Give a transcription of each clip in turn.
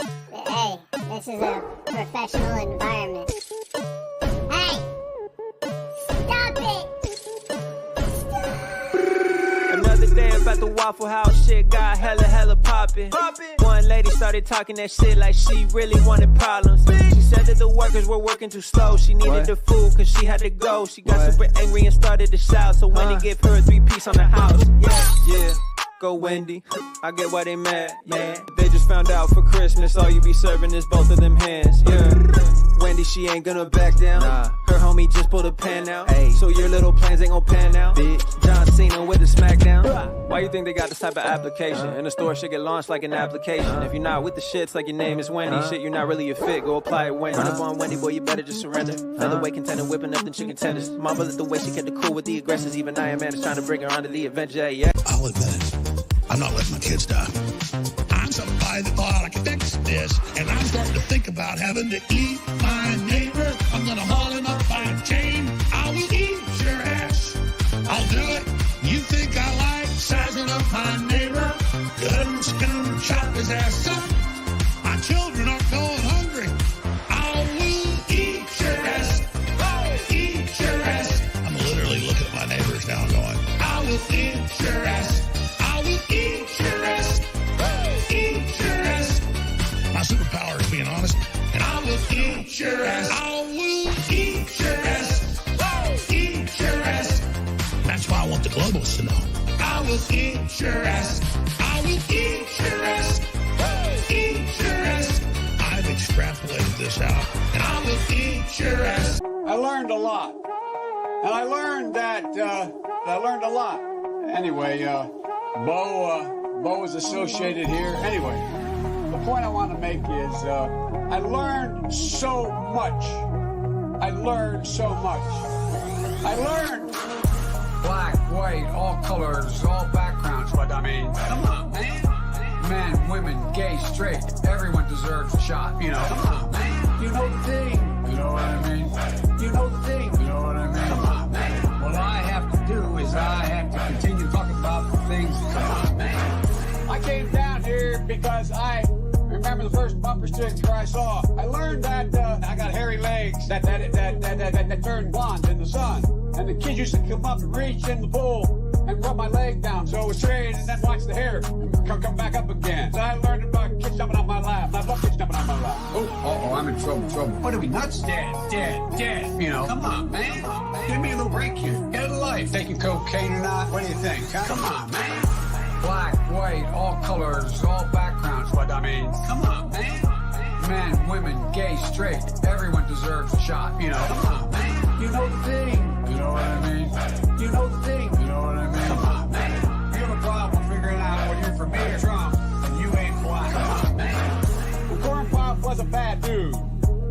Hey, this is a professional environment. Hey! Stop it! Another day about the Waffle House shit got hella poppin'. One lady started talking that shit like she really wanted problems. She said that the workers were working too slow. She needed the food cause she had to go. She got super angry and started to shout. So Wendy gave her a 3-piece on the house. Yeah. Go Wendy, I get why they mad, yeah. They just found out for Christmas all you be serving is both of them hands, yeah. Wendy, she ain't gonna back down. Her homie just pulled a pan out. So your little plans ain't gonna pan out. John Cena with the smackdown. Why you think they got this type of application? And the store should get launched like an application. If you're not with the shits like your name is Wendy, shit, you're not really a fit, go apply it Wendy. Run up on Wendy, boy, you better just surrender. Featherweight contender whipping up the chicken tenders. Mama lit the way she kept it cool with the aggressors. Even Iron Man is trying to bring her onto the Avenger, yeah. I'll admit it. I'm not letting my kids die. I'm somebody that thought I could fix this, and I'm starting to think about having to eat my neighbor. I'm gonna haul him up by a chain. I will eat your ass. I'll do it. You think I like sizing up my neighbor? Gonna chop his ass up. My children aren't going hungry. I will eat your ass. I'll eat your ass. I'm literally looking at my neighbors now going, I will eat your ass. Eat your ass. Eat your ass. My superpower is being honest, and I will eat your ass. I will eat your ass. Eat your ass. That's why I want the globalists to know. I will eat your ass. I will eat your ass. Eat your ass. I've extrapolated this out, and I will eat your ass. I learned a lot, and I learned that I learned a lot. Anyway, Bo is associated here. Anyway, the point I want to make is I learned so much. I learned so much. I learned black, white, all colors, all backgrounds. But I mean, come on, man. Men, women, gay, straight, everyone deserves a shot. You know, come on, man. You know the thing. You know what I mean? You know the thing. You know what I mean? Come on, man. What I have to do is I have to continue talking about the things. Come on, man. I came down here because I remember the first bumper sticker I saw. I learned that I got hairy legs that turned blonde in the sun. And the kids used to come up and reach in the pool and rub my leg down so it was straight and then watch the hair come back up again. So I learned about kids jumping on my lap. I love kids jumping on my lap. Oh, I'm in trouble. What are we, nuts? Dead. You know, come on, man. Give me a little break here. Get a life. Taking cocaine or not? What do you think? Huh? Come on, man. Black, white, all colors, all backgrounds. But I mean, come on, man. Men, women, gay, straight, everyone deserves a shot. You know, come on, man. You know the thing. You know what I mean? You know the thing. You know what I mean? Come on, man. You have a problem figuring out whether you're for me or Trump, and you ain't black. Come on, man. Well, Corn Pop was a bad dude,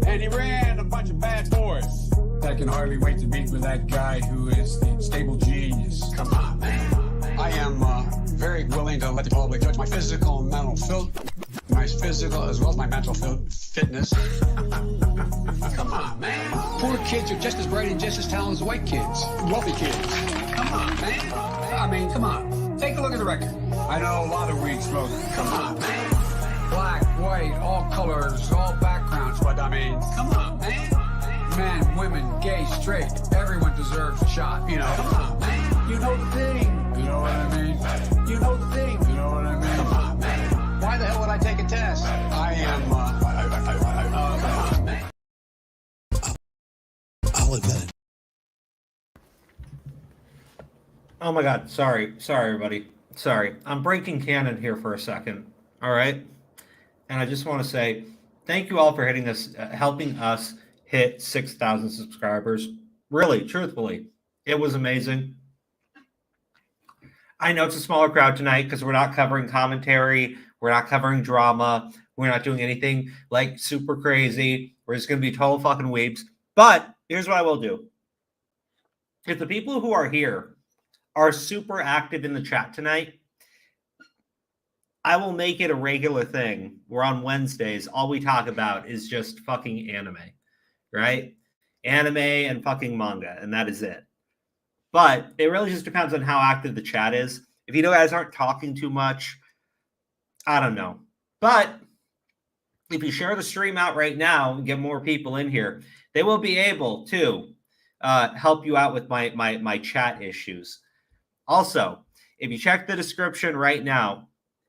and he ran a bunch of bad boys. I can hardly wait to meet with that guy who is the stable genius. Come on, man. I am very willing to let the public judge my physical and mental my physical as well as my mental fitness. Come on, man. Poor kids are just as bright and just as talented as white kids. Wealthy kids. Come on, man. I mean, come on. Take a look at the record. I know a lot of weed smokers. Come on, man. Black, white, all colors, all backgrounds. But I mean, come on, man. Men, women, gay, straight, everyone deserves a shot. You know, come on, man. You know the thing. You know what I mean? You know the thing. You know what I mean? Come on, man. Why the hell would I take a test? I am, come on, man. I'll admit it. Oh my God. Sorry, everybody. Sorry. I'm breaking canon here for a second. All right. And I just want to say thank you all for hitting us, helping us hit 6,000 subscribers. Really, truthfully, it was amazing. I know it's a smaller crowd tonight because we're not covering commentary. We're not covering drama. We're not doing anything like super crazy. We're just going to be total fucking weeps. But here's what I will do. If the people who are here are super active in the chat tonight, I will make it a regular thing where on Wednesdays, all we talk about is just fucking anime, right? Anime and fucking manga, and that is it. But it really just depends on how active the chat is. If you guys aren't talking too much, I don't know. But if you share the stream out right now and get more people in here, they will be able to help you out with my chat issues. Also, if you check the description right now,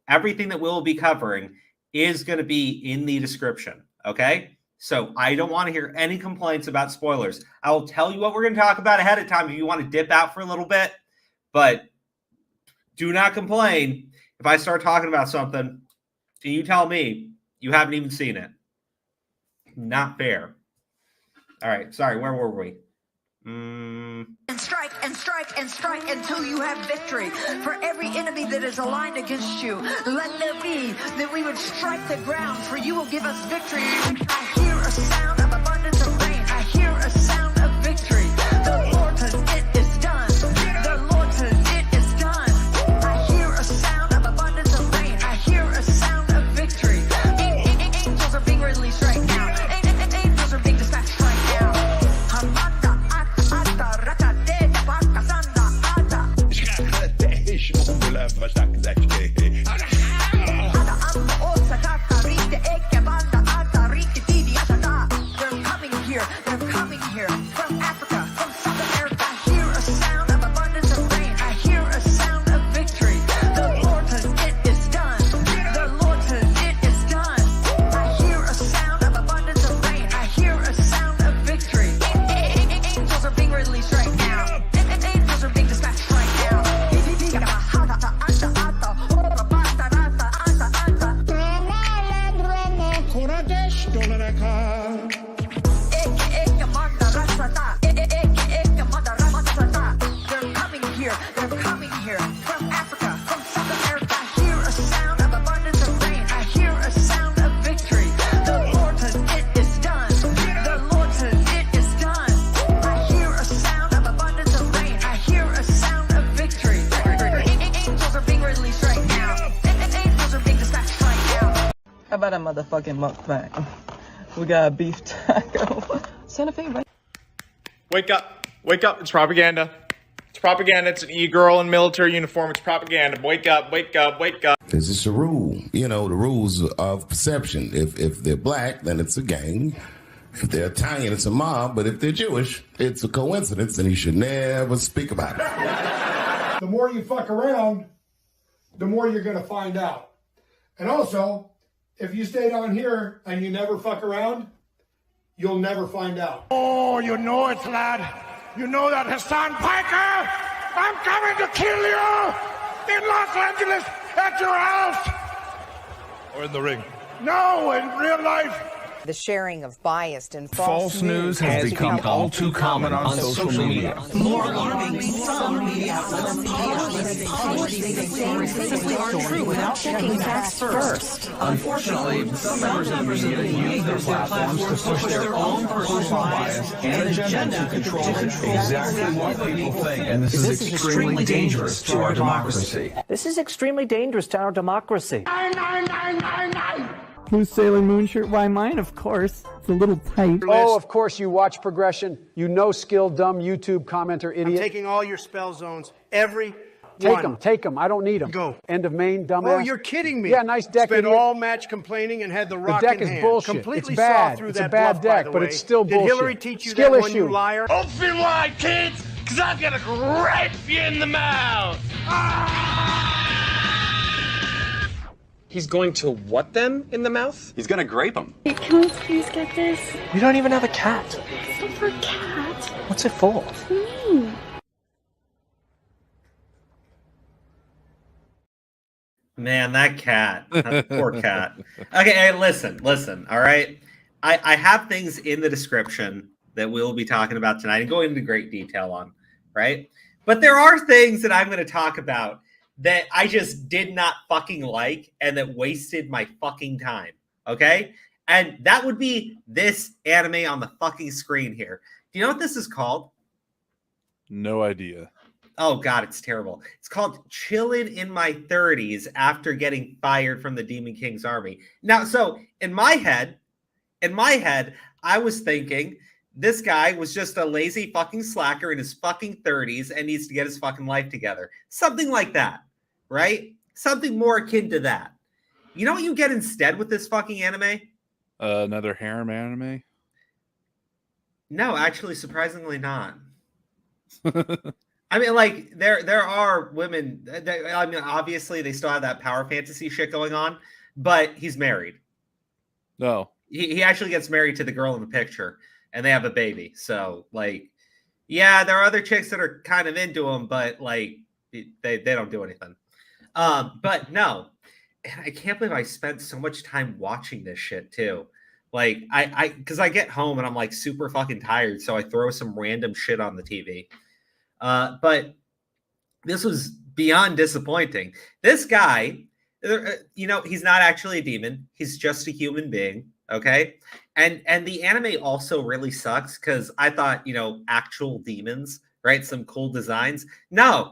everything that we'll be covering is going to be in the description, okay? So I don't want to hear any complaints about spoilers. I will tell you what we're going to talk about ahead of time if you want to dip out for a little bit, but do not complain if I start talking about something and you tell me you haven't even seen it. Not fair. All right, sorry, where were we? And strike and strike and strike until you have victory. For every enemy that is aligned against you, let there be that we would strike the ground, for you will give us victory. I hear a sound of abundance of rain. I hear a sound of victory. The Lord says it is done. The Lord says it is done. I hear a sound of abundance of rain. I hear a sound of victory. Angels are being released right now. Angels are being dispatched right now. They're coming here from Africa, from South America. I hear a sound of abundance of rain. I hear a sound of victory. The Lord says it is done. The Lord says it is done. I hear a sound of abundance of rain. I hear a sound of victory. Angels are being released right now. Angels are being dispatched right now. They're coming here from Africa, from South America. I hear a sound of abundance of rain. I hear a sound of victory. The Lord says it is done. The Lord says it is done. I hear a sound of abundance of rain. I hear a sound of victory. Angels are being released right now. Angels are being dispatched right now. How about a motherfucking mukbang? We got a beef taco. Santa Fe, right? Wake up. Wake up. It's propaganda. It's propaganda. It's an e-girl in military uniform. It's propaganda. Wake up. Wake up. Wake up. Because it's a rule. You know, the rules of perception. If they're black, then it's a gang. If they're Italian, it's a mob. But if they're Jewish, it's a coincidence, and you should never speak about it. The more you fuck around, the more you're going to find out. And also, if you stay down here and you never fuck around, you'll never find out. Oh, you know it, lad. You know that, Hassan Piker. I'm coming to kill you in Los Angeles at your house. Or in the ring. No, in real life. The sharing of biased and False news has become all too common on social media. More alarming, some media outlets aren't true without checking facts first. Unfortunately, some members of the media use their platforms to push their own personal bias and agenda to control exactly what people think. And this is extremely dangerous to our democracy. This is extremely dangerous to our democracy. Whose Sailor Moon shirt? Why, mine, of course. It's a little tight. Oh, of course you watch Progression. You know skill, dumb YouTube commenter, idiot. I'm taking all your spell zones. Every one. Take them. I don't need them. Go. End of main, dumbass. Oh, you're kidding me. Yeah, nice deck. Spent all match complaining and had the rock in hand. The deck is bullshit. Completely it's bad. saw through it's that a bad bluff, deck, but it's still bullshit. Did Hillary teach you skill that issue. one, you liar? Open wide, kids, because I'm going to grape you in the mouth. He's going to what them in the mouth? He's going to grape them. Can we please get this? You don't even have a cat. It's not for a cat. What's it for? For me. Man, that cat. That poor cat. Okay, hey, listen, all right? I have things in the description that we'll be talking about tonight and going into great detail on, right? But there are things that I'm going to talk about that I just did not fucking like and that wasted my fucking time, okay? And that would be this anime on the fucking screen here. Do you know what this is called? No idea. Oh, God, it's terrible. It's called Chillin' in My 30s After Getting Fired from the Demon King's Army. Now, so in my head, I was thinking this guy was just a lazy fucking slacker in his fucking 30s and needs to get his fucking life together. Something like that, right? Something more akin to that. You know what you get instead with this fucking anime? Another harem anime? No, actually, surprisingly not. I mean, like there are women. I mean, obviously they still have that power fantasy shit going on, but he's married. No, he actually gets married to the girl in the picture, and they have a baby. So, like, yeah, there are other chicks that are kind of into him, but like they don't do anything. But no, and I can't believe I spent so much time watching this shit too. Like because I get home and I'm like super fucking tired, so I throw some random shit on the TV. But this was beyond disappointing. This guy, he's not actually a demon. He's just a human being. Okay. And the anime also really sucks because I thought, actual demons, right? Some cool designs. No.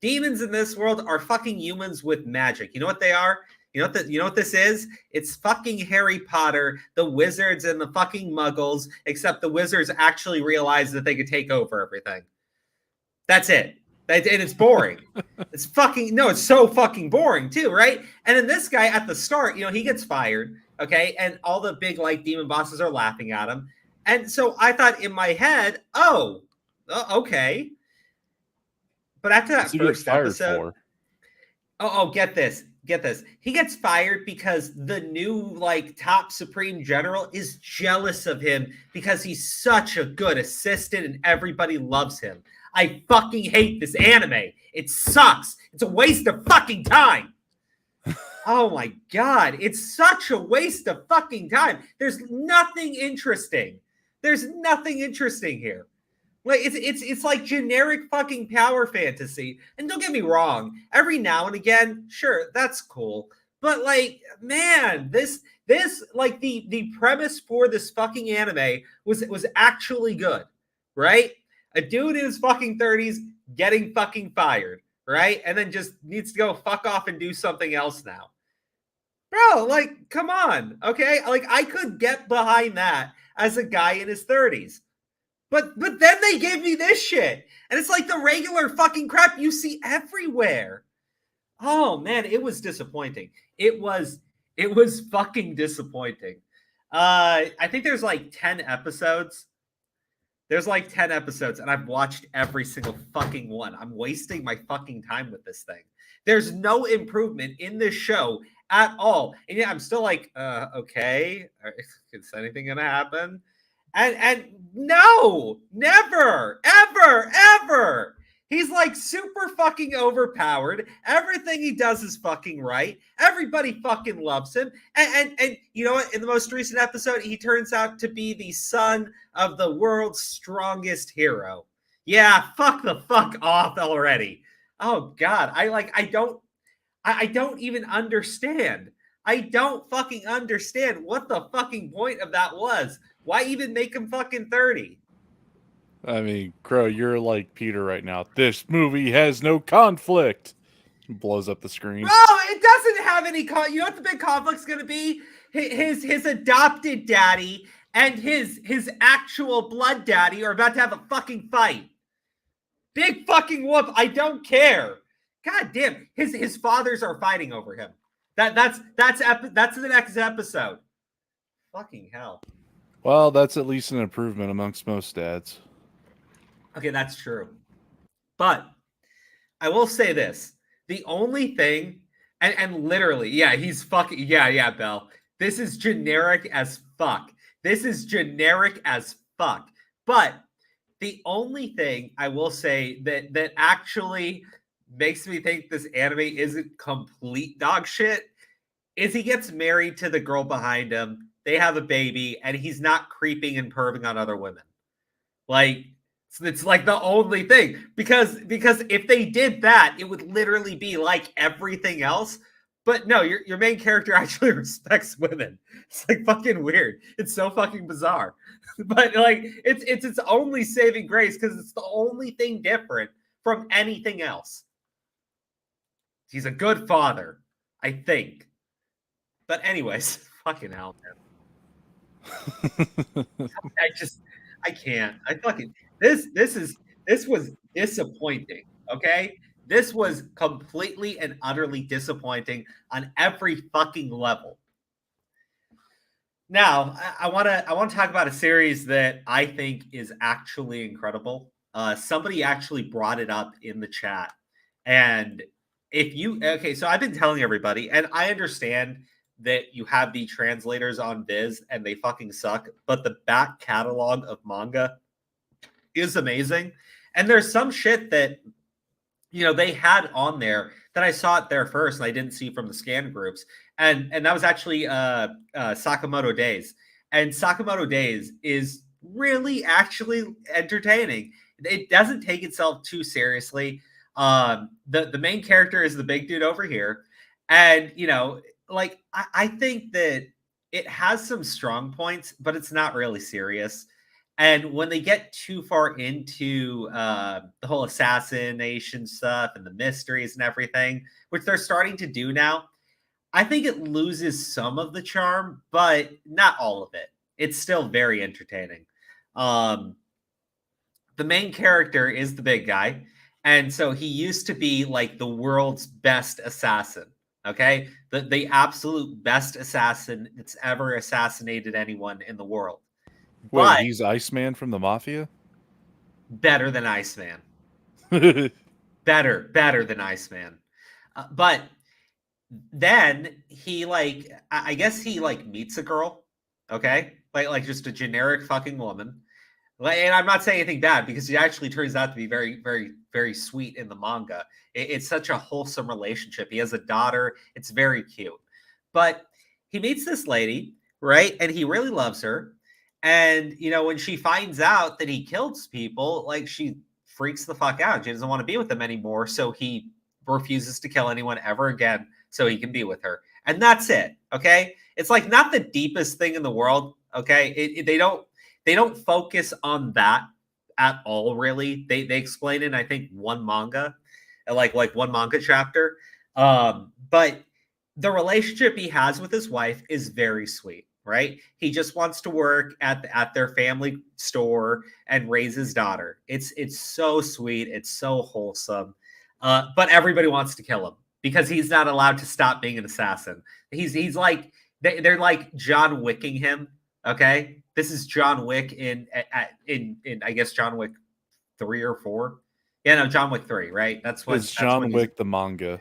Demons in this world are fucking humans with magic. You know what they are? You know what this is? It's fucking Harry Potter, the wizards and the fucking muggles, except the wizards actually realize that they could take over everything. That's it. And it's boring. It's so fucking boring too, right? And then this guy at the start, he gets fired, okay? And all the big like demon bosses are laughing at him. And so I thought in my head, okay. But after that first episode, get this. He gets fired because the new like top supreme general is jealous of him because he's such a good assistant and everybody loves him. I fucking hate this anime. It sucks. It's a waste of fucking time. Oh my God. It's such a waste of fucking time. There's nothing interesting. Here. Like it's like generic fucking power fantasy. And don't get me wrong, every now and again, sure, that's cool. But like, man, this like the premise for this fucking anime was actually good, right? A dude in his fucking 30s getting fucking fired, right? And then just needs to go fuck off and do something else now. Bro, like, come on, okay? Like, I could get behind that as a guy in his 30s. But then they gave me this shit. And it's like the regular fucking crap you see everywhere. Oh, man, it was disappointing. It was fucking disappointing. I think there's like 10 episodes. And I've watched every single fucking one. I'm wasting my fucking time with this thing. There's no improvement in this show at all. And yeah, I'm still like, okay, is anything gonna happen? And no, never, ever. He's like super fucking overpowered. Everything he does is fucking right. Everybody fucking loves him. And you know what? In the most recent episode, he turns out to be the son of the world's strongest hero. Yeah, fuck the fuck off already. Oh God, I don't even understand. I don't fucking understand what the fucking point of that was. Why even make him fucking 30? I mean, Crow, you're like Peter right now. This movie has no conflict. He blows up the screen. Oh, it doesn't have any you know what the big conflict's gonna be? His adopted daddy and his actual blood daddy are about to have a fucking fight. Big fucking whoop. I don't care. God damn. His fathers are fighting over him. That's the next episode. Fucking hell. Well, that's at least an improvement amongst most dads. Okay, that's true. But I will say this. The only thing, and literally, yeah, he's fucking, yeah, Bell. This is generic as fuck. But the only thing I will say that actually makes me think this anime isn't complete dog shit is he gets married to the girl behind him. They have a baby, and he's not creeping and perving on other women. Like, it's like the only thing. Because if they did that, it would literally be like everything else. But no, your main character actually respects women. It's like fucking weird. It's so fucking bizarre. But like, it's its only saving grace because it's the only thing different from anything else. He's a good father, I think. But anyways, fucking hell, man. I can't. This was disappointing. Okay, this was completely and utterly disappointing on every fucking level. Now, I want to talk about a series that I think is actually incredible. Somebody actually brought it up in the chat, and so I've been telling everybody, and I understand that you have the translators on Viz and they fucking suck, but the back catalog of manga is amazing, and there's some shit that they had on there that I saw it there first and I didn't see from the scan groups. And that was actually Sakamoto Days. And Sakamoto Days is really actually entertaining. It doesn't take itself too seriously. The main character is the big dude over here. And, I think that it has some strong points, but it's not really serious. And when they get too far into the whole assassination stuff and the mysteries and everything, which they're starting to do now, I think it loses some of the charm, but not all of it. It's still very entertaining. The main character is the big guy. And so he used to be like the world's best assassin. Okay. The absolute best assassin that's ever assassinated anyone in the world. Wait, But he's Iceman from the Mafia? better than Iceman. better than Iceman. But then he I guess he meets a girl, okay? Like just a generic fucking woman. And I'm not saying anything bad because he actually turns out to be very, very, very sweet in the manga. It's such a wholesome relationship. He has a daughter. It's very cute. But he meets this lady, right? And he really loves her. And, when she finds out that he kills people, she freaks the fuck out. She doesn't want to be with him anymore. So he refuses to kill anyone ever again so he can be with her. And that's it. Okay. It's not the deepest thing in the world. Okay. They don't focus on that at all, really. They explain it in, I think, one manga, like one manga chapter. But the relationship he has with his wife is very sweet. Right? He just wants to work at their family store and raise his daughter. It's so sweet. It's so wholesome. But everybody wants to kill him because he's not allowed to stop being an assassin. He's like they're like John Wicking him. Okay, this is John Wick in I guess John Wick 3 or 4. Yeah, no, John Wick 3. Right? That's John Wick the manga.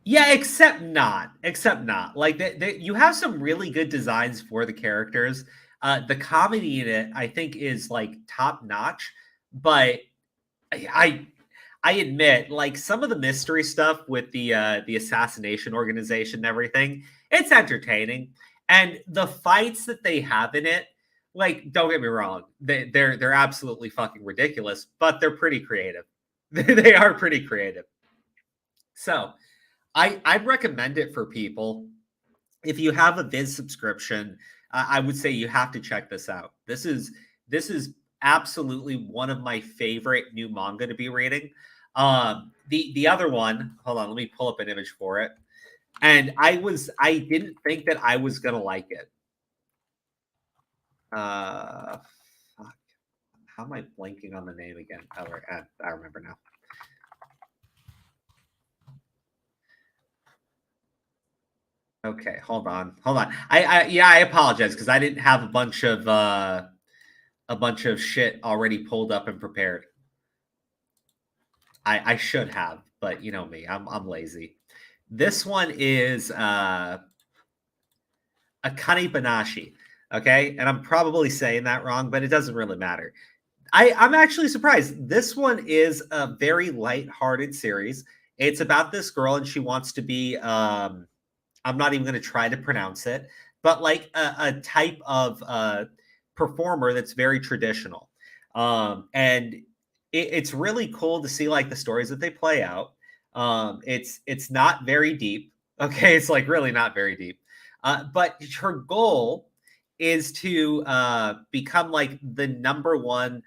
Yeah, except not. You have some really good designs for the characters. The comedy in it, I think, is top notch. But I admit, some of the mystery stuff with the assassination organization and everything, it's entertaining. And the fights that they have in it, don't get me wrong, they're absolutely fucking ridiculous, but they're pretty creative. They are pretty creative. So I'd recommend it for people. If you have a Viz subscription, I would say you have to check this out. This is absolutely one of my favorite new manga to be reading. The other one, hold on, let me pull up an image for it. And I didn't think that I was gonna like it. Fuck. How am I blanking on the name again? Oh, I remember now. Okay, hold on. I apologize because I didn't have a bunch of shit already pulled up and prepared. I should have, but you know me, I'm lazy. This one is Akane-banashi. Okay, and I'm probably saying that wrong, but it doesn't really matter. I'm actually surprised. This one is a very lighthearted series. It's about this girl, and she wants to be I'm not even going to try to pronounce it, but a type of performer that's very traditional. And it's really cool to see the stories that they play out. It's not very deep. Okay. It's really not very deep. But her goal is to become the number one,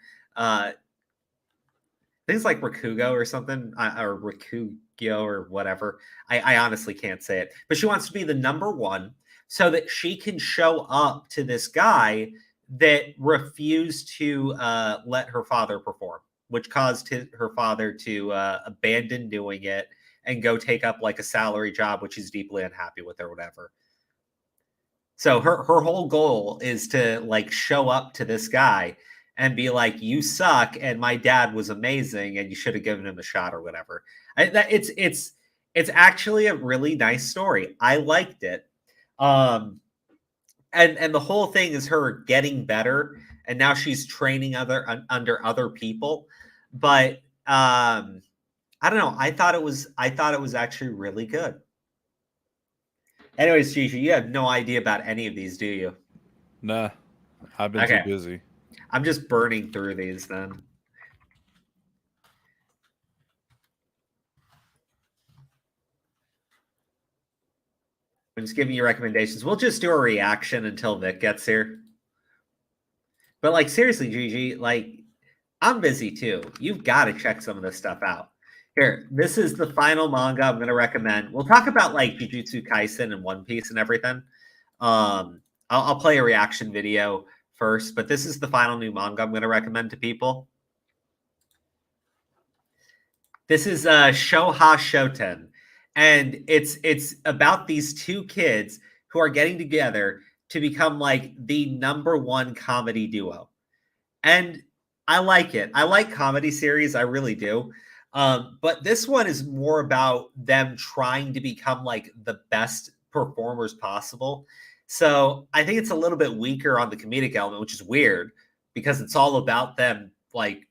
things like Rakugo or something, or Rakugyo or whatever. I honestly can't say it, but she wants to be the number one so that she can show up to this guy that refused to let her father perform, which caused her father to abandon doing it and go take up a salary job, which he's deeply unhappy with or whatever. So her whole goal is to like show up to this guy and be like, "You suck, and my dad was amazing, and you should have given him a shot or whatever." It's actually a really nice story. I liked it. And the whole thing is her getting better, and now she's training under other people. But I don't know. I thought it was actually really good. Anyways, Gigi, you have no idea about any of these, do you? Nah, I've been too busy. I'm just burning through these then. I'm just giving you recommendations. We'll just do a reaction until Vic gets here. But like seriously, Gigi, like I'm busy too. You've got to check some of this stuff out. Here, this is the final manga I'm going to recommend. We'll talk about like Jujutsu Kaisen and One Piece and everything. I'll play a reaction video first, but this is the final new manga I'm going to recommend to people. This is Shoten, and it's about these two kids who are getting together to become like the #1 comedy duo. And I like it. I like comedy series. I really do. But this one is more about them trying to become like the best performers possible. So I think it's a little bit weaker on the comedic element, which is weird because it's all about them like,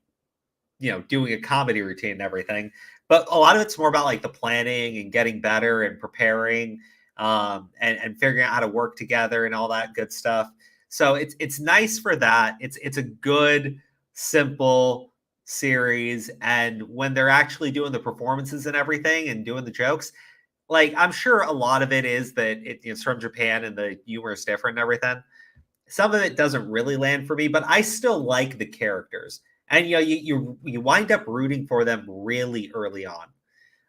you know, doing a comedy routine and everything. But a lot of it's more about like the planning and getting better and preparing and figuring out how to work together and all that good stuff. So it's nice for that. It's a good, simple series, and when they're actually doing the performances and everything and doing the jokes, like I'm sure a lot of it is that it's from Japan and the humor is different and everything. Some of it doesn't really land for me, but I still like the characters, and you know you wind up rooting for them really early on.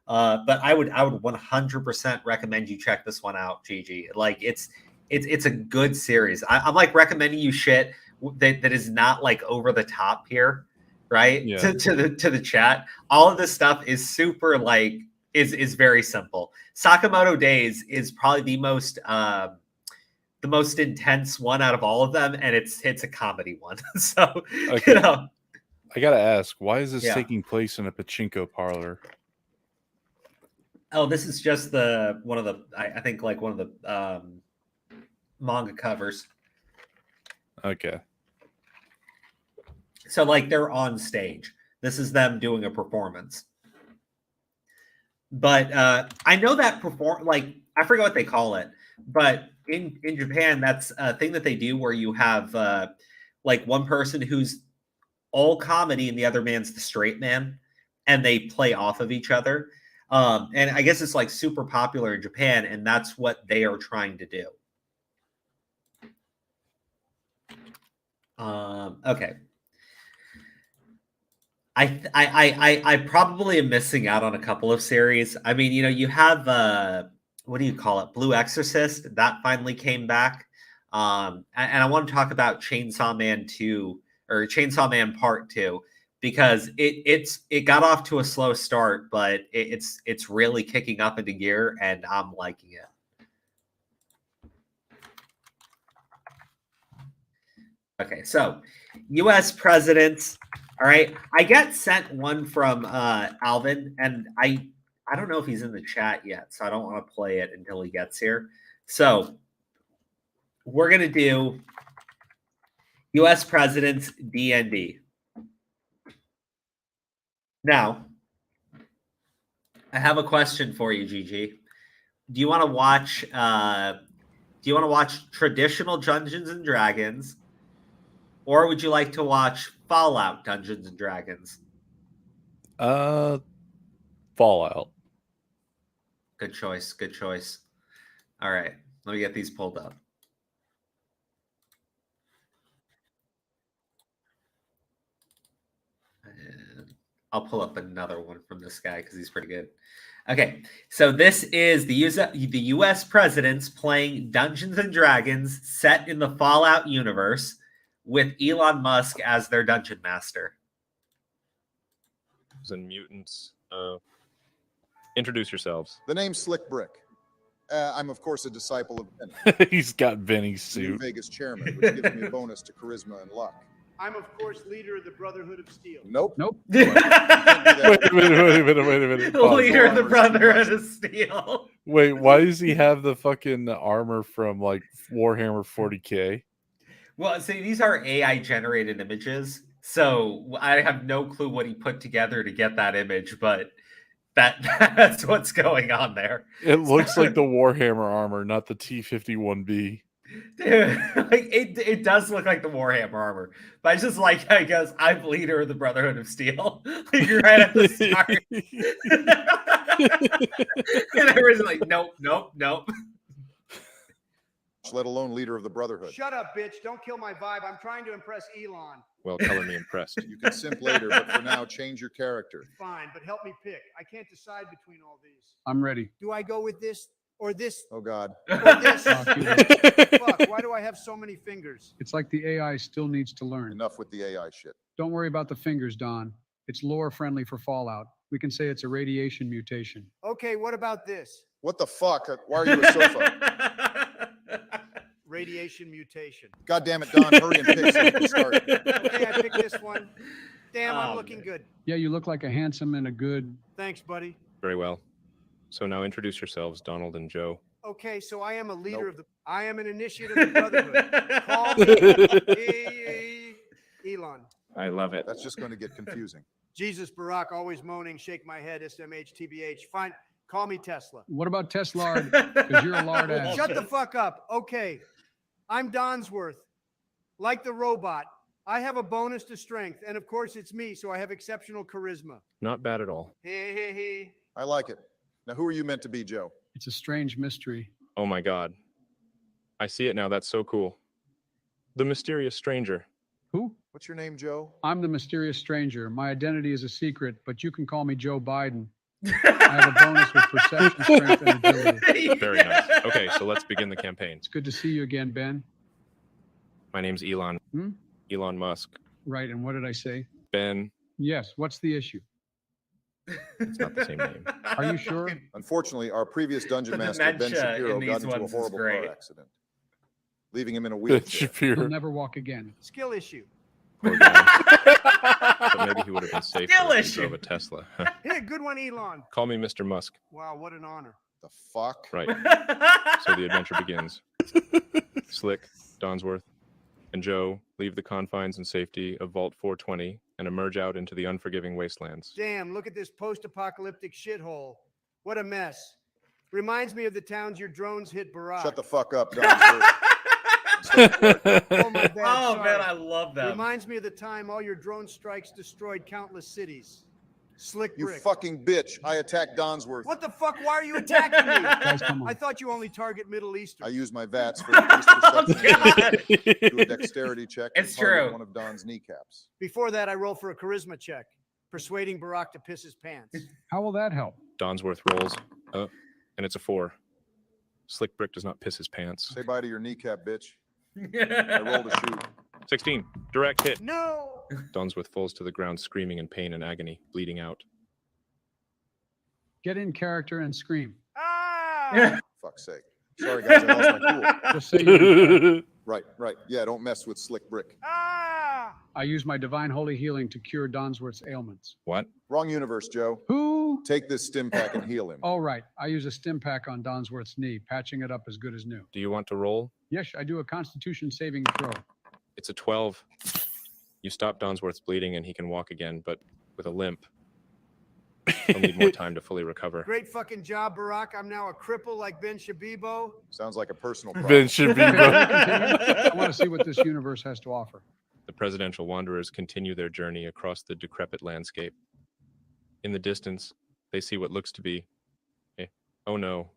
But I would 100% recommend you check this one out, Gigi. Like it's a good series. I'm like recommending you shit that is not like over the top here. Right. Yeah. To the chat. All of this stuff is super like is very simple. Sakamoto Days is probably the most intense one out of all of them, and it's a comedy one. So okay. You know, I gotta ask, why is this taking place in a pachinko parlor? Oh, this is just one of the manga covers. Okay. So like they're on stage. This is them doing a performance. But I know that like I forget what they call it, but in Japan, that's a thing that they do where you have like one person who's all comedy and the other man's the straight man, and they play off of each other. And I guess it's like super popular in Japan, and that's what they are trying to do. Okay. I probably am missing out on a couple of series. I mean, you know, you have what do you call it? Blue Exorcist that finally came back. And I want to talk about Chainsaw Man 2 or Chainsaw Man Part 2 because it got off to a slow start, but it's really kicking up into gear, and I'm liking it. Okay, so U.S. presidents. All right, I got sent one from Alvin, and I don't know if he's in the chat yet, so I don't want to play it until he gets here. So we're gonna do U.S. presidents D&D. Now, I have a question for you, Gigi. Do you want to watch? Traditional Dungeons and Dragons, or would you like to watch Fallout Dungeons and Dragons? Fallout. Good choice. Good choice. All right, let me get these pulled up. And I'll pull up another one from this guy because he's pretty good. Okay, so this is the U.S. presidents playing Dungeons and Dragons set in the Fallout universe with Elon Musk as their dungeon master. And mutants. Introduce yourselves. The name's Slick Brick. I'm, of course, a disciple of Benny, He's got Benny's the new suit. Vegas chairman, which gives me a bonus to charisma and luck. I'm, of course, leader of the Brotherhood of Steel. Nope. Nope. Wait a minute. Pause. Leader of the Brotherhood of Steel. Wait, why does he have the fucking armor from like Warhammer 40K? Well, see, these are AI generated images, so I have no clue what he put together to get that image, but that's what's going on there. It looks like the Warhammer armor, not the T-51B. Dude, like it does look like the Warhammer armor, but I just like how he goes, "I'm leader of the Brotherhood of Steel." Like right at the start, and everyone's like, "Nope, nope, nope." Let alone leader of the Brotherhood. Shut up, bitch. Don't kill my vibe. I'm trying to impress Elon. Well, color me impressed. You can simp later, but for now, change your character. Fine, but help me pick. I can't decide between all these. I'm ready. Do I go with this or this? Oh, God. Or this? Fuck, why do I have so many fingers? It's like the AI still needs to learn. Enough with the AI shit. Don't worry about the fingers, Don. It's lore friendly for Fallout. We can say it's a radiation mutation. Okay, what about this? What the fuck? Why are you a sofa? Radiation mutation. God damn it, Don. Hurry and pick so we can start. Okay, I picked this one. Damn, I'm looking good. Yeah, you look like a handsome and a good. Thanks, buddy. Very well. So now introduce yourselves, Donald and Joe. Okay, so I am a leader of the. I am an initiate of the Brotherhood. Call me Elon. I love it. That's just going to get confusing. Jesus, Barack, always moaning, shake my head, SMH, TBH. Fine, call me Tesla. What about Teslard? Because you're a lard ass. Shut the fuck up. Okay, I'm Donsworth. Like the robot, I have a bonus to strength, and of course it's me, so I have exceptional charisma. Not bad at all. Hey. I like it. Now, who are you meant to be, Joe? It's a strange mystery. Oh my God. I see it now. That's so cool. The mysterious stranger. Who? What's your name, Joe? I'm the mysterious stranger. My identity is a secret, but you can call me Joe Biden. I have a bonus with perception, strength, and agility. Very nice. Okay, so let's begin the campaign. It's good to see you again, Ben. My name's Elon. Hmm? Elon Musk. Right, and what did I say? Ben. Yes, what's the issue? It's not the same name. Are you sure? Unfortunately, our previous dungeon master, Ben Shapiro, got into a horrible car accident, leaving him in a wheelchair. He'll never walk again. Skill issue. Poor guy. But maybe he would have been safer if he drove a Tesla. Hey, good one, Elon. Call me Mr. Musk. Wow, what an honor. The fuck? Right. So the adventure begins. Slick, Donsworth, and Joe leave the confines and safety of Vault 420 and emerge out into the unforgiving wastelands. Damn, look at this post-apocalyptic shithole. What a mess. Reminds me of the towns your drones hit Barack. Shut the fuck up, Donsworth. Oh, my bad. Oh, Sorry. man, I love that. Reminds me of the time all your drone strikes destroyed countless cities. Slick You brick. fucking bitch. I attacked Donsworth. What the fuck? Why are you attacking me? Guys, come on. I thought you only target Middle Eastern. I use my VATS for perception. Do a dexterity check. and It's target true. One of Don's kneecaps. Before that, I roll for a charisma check, persuading Barack to piss his pants. How will that help? Donsworth rolls, and it's a 4. Slick Brick does not piss his pants. Say bye to your kneecap, bitch. I rolled a shoot. 16, direct hit. No! Donsworth falls to the ground, screaming in pain and agony, bleeding out. Get in character and scream. Ah! Fuck's sake. Sorry, guys, I lost my cool. Just say you're Right. Yeah, don't mess with Slick Brick. Ah! I use my divine holy healing to cure Donsworth's ailments. What? Wrong universe, Joe. Who? Take this stim pack and heal him. All right. I use a stim pack on Donsworth's knee, patching it up as good as new. Do you want to roll? Yes, I do a constitution saving throw. It's a 12. You stop Donsworth's bleeding and he can walk again, but with a limp. He'll need more time to fully recover. Great fucking job, Barack. I'm now a cripple like Ben Shabibo. Sounds like a personal problem. Ben should be. I want to see what this universe has to offer. The presidential wanderers continue their journey across the decrepit landscape. In the distance, they see what looks to be, oh no,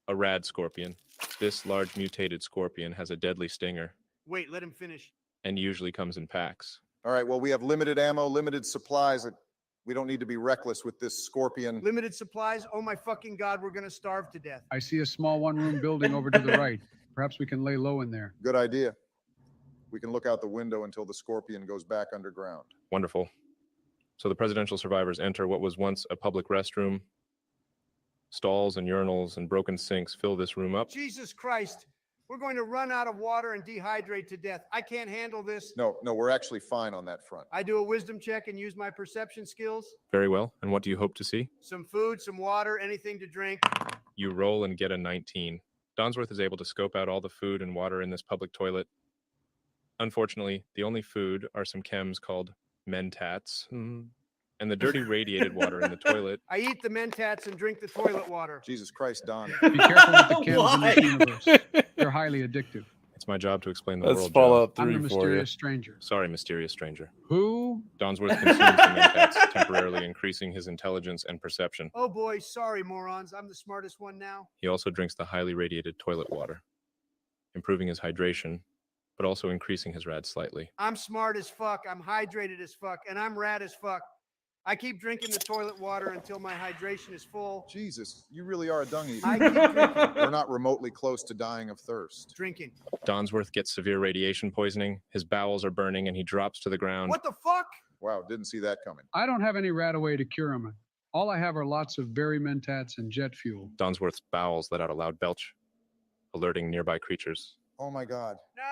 a rad scorpion. This large mutated scorpion has a deadly stinger Wait, let him finish. and usually comes in packs. All right, well, we have limited ammo, limited supplies. We don't need to be reckless with this scorpion. Limited supplies? Oh my fucking God, we're gonna starve to death. I see a small one-room building over to the right. Perhaps we can lay low in there. Good idea. We can look out the window until the scorpion goes back underground. Wonderful. So the presidential survivors enter what was once a public restroom. Stalls and urinals and broken sinks fill this room up. Jesus Christ. We're going to run out of water and dehydrate to death. I can't handle this. No, we're actually fine on that front. I do a wisdom check and use my perception skills. Very well. And what do you hope to see? Some food, some water, anything to drink. You roll and get a 19. Donsworth is able to scope out all the food and water in this public toilet. Unfortunately, the only food are some chems called mentats. And the dirty radiated water in the toilet. I eat the mentats and drink the toilet water. Jesus Christ, Don. Be careful with the chems in this universe. They're highly addictive. It's my job to explain the That's world. Fallout I'm 3 the for you. mysterious stranger. Sorry, mysterious stranger. Who? Donsworth consumes the mentats, temporarily increasing his intelligence and perception. Oh boy, sorry, morons. I'm the smartest one now. He also drinks the highly radiated toilet water, improving his hydration, but also increasing his rad slightly. I'm smart as fuck. I'm hydrated as fuck. And I'm rad as fuck. I keep drinking the toilet water until my hydration is full. Jesus, you really are a dung eater. I keep drinking. We're not remotely close to dying of thirst. Drinking. Donsworth gets severe radiation poisoning, his bowels are burning, and he drops to the ground. What the fuck? Wow, didn't see that coming. I don't have any Radaway to cure him. All I have are lots of berry mentats and jet fuel. Donsworth's bowels let out a loud belch, alerting nearby creatures. Oh my God. No!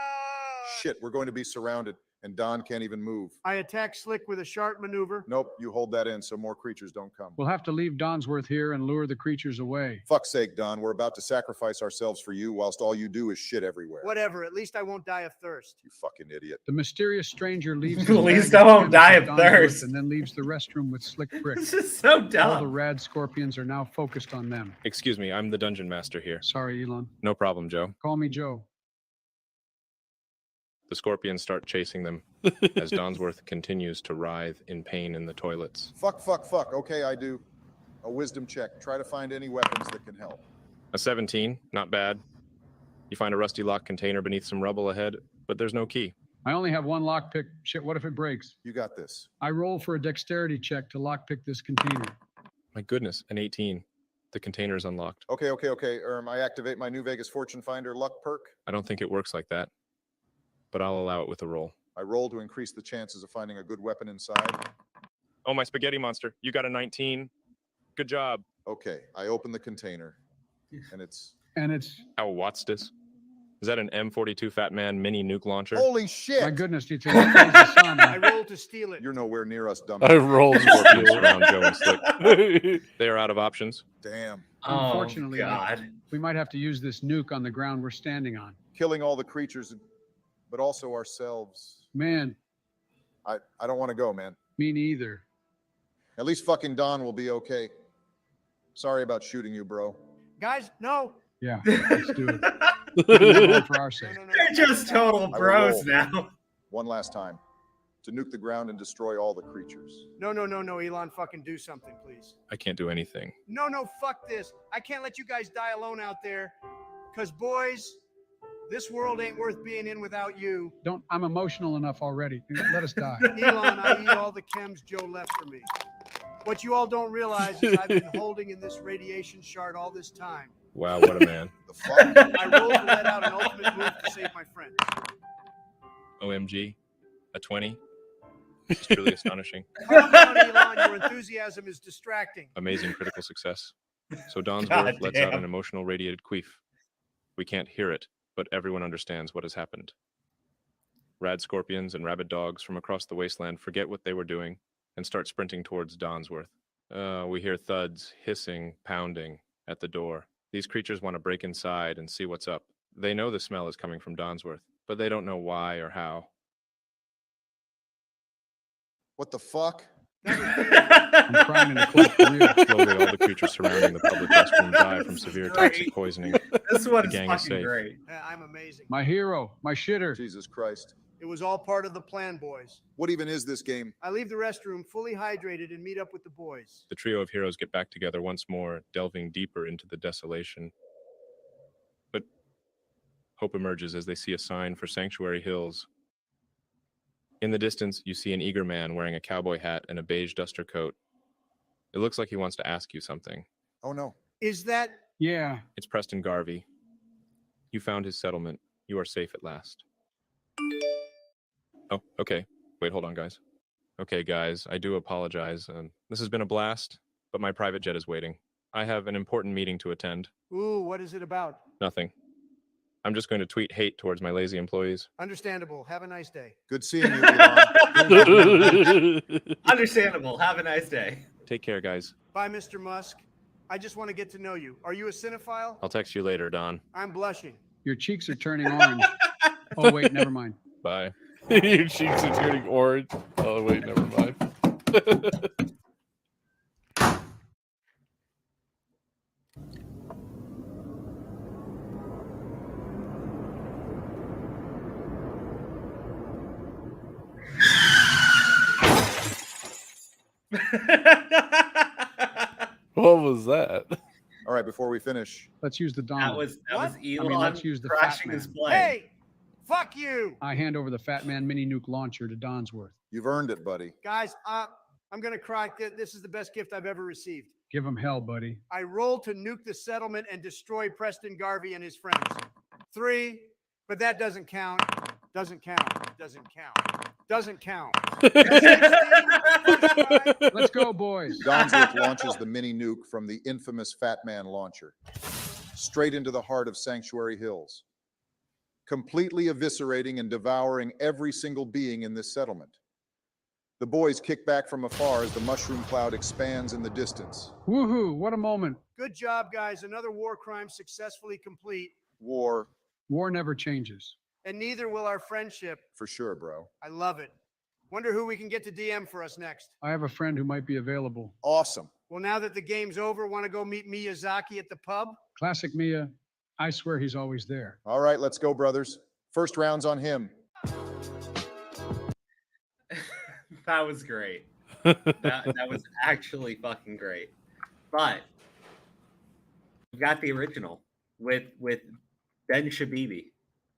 Shit, we're going to be surrounded, and Don can't even move. I attack Slick with a sharp maneuver. Nope, you hold that in so more creatures don't come. We'll have to leave Donsworth here and lure the creatures away. Fuck's sake, Don, we're about to sacrifice ourselves for you whilst all you do is shit everywhere. Whatever, at least I won't die of thirst. You fucking idiot. The mysterious stranger leaves. At least I won't die of thirst. And then leaves the restroom with Slick Brick. This is so dumb. All the rad scorpions are now focused on them. Excuse me, I'm the dungeon master here. Sorry, Elon. No problem, Joe. Call me Joe. The scorpions start chasing them as Donsworth continues to writhe in pain in the toilets. Fuck. Okay, I do. A wisdom check. Try to find any weapons that can help. A 17, not bad. You find a rusty lock container beneath some rubble ahead, but there's no key. I only have one lockpick. Shit, what if it breaks? You got this. I roll for a dexterity check to lockpick this container. My goodness, an 18. The container is unlocked. Okay. I activate my New Vegas Fortune Finder luck perk. I don't think it works like that, but I'll allow it with a roll. I roll to increase the chances of finding a good weapon inside. Oh, my spaghetti monster. You got a 19. Good job. Okay, I open the container, and it's... How what's this? Is that an M42 Fat Man mini nuke launcher? Holy shit! My goodness, do you think that's the sun? I roll to steal it. You're nowhere near us, dumb. I rolled Scorpions around Joe and Slick. They are out of options. Damn. Unfortunately, God. we might have to use this nuke on the ground we're standing on. Killing all the creatures, but also ourselves. Man, I don't want to go, man. me neither. At least fucking Don will be okay. Sorry about shooting you, bro. Guys, no. Yeah, let's do it. For our sake. They're just total bros now. One last time. To nuke the ground and destroy all the creatures. No, Elon, fucking do something, please. I can't do anything. No, fuck this. I can't let you guys die alone out there. Because, boys, this world ain't worth being in without you. I'm emotional enough already. Let us die. Elon, I eat all the chems Joe left for me. What you all don't realize is I've been holding in this radiation shard all this time. Wow, what a man. The fuck? I rolled to let out an ultimate move to save my friend. OMG. A 20. This is truly astonishing. Calm down, Elon. Your enthusiasm is distracting. Amazing critical success. So Donsworth lets out an emotional radiated queef. We can't hear it, but everyone understands what has happened. Rad scorpions and rabid dogs from across the wasteland forget what they were doing and start sprinting towards Donsworth. We hear thuds, hissing, pounding at the door. These creatures want to break inside and see what's up. They know the smell is coming from Donsworth, but they don't know why or how. What the fuck? I'm crying in a close career. Slowly, all the creatures surrounding the public restroom die from severe toxic poisoning. This one The is gang is fucking safe. great. I'm amazing. My hero, my shitter. Jesus Christ. It was all part of the plan, boys. What even is this game? I leave the restroom fully hydrated and meet up with the boys. The trio of heroes get back together once more, delving deeper into the desolation. But hope emerges as they see a sign for Sanctuary Hills. In the distance, you see an eager man wearing a cowboy hat and a beige duster coat. It looks like he wants to ask you something. Oh no. Is that... Yeah. It's Preston Garvey. You found his settlement. You are safe at last. Oh, okay. Wait, hold on, guys. Okay, guys, I do apologize. This has been a blast, but my private jet is waiting. I have an important meeting to attend. Ooh, what is it about? Nothing. I'm just going to tweet hate towards my lazy employees. Understandable. Have a nice day. Good seeing you, Elon. Understandable. Have a nice day. Take care, guys. Bye, Mr. Musk. I just want to get to know you. Are you a cinephile? I'll text you later, Don. I'm blushing. Your cheeks are turning orange. Oh, wait, never mind. Bye. Your cheeks are turning orange. Oh, wait, never mind. What was that? All right, before we finish, let's use the Donald. That was Elon let's use the crashing Fat his Man. plane. Hey, fuck you. I hand over the Fat Man mini nuke launcher to Donsworth. you've earned it, buddy. Guys, I'm going to cry. This is the best gift I've ever received. Give him hell, buddy. I roll to nuke the settlement and destroy Preston Garvey and his friends. 3, but that doesn't count. Doesn't count. Doesn't count. Doesn't count. 16, Let's go, boys. Donsworth launches the mini nuke from the infamous Fat Man launcher straight into the heart of Sanctuary Hills, completely eviscerating and devouring every single being in this settlement. The boys kick back from afar as the mushroom cloud expands in the distance. Woohoo, what a moment. Good job, guys. Another war crime successfully complete. War. War never changes. And neither will our friendship. For sure, bro. I love it. Wonder who we can get to DM for us next. I have a friend who might be available. Awesome. Well, now that the game's over, want to go meet Miyazaki at the pub? Classic Mia. I swear he's always there. All right, let's go, brothers. First round's on him. That was great. that was actually fucking great. But we got the original with Ben Shabibi.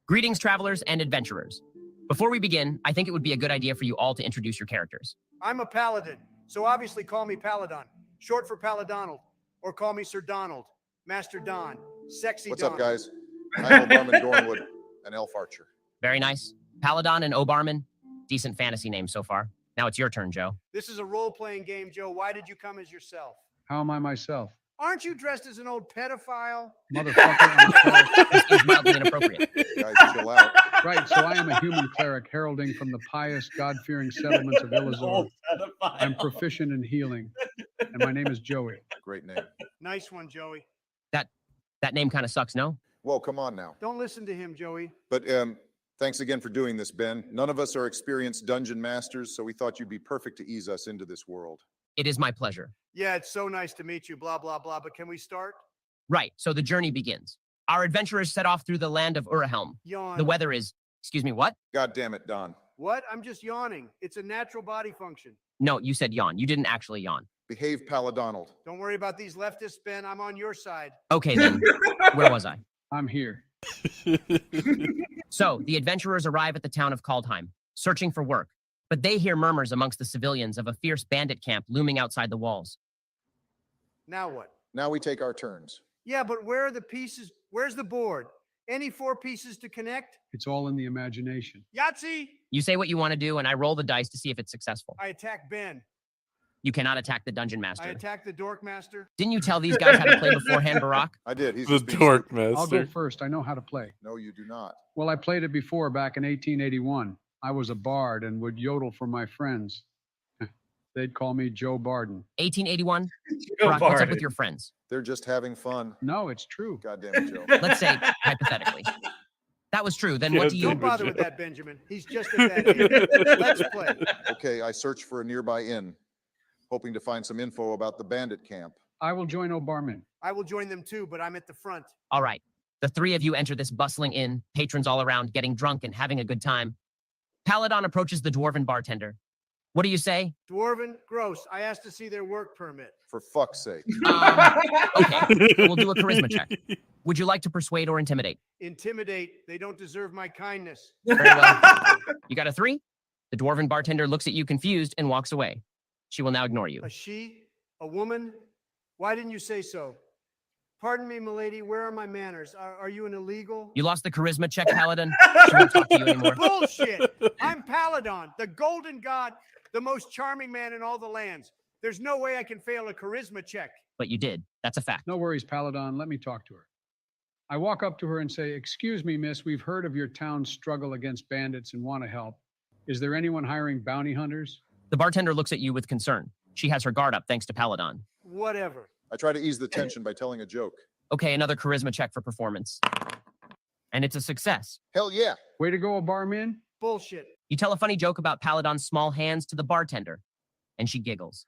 Greetings, travelers and adventurers. Before we begin, I think it would be a good idea for you all to introduce your characters. I'm a paladin, so obviously call me Paladon, short for Paladonald, or call me Sir Donald, Master Don, Sexy What's Donald. up, guys? I'm Obarman Dornwood, an elf archer. Very nice. Paladon and Obarman, decent fantasy names so far. Now it's your turn, Joe. This is a role-playing game, Joe. Why did you come as yourself? How am I myself? Aren't you dressed as an old pedophile? Motherfucker. This is mildly inappropriate. Guys, chill out. Right, so I am a human cleric heralding from the pious, God-fearing settlements of Illazor. I'm proficient in healing, and my name is Joey. Great name. Nice one, Joey. That name kind of sucks, no? Whoa, come on now. Don't listen to him, Joey. But thanks again for doing this, Ben. None of us are experienced dungeon masters, so we thought you'd be perfect to ease us into this world. It is my pleasure. Yeah, it's so nice to meet you, blah, blah, blah. But can we start? Right, so the journey begins. Our adventurers set off through the land of Urahelm. Yawn. The weather is, excuse me, what? God damn it, Don. What? I'm just yawning. It's a natural body function. No, you said yawn. You didn't actually yawn. Behave, Paladonald. Don't worry about these leftists, Ben. I'm on your side. Okay, then. Where was I? I'm here. So, the adventurers arrive at the town of Kaldheim, searching for work, but they hear murmurs amongst the civilians of a fierce bandit camp looming outside the walls. Now what? Now we take our turns. Yeah, but where are the pieces? Where's the board? Any 4 pieces to connect? It's all in the imagination. Yahtzee! You say what you want to do, and I roll the dice to see if it's successful. I attack Ben. You cannot attack the dungeon master. I attack the Dork Master. Didn't you tell these guys how to play beforehand, Barack? I did. He's The just being Dork stupid. I'll go Master. first. I know how to play. No, you do not. Well, I played it before back in 1881. I was a bard and would yodel for my friends. They'd call me Joe Barden. 1881? Joe Barack, what's up Barden. with your friends? They're just having fun. No, it's true. God damn it, Joe. Let's say, hypothetically. That was true. Then what do you... Don't bother with that, Benjamin. He's just at that age. Let's play. Okay, I search for a nearby inn, hoping to find some info about the bandit camp. I will join Obarman. I will join them too, but I'm at the front. All right. The 3 of you enter this bustling inn, patrons all around, getting drunk and having a good time. Paladon approaches the dwarven bartender. What do you say? Dwarven, gross. I asked to see their work permit. For fuck's sake. Okay, we'll do a charisma check. Would you like to persuade or intimidate? Intimidate. They don't deserve my kindness. Very well. You got a 3? The dwarven bartender looks at you confused and walks away. She will now ignore you. A she? A woman? Why didn't you say so? Pardon me, milady. Where are my manners? Are you an illegal? You lost the charisma check, Paladin. She won't talk to you anymore. Bullshit! I'm Paladon, the golden god, the most charming man in all the lands. There's no way I can fail a charisma check. But you did. That's a fact. No worries, Paladon. Let me talk to her. I walk up to her and say, "Excuse me, miss, we've heard of your town's struggle against bandits and want to help. Is there anyone hiring bounty hunters?" The bartender looks at you with concern. She has her guard up thanks to Paladon. Whatever. I try to ease the tension by telling a joke. Okay, another charisma check for performance. And it's a success. Hell yeah. Way to go, barman. Bullshit. You tell a funny joke about Paladon's small hands to the bartender, and she giggles.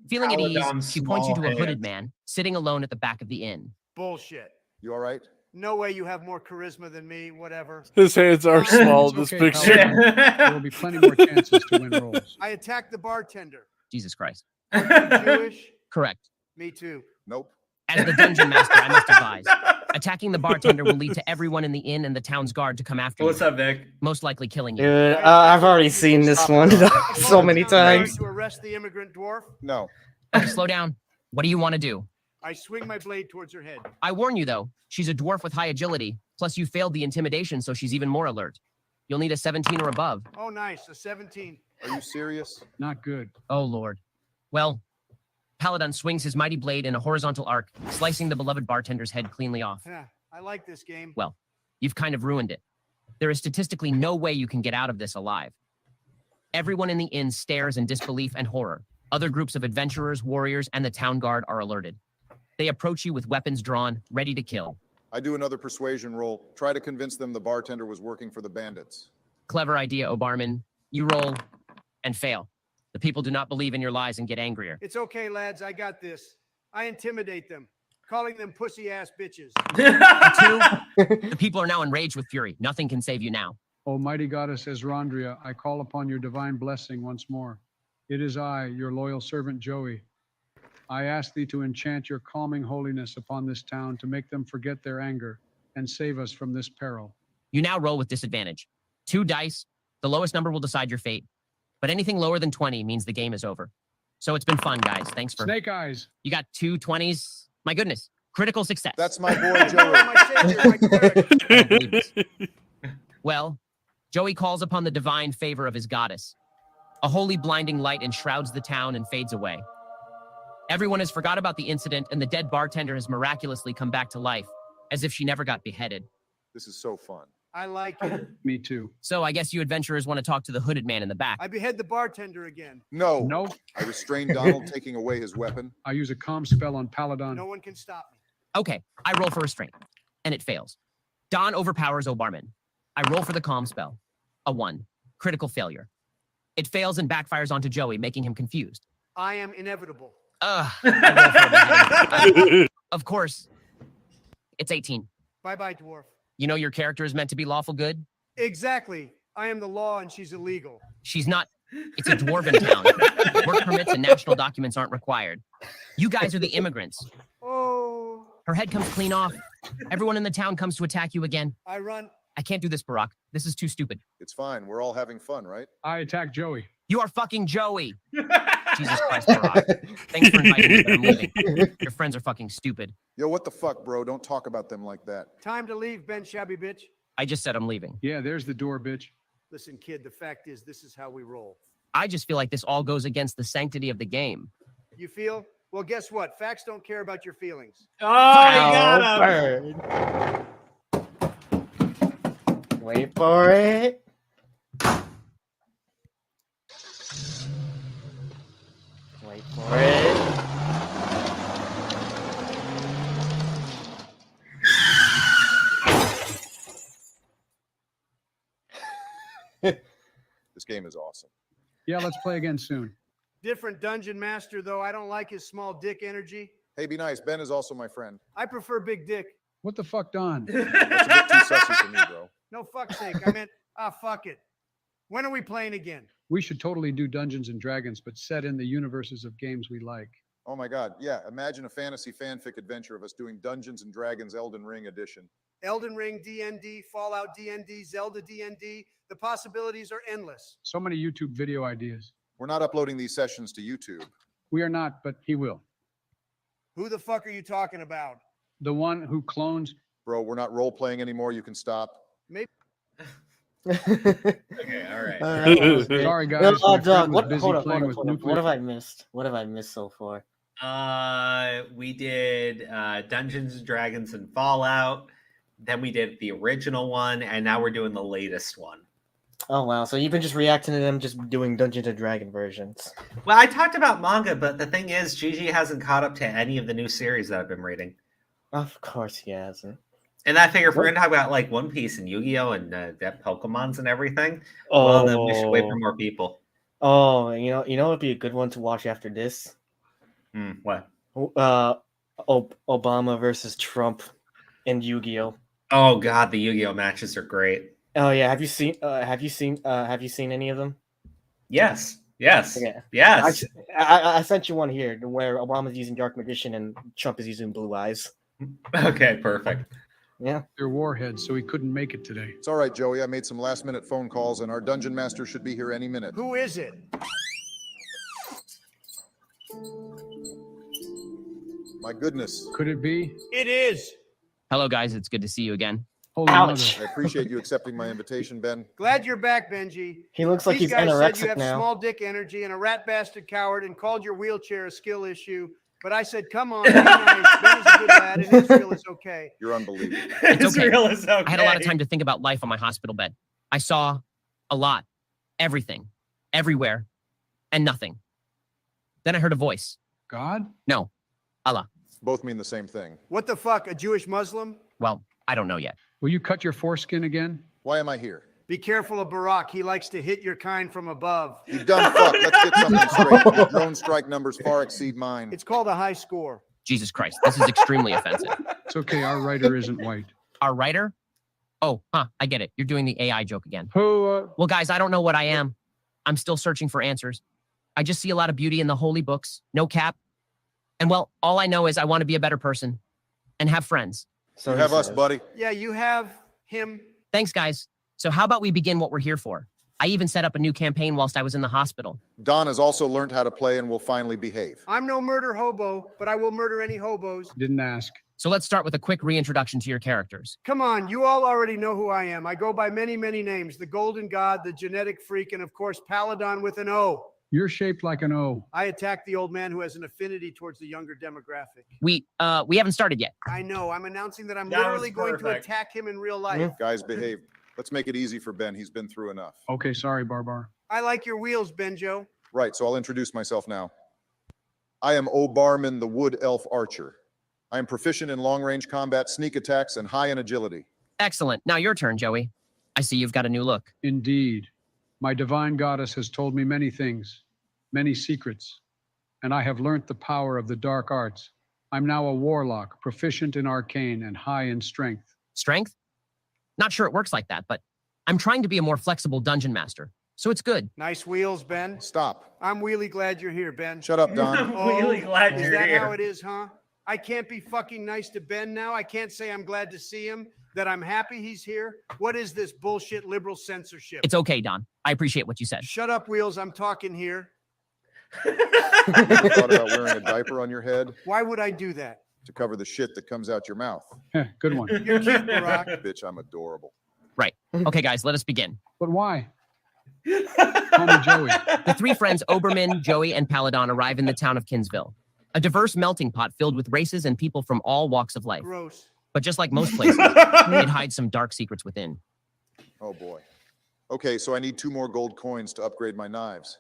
Feeling at ease, she points you to a hooded man sitting alone at the back of the inn. Bullshit. You all right? No way you have more charisma than me, whatever. His hands are small in this Okay, picture. Paladon. There will be plenty more chances to win roles. I attacked the bartender. Jesus Christ. Are you Jewish? Correct. Me too. Nope. As the dungeon master, I must advise. Attacking the bartender will lead to everyone in the inn and the town's guard to come after you. What's up, Vic? Most likely killing you. Dude, I've already seen this one so many times. To arrest the immigrant dwarf? No. Okay, slow down. What do you want to do? I swing my blade towards her head. I warn you, though. She's a dwarf with high agility. Plus, you failed the intimidation, so she's even more alert. You'll need a 17 or above. Oh, nice. A 17. Are you serious? Not good. Oh, Lord. Well, Paladin swings his mighty blade in a horizontal arc, slicing the beloved bartender's head cleanly off. Yeah, I like this game. Well, you've kind of ruined it. There is statistically no way you can get out of this alive. Everyone in the inn stares in disbelief and horror. Other groups of adventurers, warriors, and the town guard are alerted. They approach you with weapons drawn, ready to kill. I do another persuasion roll. Try to convince them the bartender was working for the bandits. Clever idea, O'Barman. You roll and fail. The people do not believe in your lies and get angrier. It's okay, lads. I got this. I intimidate them, calling them pussy-ass bitches. The people are now enraged with fury. Nothing can save you now. Almighty Goddess Esrandria, I call upon your divine blessing once more. It is I, your loyal servant Joey. I ask thee to enchant your calming holiness upon this town to make them forget their anger and save us from this peril. You now roll with disadvantage. 2 dice. The lowest number will decide your fate. But anything lower than 20 means the game is over. So it's been fun, guys. Thanks for... Snake eyes. You got 2 20s. My goodness. Critical success. That's my boy, Joey. I don't believe this. Well, Joey calls upon the divine favor of his goddess. A holy blinding light enshrouds the town and fades away. Everyone has forgot about the incident, and the dead bartender has miraculously come back to life, as if she never got beheaded. This is so fun. I like it. Me too. So I guess you adventurers want to talk to the hooded man in the back. I behead the bartender again. No. No. I restrain Donald, taking away his weapon. I use a calm spell on Paladin. No one can stop me. Okay, I roll for restraint, and it fails. Don overpowers O'Barman. I roll for the calm spell. A 1. Critical failure. It fails and backfires onto Joey, making him confused. I am inevitable. I roll for a beheading. Of course, it's 18. Bye-bye, dwarf. You know your character is meant to be lawful good? Exactly. I am the law and she's illegal. She's not. It's a dwarven town. Work permits and national documents aren't required. You guys are the immigrants. Oh. Her head comes clean off. Everyone in the town comes to attack you again. I run. I can't do this, Barack. This is too stupid. It's fine. We're all having fun, right? I attack Joey. You are fucking Joey. Jesus Christ, Barack. Thanks for inviting me, but I'm leaving. Your friends are fucking stupid. Yo, what the fuck, bro? Don't talk about them like that. Time to leave, Ben Shabby bitch. I just said I'm leaving. Yeah, there's the door, bitch. Listen, kid, the fact is, this is how we roll. I just feel like this all goes against the sanctity of the game. You feel? Well, guess what? Facts don't care about your feelings. Oh, you got him. Wait for it. Wait for it. This game is awesome. Yeah, let's play again soon. Different dungeon master, though. I don't like his small dick energy. Hey, be nice. Ben is also my friend. I prefer big dick. What the fuck, Don? That's a bit too sussy for me, bro. No fuck's sake. I meant, fuck it. When are we playing again? We should totally do Dungeons and Dragons, but set in the universes of games we like. Oh my God. Yeah. Imagine a fantasy fanfic adventure of us doing Dungeons and Dragons Elden Ring edition. Elden Ring, D&D, Fallout, D&D, Zelda, D&D. The possibilities are endless. So many YouTube video ideas. We're not uploading these sessions to YouTube. We are not, but he will. Who the fuck are you talking about? The one who clones. Bro, we're not role playing anymore. You can stop. Maybe. Okay, all right. Sorry, guys. No, My Doug, friend was what, busy hold up, playing hold up, with hold up. nuclear. What have I missed? What have I missed so far? We did Dungeons and Dragons and Fallout. Then we did the original one, and now we're doing the latest one. Oh wow, so you've been just reacting to them just doing Dungeons and Dragon versions. Well, I talked about manga, but the thing is, Gigi hasn't caught up to any of the new series that I've been reading. Of course he hasn't. And I figure if we're gonna talk about like One Piece and Yu-Gi-Oh and Pokemons and everything, well, then we should wait for more people. Oh, you know what'd be a good one to watch after this? What? Obama versus Trump in Yu-Gi-Oh. Oh God, the Yu-Gi-Oh matches are great. Oh yeah, have you seen any of them? Yes. Okay. Yes. I sent you one here where Obama's using Dark Magician and Trump is using Blue Eyes. Okay, perfect. Yeah. They're warheads, so he couldn't make it today. It's all right, Joey. I made some last-minute phone calls, and our dungeon master should be here any minute. Who is it? My goodness. Could it be? It is. Hello, guys. It's good to see you again. Ouch. I appreciate you accepting my invitation, Ben. Glad you're back, Benji. He looks like These he's guys said you anorexic have now. small dick energy and a rat bastard coward and called your wheelchair a skill issue. But I said, come on, be nice. Ben is a good lad, and Israel is okay. You're unbelievable. It's okay. Israel is okay. I had a lot of time to think about life on my hospital bed. I saw a lot, everything, everywhere, and nothing. Then I heard a voice. God? No, Allah. Both mean the same thing. What the fuck, a Jewish Muslim? Well, I don't know yet. Will you cut your foreskin again? Why am I here? Be careful of Barack. He likes to hit your kind from above. You dumb fuck. Let's get something straight. Your drone strike numbers far exceed mine. It's called a high score. Jesus Christ, this is extremely offensive. It's okay. Our writer isn't white. Our writer? Oh, I get it. You're doing the AI joke again. Who? Well, guys, I don't know what I am. I'm still searching for answers. I just see a lot of beauty in the holy books. No cap. And well, all I know is I want to be a better person and have friends. So you have us, buddy. Yeah, you have him. Thanks, guys. So how about we begin what we're here for? I even set up a new campaign whilst I was in the hospital. Don has also learned how to play and will finally behave. I'm no murder hobo, but I will murder any hobos. Didn't ask. So let's start with a quick reintroduction to your characters. Come on, you all already know who I am. I go by many, many names. The Golden God, the Genetic Freak, and of course, Paladon with an O. You're shaped like an O. I attack the old man who has an affinity towards the younger demographic. We haven't started yet. I know. I'm announcing that I'm That was literally going to perfect. attack him in real life. Guys, behave. Let's make it easy for Ben. He's been through enough. Okay, sorry, Barbar. I like your wheels, Benjo. Right, so I'll introduce myself now. I am O'Barman, the Wood Elf Archer. I am proficient in long-range combat, sneak attacks, and high in agility. Excellent. Now your turn, Joey. I see you've got a new look. Indeed. My divine goddess has told me many things, many secrets, and I have learnt the power of the dark arts. I'm now a warlock, proficient in arcane and high in strength. Strength? Not sure it works like that, but I'm trying to be a more flexible dungeon master, so it's good. Nice wheels, Ben. Stop. I'm really glad you're here, Ben. Shut up, Don. I'm really glad Is you're that here. how it is, huh? I can't be fucking nice to Ben now. I can't say I'm glad to see him, that I'm happy he's here. What is this bullshit liberal censorship? It's okay, Don. I appreciate what you said. Shut up, Wheels. I'm talking here. You thought about wearing a diaper on your head Why would I do that? to cover the shit that comes out your mouth? Good one. You're cute, Barack. Bitch, I'm adorable. Right. Okay, guys, let us begin. But why? Call me Joey. The three friends, Oberman, Joey, and Paladon, arrive in the town of Kinsville, a diverse melting pot filled with races and people from all walks of life. Gross. But just like most places, it hides some dark secrets within. Oh, boy. Okay, so I need 2 more gold coins to upgrade my knives.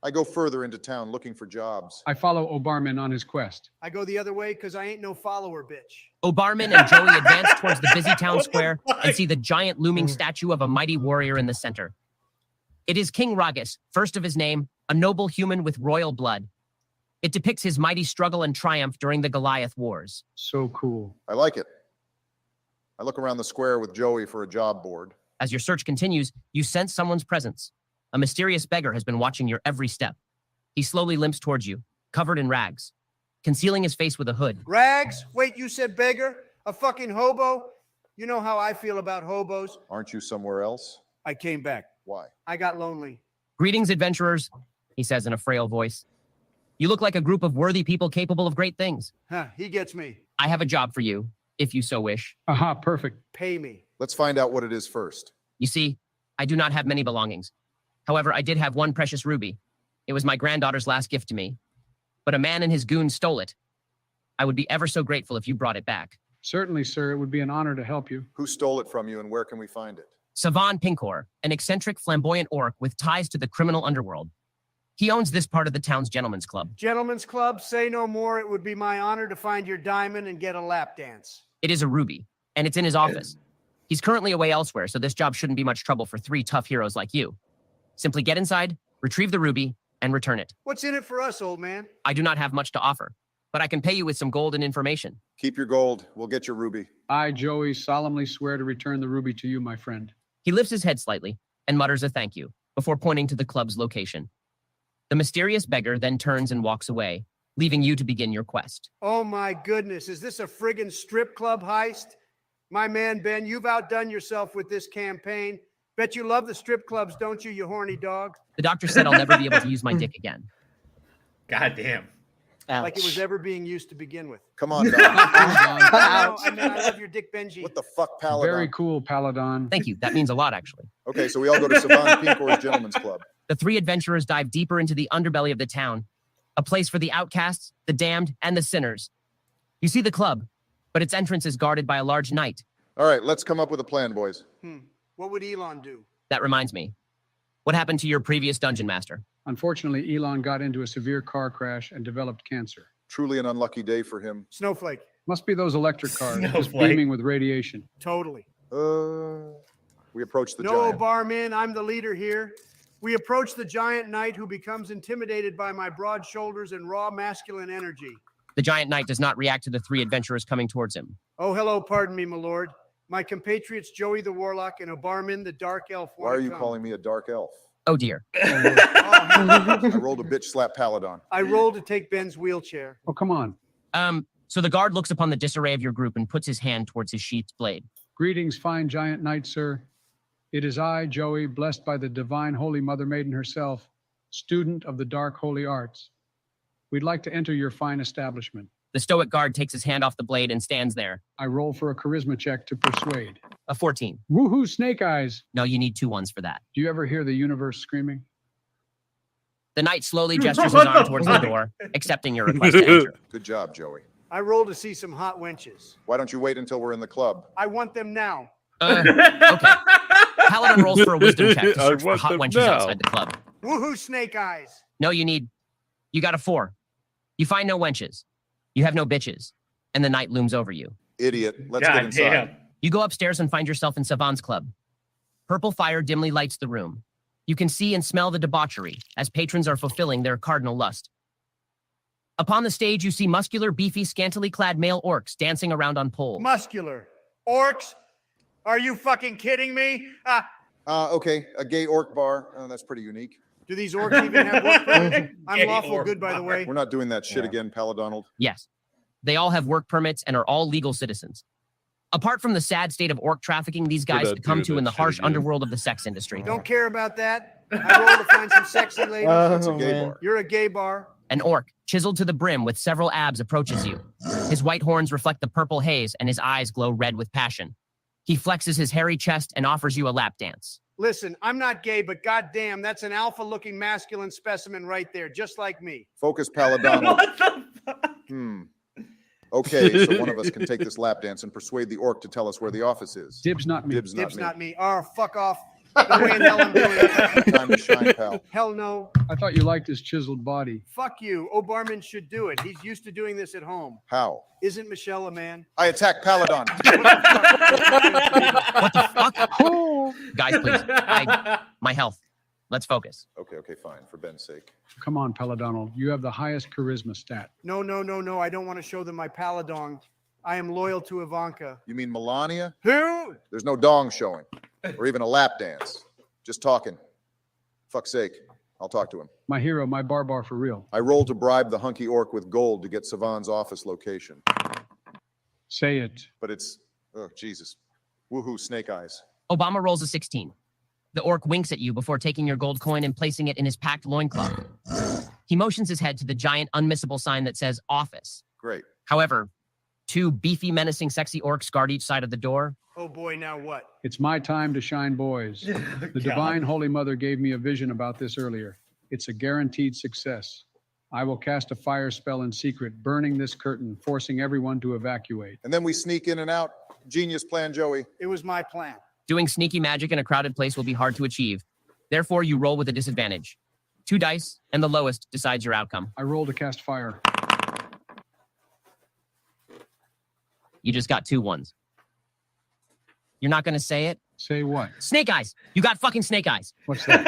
I go further into town looking for jobs. I follow O'Barman on his quest. I go the other way because I ain't no follower, bitch. Obarman and Joey advance towards the busy town square and see the giant looming statue of a mighty warrior in the center. It is King Ragus, first of his name, a noble human with royal blood. It depicts his mighty struggle and triumph during the Goliath Wars. So cool. I like it. I look around the square with Joey for a job board. As your search continues, you sense someone's presence. A mysterious beggar has been watching your every step. He slowly limps towards you, covered in rags, concealing his face with a hood. Rags? Wait, you said beggar? A fucking hobo? You know how I feel about hobos. Aren't you somewhere else? I came back. Why? I got lonely. Greetings, adventurers, he says in a frail voice. You look like a group of worthy people capable of great things. Huh, he gets me. I have a job for you, if you so wish. Aha, perfect. Pay me. Let's find out what it is first. You see, I do not have many belongings. However, I did have one precious ruby. It was my granddaughter's last gift to me. But a man and his goons stole it. I would be ever so grateful if you brought it back. Certainly, sir. It would be an honor to help you. Who stole it from you and where can we find it? Savan Pinkor, an eccentric, flamboyant orc with ties to the criminal underworld. He owns this part of the town's gentleman's club. Gentlemen's club, say no more. It would be my honor to find your diamond and get a lap dance. It is a ruby, and it's in his office. He's currently away elsewhere, so this job shouldn't be much trouble for 3 tough heroes like you. Simply get inside, retrieve the ruby, and return it. What's in it for us, old man? I do not have much to offer, but I can pay you with some gold and information. Keep your gold. We'll get your ruby. I, Joey, solemnly swear to return the ruby to you, my friend. He lifts his head slightly and mutters a thank you before pointing to the club's location. The mysterious beggar then turns and walks away, leaving you to begin your quest. Oh my goodness, is this a friggin' strip club heist? My man, Ben, you've outdone yourself with this campaign. Bet you love the strip clubs, don't you, you horny dog? The doctor said I'll never be able to use my dick again. God damn. Like it was ever being used to begin with. Come on, Doc. I mean, I love your dick, Benji. What the fuck, Paladon? Very cool, Paladon. Thank you. That means a lot, actually. Okay, so we all go to Savan Pinkor's Gentleman's Club. The 3 adventurers dive deeper into the underbelly of the town, a place for the outcasts, the damned, and the sinners. You see the club, but its entrance is guarded by a large knight. All right, let's come up with a plan, boys. What would Elon do? That reminds me. What happened to your previous dungeon master? Unfortunately, Elon got into a severe car crash and developed cancer. Truly an unlucky day for him. Snowflake. Must be those electric cars, just beaming with radiation. Totally. We approach the No, giant. barman, I'm the leader here. We approach the giant knight who becomes intimidated by my broad shoulders and raw masculine energy. The giant knight does not react to the 3 adventurers coming towards him. Oh, hello, pardon me, my lord. My compatriots Joey the Warlock and Obarmin the Dark Elf. Why are you calling me a dark elf? Oh, dear. I rolled a bitch slap Paladon. I rolled to take Ben's wheelchair. Oh, come on. So the guard looks upon the disarray of your group and puts his hand towards his sheathed blade. Greetings, fine giant knight, sir. It is I, Joey, blessed by the divine Holy Mother Maiden herself, student of the dark holy arts. We'd like to enter your fine establishment. The stoic guard takes his hand off the blade and stands there. I roll for a charisma check to persuade. A 14. Woohoo, snake eyes. No, you need 2 ones for that. Do you ever hear the universe screaming? The knight slowly gestures his arm towards the door, accepting your request to enter. Good job, Joey. I rolled to see some hot wenches. Why don't you wait until we're in the club? I want them now. Okay. Paladin rolls for a wisdom check to search for hot wenches outside the club. Woohoo, snake eyes. No, you got a 4. You find no wenches. You have no bitches. And the knight looms over you. Idiot. Let's get inside. Damn. You go upstairs and find yourself in Savan's club. Purple fire dimly lights the room. You can see and smell the debauchery as patrons are fulfilling their cardinal lust. Upon the stage, you see muscular, beefy, scantily clad male orcs dancing around on poles. Muscular. Orcs? Are you fucking kidding me? Okay, a gay orc bar. That's pretty unique. Do these orcs even have work permits? I'm Gay lawful orc good, by the way. We're not doing that shit again, Paladonald. Yes. They all have work permits and are all legal citizens. Apart from the sad state of orc trafficking these guys succumb to in the harsh underworld of the sex industry. Don't care about that. I rolled to find some sexy ladies. It's a gay bar. You're a gay bar. An orc, chiseled to the brim with several abs, approaches you. His white horns reflect the purple haze and his eyes glow red with passion. He flexes his hairy chest and offers you a lap dance. Listen, I'm not gay, but goddamn, that's an alpha-looking masculine specimen right there, just like me. Focus, Paladon. What the fuck? Okay, so one of us can take this lap dance and persuade the orc to tell us where the office is. Dibs, not me. Dibs, Dibs, not not me. me. Oh, fuck off. No way in hell I'm doing it. Time to shine, pal. Hell no. I thought you liked his chiseled body. Fuck you. Obarman should do it. He's used to doing this at home. How? Isn't Michelle a man? I attack Paladon. What the fuck? Guys, please. My health. Let's focus. Okay, fine. For Ben's sake. Come on, Paladonald. You have the highest charisma stat. No. I don't want to show them my paladong. I am loyal to Ivanka. You mean Melania? Who? There's no dong showing. Or even a lap dance. Just talking. Fuck's sake. I'll talk to him. My hero, my barbar for real. I rolled to bribe the hunky orc with gold to get Savan's office location. Say it. But it's, oh, Jesus. Woohoo, snake eyes. Obama rolls a 16. The orc winks at you before taking your gold coin and placing it in his packed loincloth. He motions his head to the giant, unmissable sign that says office. Great. However, 2 beefy, menacing, sexy orcs guard each side of the door. Oh boy, now what? It's my time to shine, boys. The Divine Holy Mother gave me a vision about this earlier. It's a guaranteed success. I will cast a fire spell in secret, burning this curtain, forcing everyone to evacuate. And then we sneak in and out. Genius plan, Joey. It was my plan. Doing sneaky magic in a crowded place will be hard to achieve. Therefore, you roll with a disadvantage. 2 dice, and the lowest decides your outcome. I roll to cast fire. You just got 2 ones. You're not going to say it? Say what? Snake eyes. You got fucking snake eyes. What's that?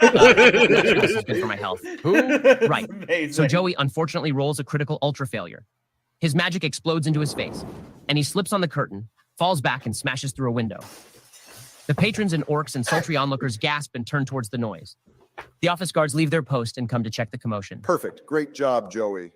This is good for my health. Who? Right. So Joey unfortunately rolls a critical ultra failure. His magic explodes into his face, and he slips on the curtain, falls back, and smashes through a window. The patrons and orcs and sultry onlookers gasp and turn towards the noise. The office guards leave their post and come to check the commotion. Perfect. Great job, Joey.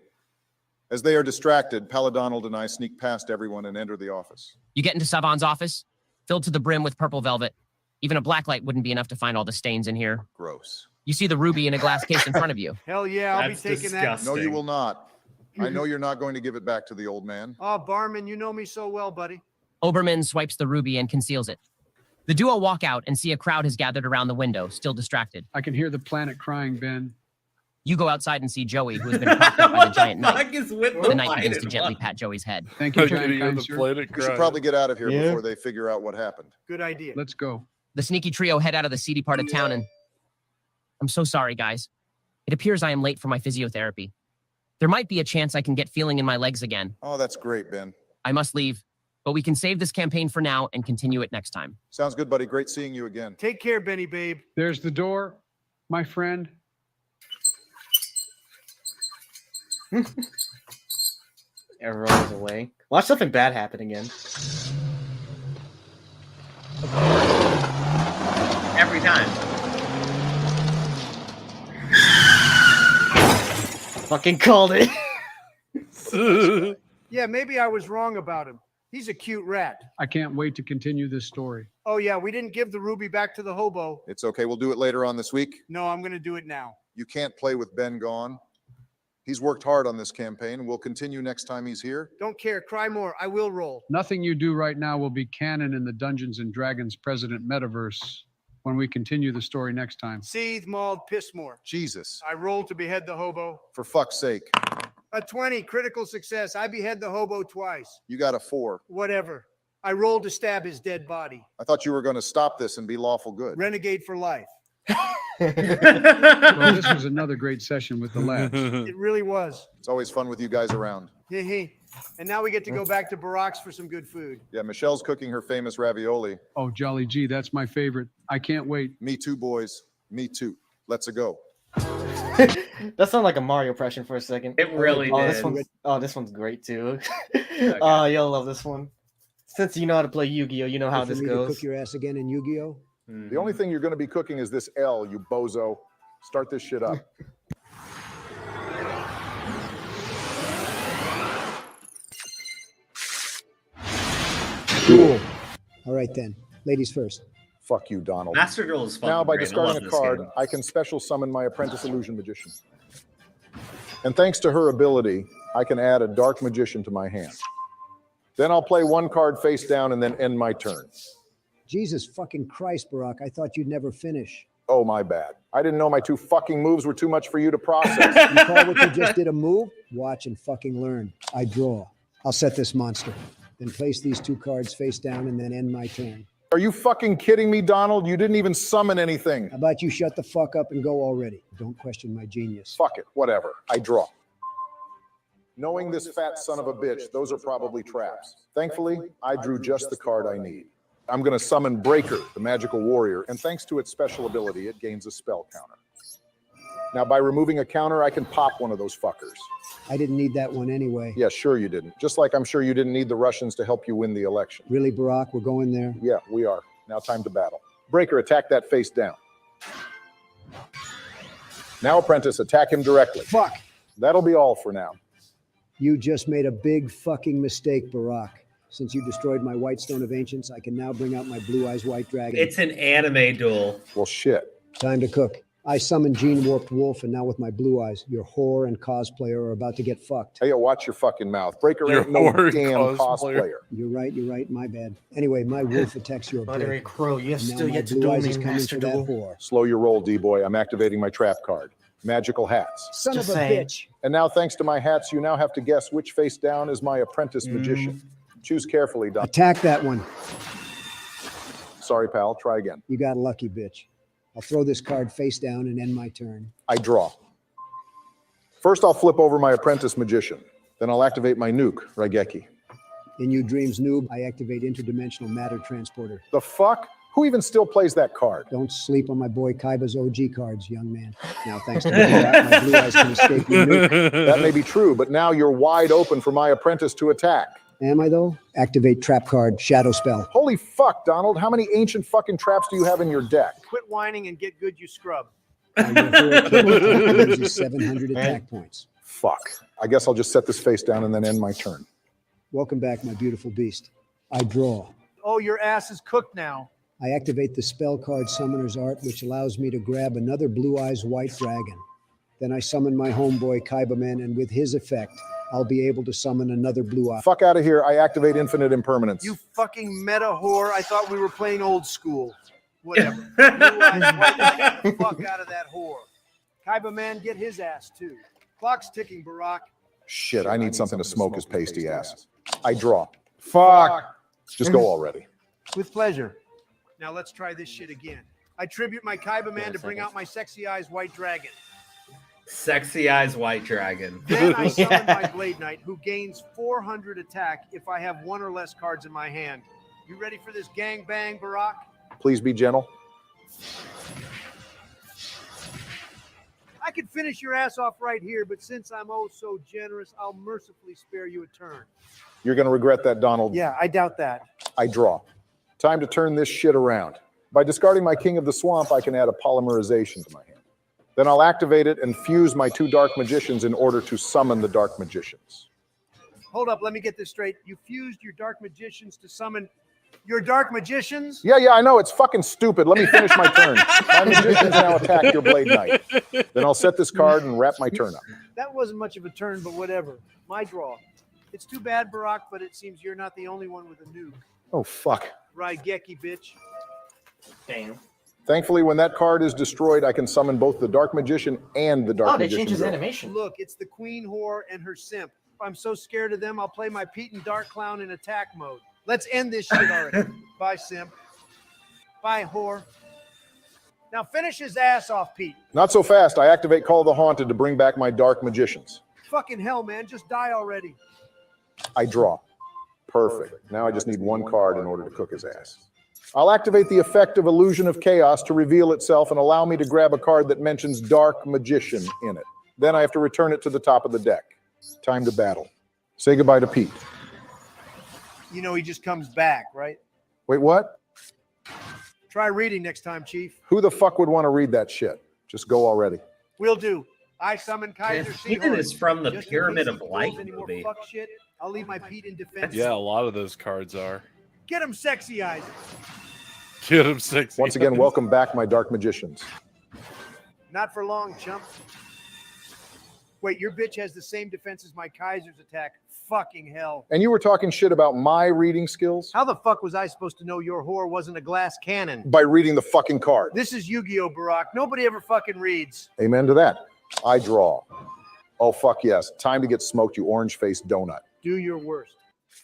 As they are distracted, Paladonald and I sneak past everyone and enter the office. You get into Savon's office, filled to the brim with purple velvet. Even a black light wouldn't be enough to find all the stains in here. Gross. You see the ruby in a glass case in front of you. Hell yeah, I'll be taking that. No, you will not. I know you're not going to give it back to the old man. Oh, barman, you know me so well, buddy. Oberman swipes the ruby and conceals it. The duo walk out and see a crowd has gathered around the window, still distracted. I can hear the planet crying, Ben. You go outside and see Joey, who has been propped up by the giant knight. The knight begins to gently pat Joey's head. Thank you, I can giant hear kind the sir. planet We should crying. probably get out of here before they figure out what happened. Good idea. Let's go. The sneaky trio head out of the seedy part of town and... I'm so sorry, guys. It appears I am late for my physiotherapy. There might be a chance I can get feeling in my legs again. Oh, that's great, Ben. I must leave, but we can save this campaign for now and continue it next time. Sounds good, buddy. Great seeing you again. Take care, Benny babe. There's the door, my friend. Everyone was away. Watch something bad happen again. Every time. Fucking called it. Yeah, maybe I was wrong about him. He's a cute rat. I can't wait to continue this story. Oh yeah, we didn't give the ruby back to the hobo. It's okay. We'll do it later on this week. No, I'm going to do it now. You can't play with Ben gone. He's worked hard on this campaign. We'll continue next time he's here. Don't care. Cry more. I will roll. Nothing you do right now will be canon in the Dungeons and Dragons President Metaverse when we continue the story next time. Seethe, mauled, piss more. Jesus. I rolled to behead the hobo. For fuck's sake. A 20, critical success. I behead the hobo twice. You got a 4. Whatever. I rolled to stab his dead body. I thought you were going to stop this and be lawful good. Renegade for life. Well, this was another great session with the lads. It really was. It's always fun with you guys around. Hee. And now we get to go back to Barack's for some good food. Yeah, Michelle's cooking her famous ravioli. Oh, Jolly G, that's my favorite. I can't wait. Me too, boys. Me too. Let's go. That sounded like a Mario impression for a second. It really did. This one's great too. Oh, you'll love this one. Since you know how to play Yu-Gi-Oh, you know how this goes. Cook your ass again in Yu-Gi-Oh. The only thing you're going to be cooking is this L, you bozo. Start this shit up. Cool. All right then. Ladies first. Fuck you, Donald. Master Duel is fun. Now, by great. I discarding love a this card, game. I can special summon my apprentice illusion magician. And thanks to her ability, I can add a dark magician to my hand. Then I'll play one card face down and then end my turn. Jesus fucking Christ, Barack. I thought you'd never finish. Oh, my bad. I didn't know my 2 fucking moves were too much for you to process. You call what you just did a move? Watch and fucking learn. I draw. I'll set this monster. Then place these 2 cards face down and then end my turn. Are you fucking kidding me, Donald? You didn't even summon anything. How about you shut the fuck up and go already? Don't question my genius. Fuck it, whatever. I draw. Knowing this fat son of a bitch, those are probably traps. Thankfully, I drew just the card I need. I'm going to summon Breaker, the magical warrior, and thanks to its special ability, it gains a spell counter. Now, by removing a counter, I can pop one of those fuckers. I didn't need that one anyway. Yeah, sure you didn't. Just like I'm sure you didn't need the Russians to help you win the election. Really, Barack? We're going there? Yeah, we are. Now time to battle. Breaker, attack that face down. Now, Apprentice, attack him directly. Fuck! That'll be all for now. You just made a big fucking mistake, Barack. Since you destroyed my White Stone of Ancients, I can now bring out my Blue Eyes White Dragon. It's an anime duel. Well, shit. Time to cook. I summoned Gene Warped Wolf, and now with my blue eyes, your whore and cosplayer are about to get fucked. Hey, watch your fucking mouth. Breaker Your ain't no whore and damn cosplayer. cosplayer. You're right, my bad. Anyway, my wolf attacks your By the way, break. Crow, you have And now still my yet to blue duel eyes me is in coming Master for that Duel. whore. Slow your roll, D-boy. I'm activating my trap card. Magical hats. Son Just of a saying. bitch. And now, thanks to my hats, you now have to guess which face down is my apprentice magician. Choose carefully, Don. Attack that one. Sorry, pal. Try again. You got lucky, bitch. I'll throw this card face down and end my turn. I draw. First, I'll flip over my apprentice magician. Then I'll activate my nuke, Raigeki. In You Dreams Noob, I activate Interdimensional Matter Transporter. The fuck? Who even still plays that card? Don't sleep on my boy Kaiba's OG cards, young man. Now, thanks to my blue eyes can escape your nuke. That may be true, but now you're wide open for my apprentice to attack. Am I, though? Activate trap card, Shadow Spell. Holy fuck, Donald. How many ancient fucking traps do you have in your deck? Quit whining and get good, you scrub. Now, your hero killer loses 700 attack points. Fuck. I guess I'll just set this face down and then end my turn. Welcome back, my beautiful beast. I draw. Oh, your ass is cooked now. I activate the spell card Summoner's Art, which allows me to grab another Blue Eyes White Dragon. Then I summon my homeboy Kaibaman, and with his effect, I'll be able to summon another Blue Eye. Fuck out of here. I activate Infinite Impermanence. You fucking meta whore. I thought we were playing old school. Whatever. Blue eyes white, get the fuck out of that whore. Kaiba man, get his ass too. Clock's ticking, Barack. Shit, I need something to smoke his pasty ass. I draw. Fuck. Just go already. With pleasure. Now let's try this shit again. I tribute my Kaiba man to bring out my sexy eyes white dragon. Sexy eyes white dragon. Then I summon my Blade Knight, who gains 400 attack if I have one or less cards in my hand. You ready for this gang bang, Barack? Please be gentle. I could finish your ass off right here, but since I'm oh so generous, I'll mercifully spare you a turn. You're going to regret that, Donald. Yeah, I doubt that. I draw. Time to turn this shit around. By discarding my King of the Swamp, I can add a polymerization to my hand. Then I'll activate it and fuse my two Dark Magicians in order to summon the Dark Magicians. Hold up, let me get this straight. You fused your Dark Magicians to summon your Dark Magicians? Yeah, I know. It's fucking stupid. Let me finish my turn. My Magicians now attack your Blade Knight. Then I'll set this card and wrap my turn up. That wasn't much of a turn, but whatever. My draw. It's too bad, Barack, but it seems you're not the only one with a nuke. Oh, fuck. Raigeki, bitch. Damn. Thankfully, when that card is destroyed, I can summon both the Dark Magician and the Dark Oh, they Magician. changed his girl. animation. Look, it's the Queen Whore and her simp. I'm so scared of them, I'll play my Pete and Dark Clown in attack mode. Let's end this shit already. Bye, simp. Bye, whore. Now finish his ass off, Pete. Not so fast. I activate Call of the Haunted to bring back my Dark Magicians. Fucking hell, man. Just die already. I draw. Perfect. Now I just need one card in order to cook his ass. I'll activate the effect of Illusion of Chaos to reveal itself and allow me to grab a card that mentions Dark Magician in it. Then I have to return it to the top of the deck. Time to battle. Say goodbye to Pete. You know he just comes back, right? Wait, what? Try reading next time, Chief. Who the fuck would want to read that shit? Just go already. Will do. I summon Kaiser Steven is from the Just in Pyramid case of he pulls Light any more movie. fuck shit, I'll leave my Pete in defense. Yeah, a lot of those cards are. Get him sexy eyes. Get him sexy. Once again, welcome back, my Dark Magicians. Not for long, chump. Wait, your bitch has the same defense as my Kaiser's attack. Fucking hell. And you were talking shit about my reading skills? How the fuck was I supposed to know your whore wasn't a glass cannon? By reading the fucking card. This is Yu-Gi-Oh, Barack. Nobody ever fucking reads. Amen to that. I draw. Oh, fuck yes. Time to get smoked, you orange-faced donut. Do your worst.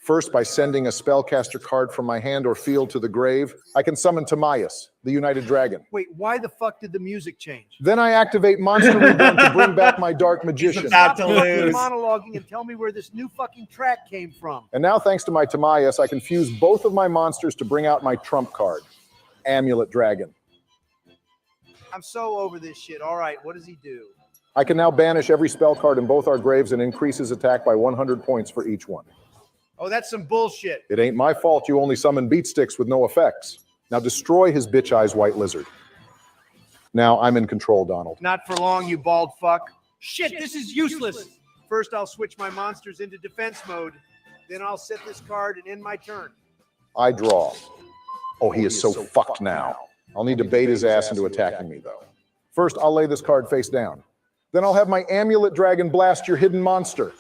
First, by sending a spellcaster card from my hand or field to the grave, I can summon Timaeus, the United Dragon. Wait, why the fuck did the music change? Then I activate Monster Reborn to bring back my Dark Magician. About to Stop fucking lose. monologuing and tell me where this new fucking track came from. And now, thanks to my Timaeus, I can fuse both of my monsters to bring out my trump card, Amulet Dragon. I'm so over this shit. All right, what does he do? I can now banish every spell card in both our graves and increase his attack by 100 points for each one. Oh, that's some bullshit. It ain't my fault you only summon beat sticks with no effects. Now destroy his bitch eyes white lizard. Now I'm in control, Donald. Not for long, you bald fuck. Shit, this is useless. First, I'll switch my monsters into defense mode. Then I'll set this card and end my turn. I draw. Oh, he is so fucked now. I'll need to bait his ass into attacking me, though. First, I'll lay this card face down. Then I'll have my amulet dragon blast your hidden monster.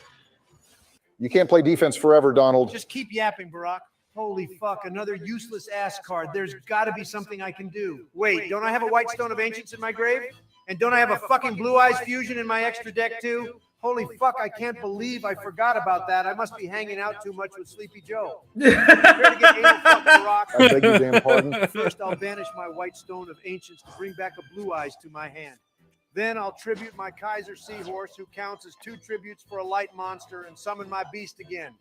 You can't play defense forever, Donald. Just keep yapping, Barack. Holy fuck, another useless ass card. There's got to be something I can do. Wait, don't I have a White Stone of Ancients in my grave? And don't I have a fucking Blue Eyes Fusion in my extra deck too? Holy fuck, I can't believe I forgot about that. I must be hanging out too much with Sleepy Joe. Prepare to get anal fucked, Barack. I beg your damn pardon? First, I'll banish my White Stone of Ancients to bring back a Blue Eyes to my hand. Then I'll tribute my Kaiser Seahorse, who counts as 2 tributes for a light monster, and summon my beast again.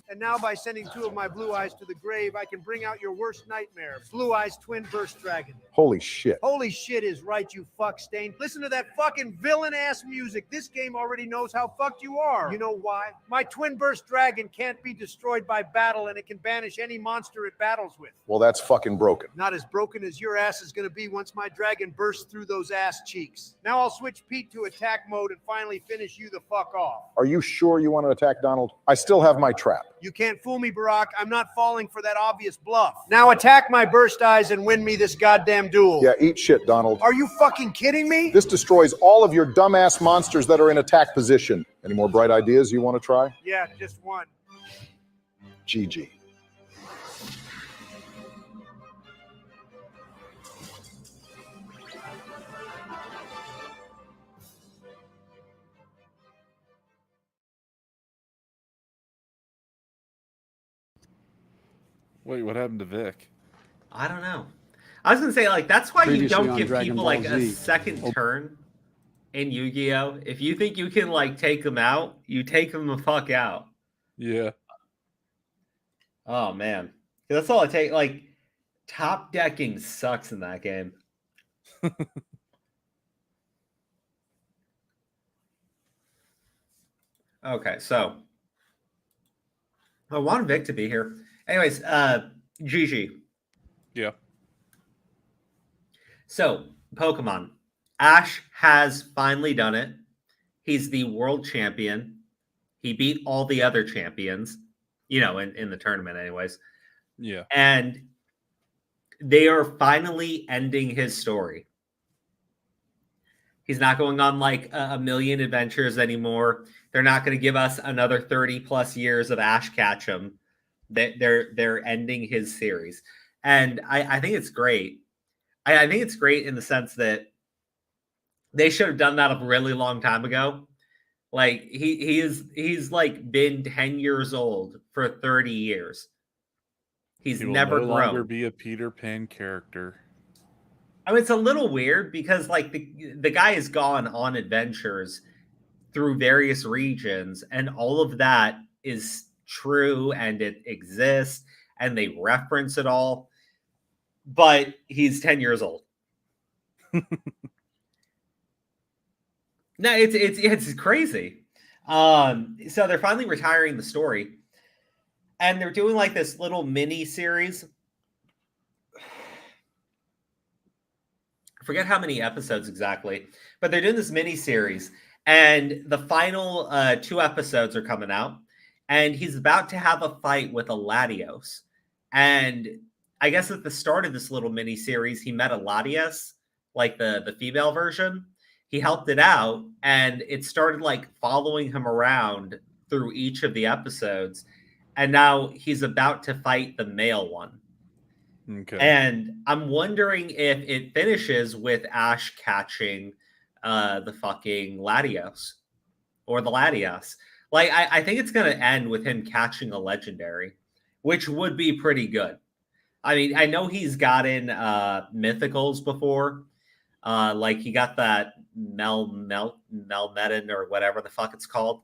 And now by sending 2 of my Blue Eyes to the grave, I can bring out your worst nightmare, Blue Eyes Twin Burst Dragon. Holy shit. Holy shit is right, you fuck stain. Listen to that fucking villain-ass music. This game already knows how fucked you are. You know why? My Twin Burst Dragon can't be destroyed by battle, and it can banish any monster it battles with. Well, that's fucking broken. Not as broken as your ass is going to be once my dragon bursts through those ass cheeks. Now I'll switch Pete to attack mode and finally finish you the fuck off. Are you sure you want to attack Donald? I still have my trap. You can't fool me, Barack. I'm not falling for that obvious bluff. Now attack my burst eyes and win me this goddamn duel. Yeah, eat shit, Donald. Are you fucking kidding me? This destroys all of your dumbass monsters that are in attack position. Any more bright ideas you want to try? Yeah, just one. GG. Wait, what happened to Vic? I don't know. I was gonna say, like, that's why you Previously don't on give Dragon people Ball like a Z. second turn in Yu-Gi-Oh. If you think you can like take them out, you take them the fuck out. Yeah. Oh man, that's all it takes. Like, top decking sucks in that game. Okay, so I want Vic to be here. Anyways, GG. Yeah. So, Pokemon. Ash has finally done it. He's the world champion. He beat all the other champions, you know, in the tournament anyways. Yeah. And they are finally ending his story. He's not going on like a million adventures anymore. They're not going to give us another 30 plus years of Ash Ketchum. They're ending his series. And I think it's great. I think it's great in the sense that they should have done that a really long time ago. Like he's like been 10 years old for 30 years. He's He will never no grown. longer be a Peter Pan character. I mean, it's a little weird because like the guy has gone on adventures through various regions, and all of that is true and it exists and they reference it all. But he's 10 years old. No, it's crazy. So they're finally retiring the story, and they're doing like this little mini series. I forget how many episodes exactly, but they're doing this mini series, and the final 2 episodes are coming out, and he's about to have a fight with a Latios. And I guess at the start of this little mini series, he met a Latios, like the female version. He helped it out, and it started like following him around through each of the episodes. And now he's about to fight the male one. Okay. And I'm wondering if it finishes with Ash catching the fucking Latios or the Latios. Like, I think it's going to end with him catching a legendary, which would be pretty good. I mean, I know he's gotten mythicals before. Like he got that Melmetin or whatever the fuck it's called.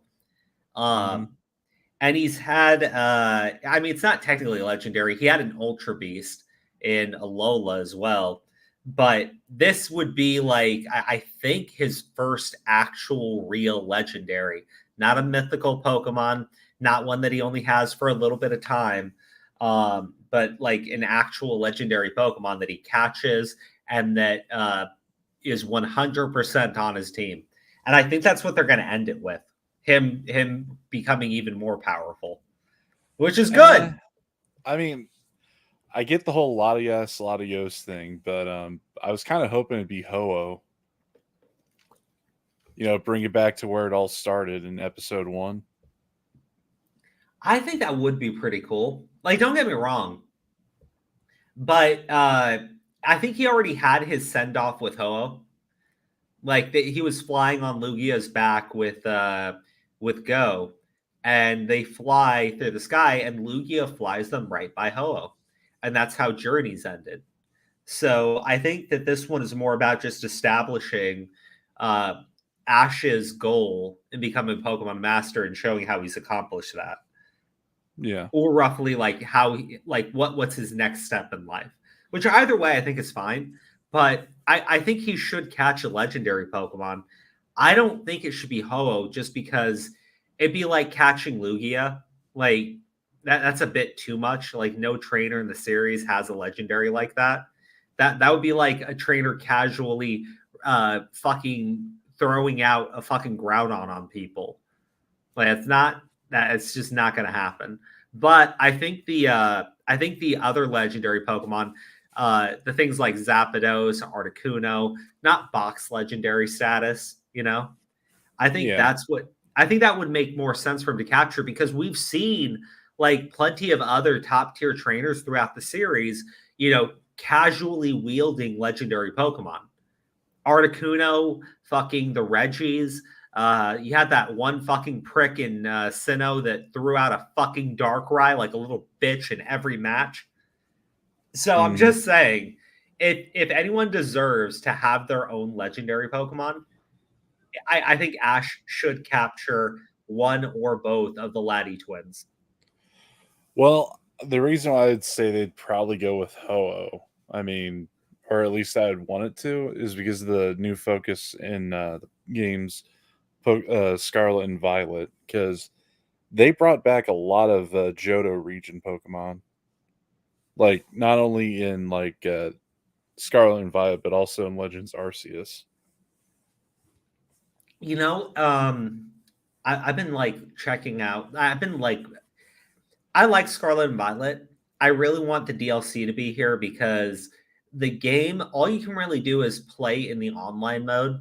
And he's had, I mean, it's not technically legendary. He had an Ultra Beast in Alola as well. But this would be like, I think his first actual real legendary, not a mythical Pokemon, not one that he only has for a little bit of time, but like an actual legendary Pokemon that he catches and that is 100% on his team. And I think that's what they're going to end it with. Him becoming even more powerful, which is good. I mean, I get the whole Latios thing, but I was kind of hoping it'd be Ho-Oh. bring it back to where it all started in episode 1. I think that would be pretty cool. Like, don't get me wrong, but I think he already had his send off with Ho-Oh. Like he was flying on Lugia's back with Go, and they fly through the sky, and Lugia flies them right by Ho-Oh, and that's how Journeys ended. So I think that this one is more about just establishing Ash's goal in becoming Pokemon Master and showing how he's accomplished that. Yeah. Or roughly like what's his next step in life. Which either way I think is fine. But I think he should catch a legendary Pokemon. I don't think it should be Ho-Oh just because it'd be like catching Lugia. Like that's a bit too much. Like no trainer in the series has a legendary like that. That would be like a trainer casually fucking throwing out a fucking Groudon on people. Like it's just not going to happen. But I think the other legendary Pokemon, the things like Zapdos, Articuno, not box legendary status, I think that would make more sense for him to capture because we've seen like plenty of other top tier trainers throughout the series, casually wielding legendary Pokemon. Articuno, fucking the Reggies. You had that one fucking prick in Sinnoh that threw out a fucking Darkrai like a little bitch in every match. So I'm just saying, if anyone deserves to have their own legendary Pokemon, I think Ash should capture one or both of the Laddie twins. Well, the reason why I'd say they'd probably go with Ho-Oh, or at least I'd want it to, is because of the new focus in the games Scarlet and Violet, because they brought back a lot of Johto region Pokemon. Like, not only in Scarlet and Violet, but also in Legends Arceus. I've been checking out. I like Scarlet and Violet. I really want the DLC to be here because the game, all you can really do is play in the online mode.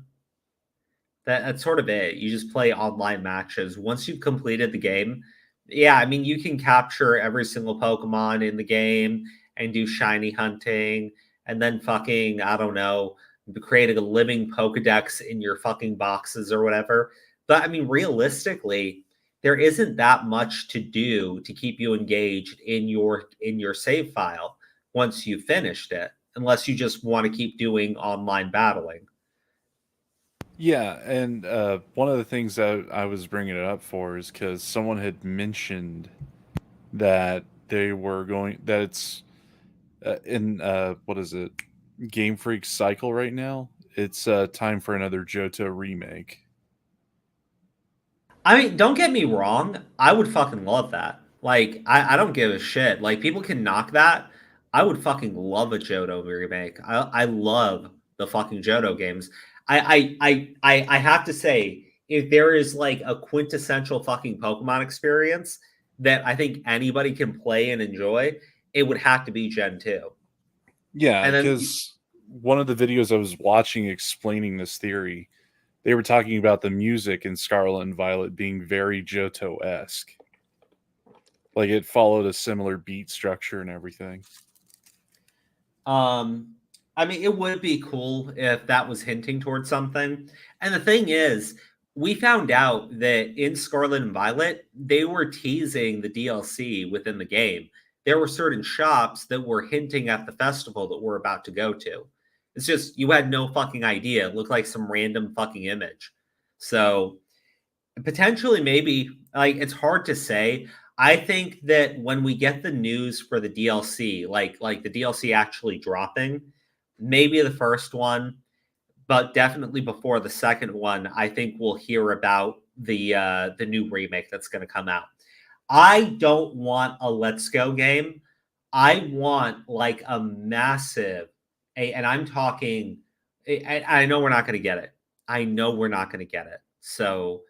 That's sort of it. You just play online matches. Once you've completed the game, you can capture every single Pokemon in the game and do shiny hunting and then fucking, I don't know, create a living Pokedex in your fucking boxes or whatever. But realistically, there isn't that much to do to keep you engaged in your save file once you've finished it, unless you just want to keep doing online battling. Yeah, and one of the things that I was bringing it up for is because someone had mentioned that it's in what is it, Game Freak's cycle right now. It's time for another Johto remake. Don't get me wrong. I would fucking love that. Like, I don't give a shit. Like, people can knock that. I would fucking love a Johto remake. I love the fucking Johto games. I have to say, if there is like a quintessential fucking Pokemon experience that I think anybody can play and enjoy, it would have to be Gen 2. Yeah, because one of the videos I was watching explaining this theory, they were talking about the music in Scarlet and Violet being very Johto-esque. Like it followed a similar beat structure and everything. It would be cool if that was hinting towards something. And the thing is, we found out that in Scarlet and Violet, they were teasing the DLC within the game. There were certain shops that were hinting at the festival that we're about to go to. It's just, you had no fucking idea. It looked like some random fucking image. So potentially maybe, it's hard to say. I think that when we get the news for the DLC, like the DLC actually dropping, maybe the first one, but definitely before the second one, I think we'll hear about the new remake that's going to come out. I don't want a Let's Go game. I want like a massive, and I'm talking, I know we're not going to get it. I know we're not going to get it. So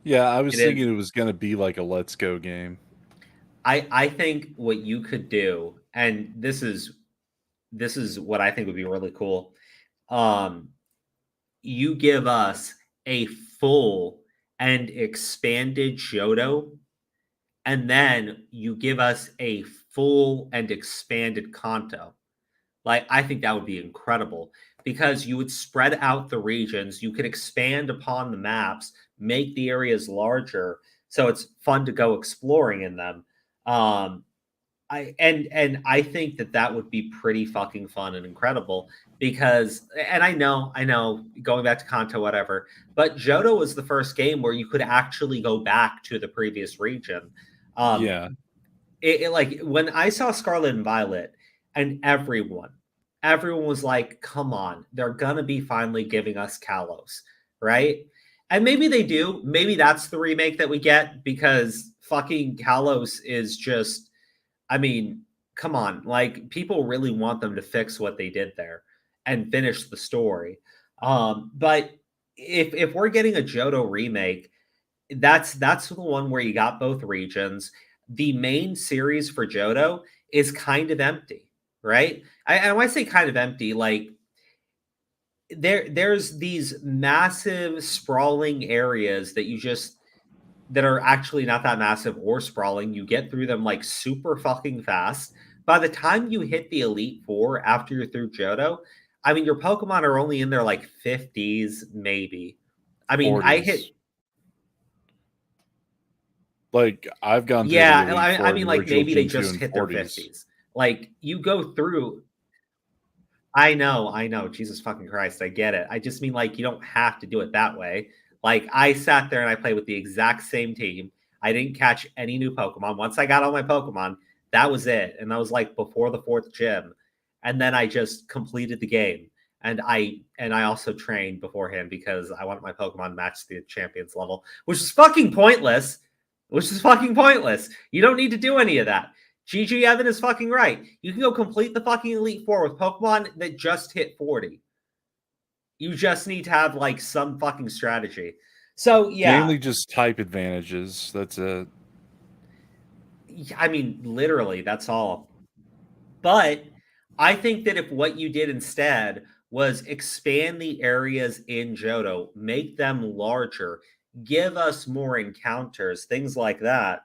yeah, I was thinking it was going to be like a Let's Go game. I think what you could do, and this is what I think would be really cool. You give us a full and expanded Johto, and then you give us a full and expanded Kanto. Like, I think that would be incredible because you would spread out the regions, you could expand upon the maps, make the areas larger, so it's fun to go exploring in them. I think that would be pretty fucking fun and incredible because, and I know, going back to Kanto, whatever, but Johto was the first game where you could actually go back to the previous region. Yeah. It like when I saw Scarlet and Violet, and everyone was like, come on, they're gonna be finally giving us Kalos, right? And maybe they do. Maybe that's the remake that we get because fucking Kalos is just, I mean, come on, like people really want them to fix what they did there and finish the story. But if we're getting a Johto remake, that's the one where you got both regions. The main series for Johto is kind of empty, right? I want to say kind of empty, like there's these massive sprawling areas that are actually not that massive or sprawling. You get through them like super fucking fast. By the time you hit the Elite Four after you're through Johto, I mean, your Pokemon are only in their like 50s, maybe. I mean, 40s. I hit. Like, I've gone through Yeah, the Elite Four, I mean, the like original maybe they Gen 2 just and hit their 50s. Like, you go through. I know. Jesus fucking Christ, I get it. I just mean, like, you don't have to do it that way. Like, I sat there and I played with the exact same team. I didn't catch any new Pokemon. Once I got all my Pokemon, that was it. And that was like before the 4th gym. And then I just completed the game. And I also trained beforehand because I wanted my Pokemon to match the champions level, which is fucking pointless. You don't need to do any of that. GG Evan is fucking right. You can go complete the fucking Elite Four with Pokemon that just hit 40. You just need to have like some fucking strategy. So yeah, mainly just type advantages. That's it. I mean, literally, that's all. But I think that if what you did instead was expand the areas in Johto, make them larger, give us more encounters, things like that,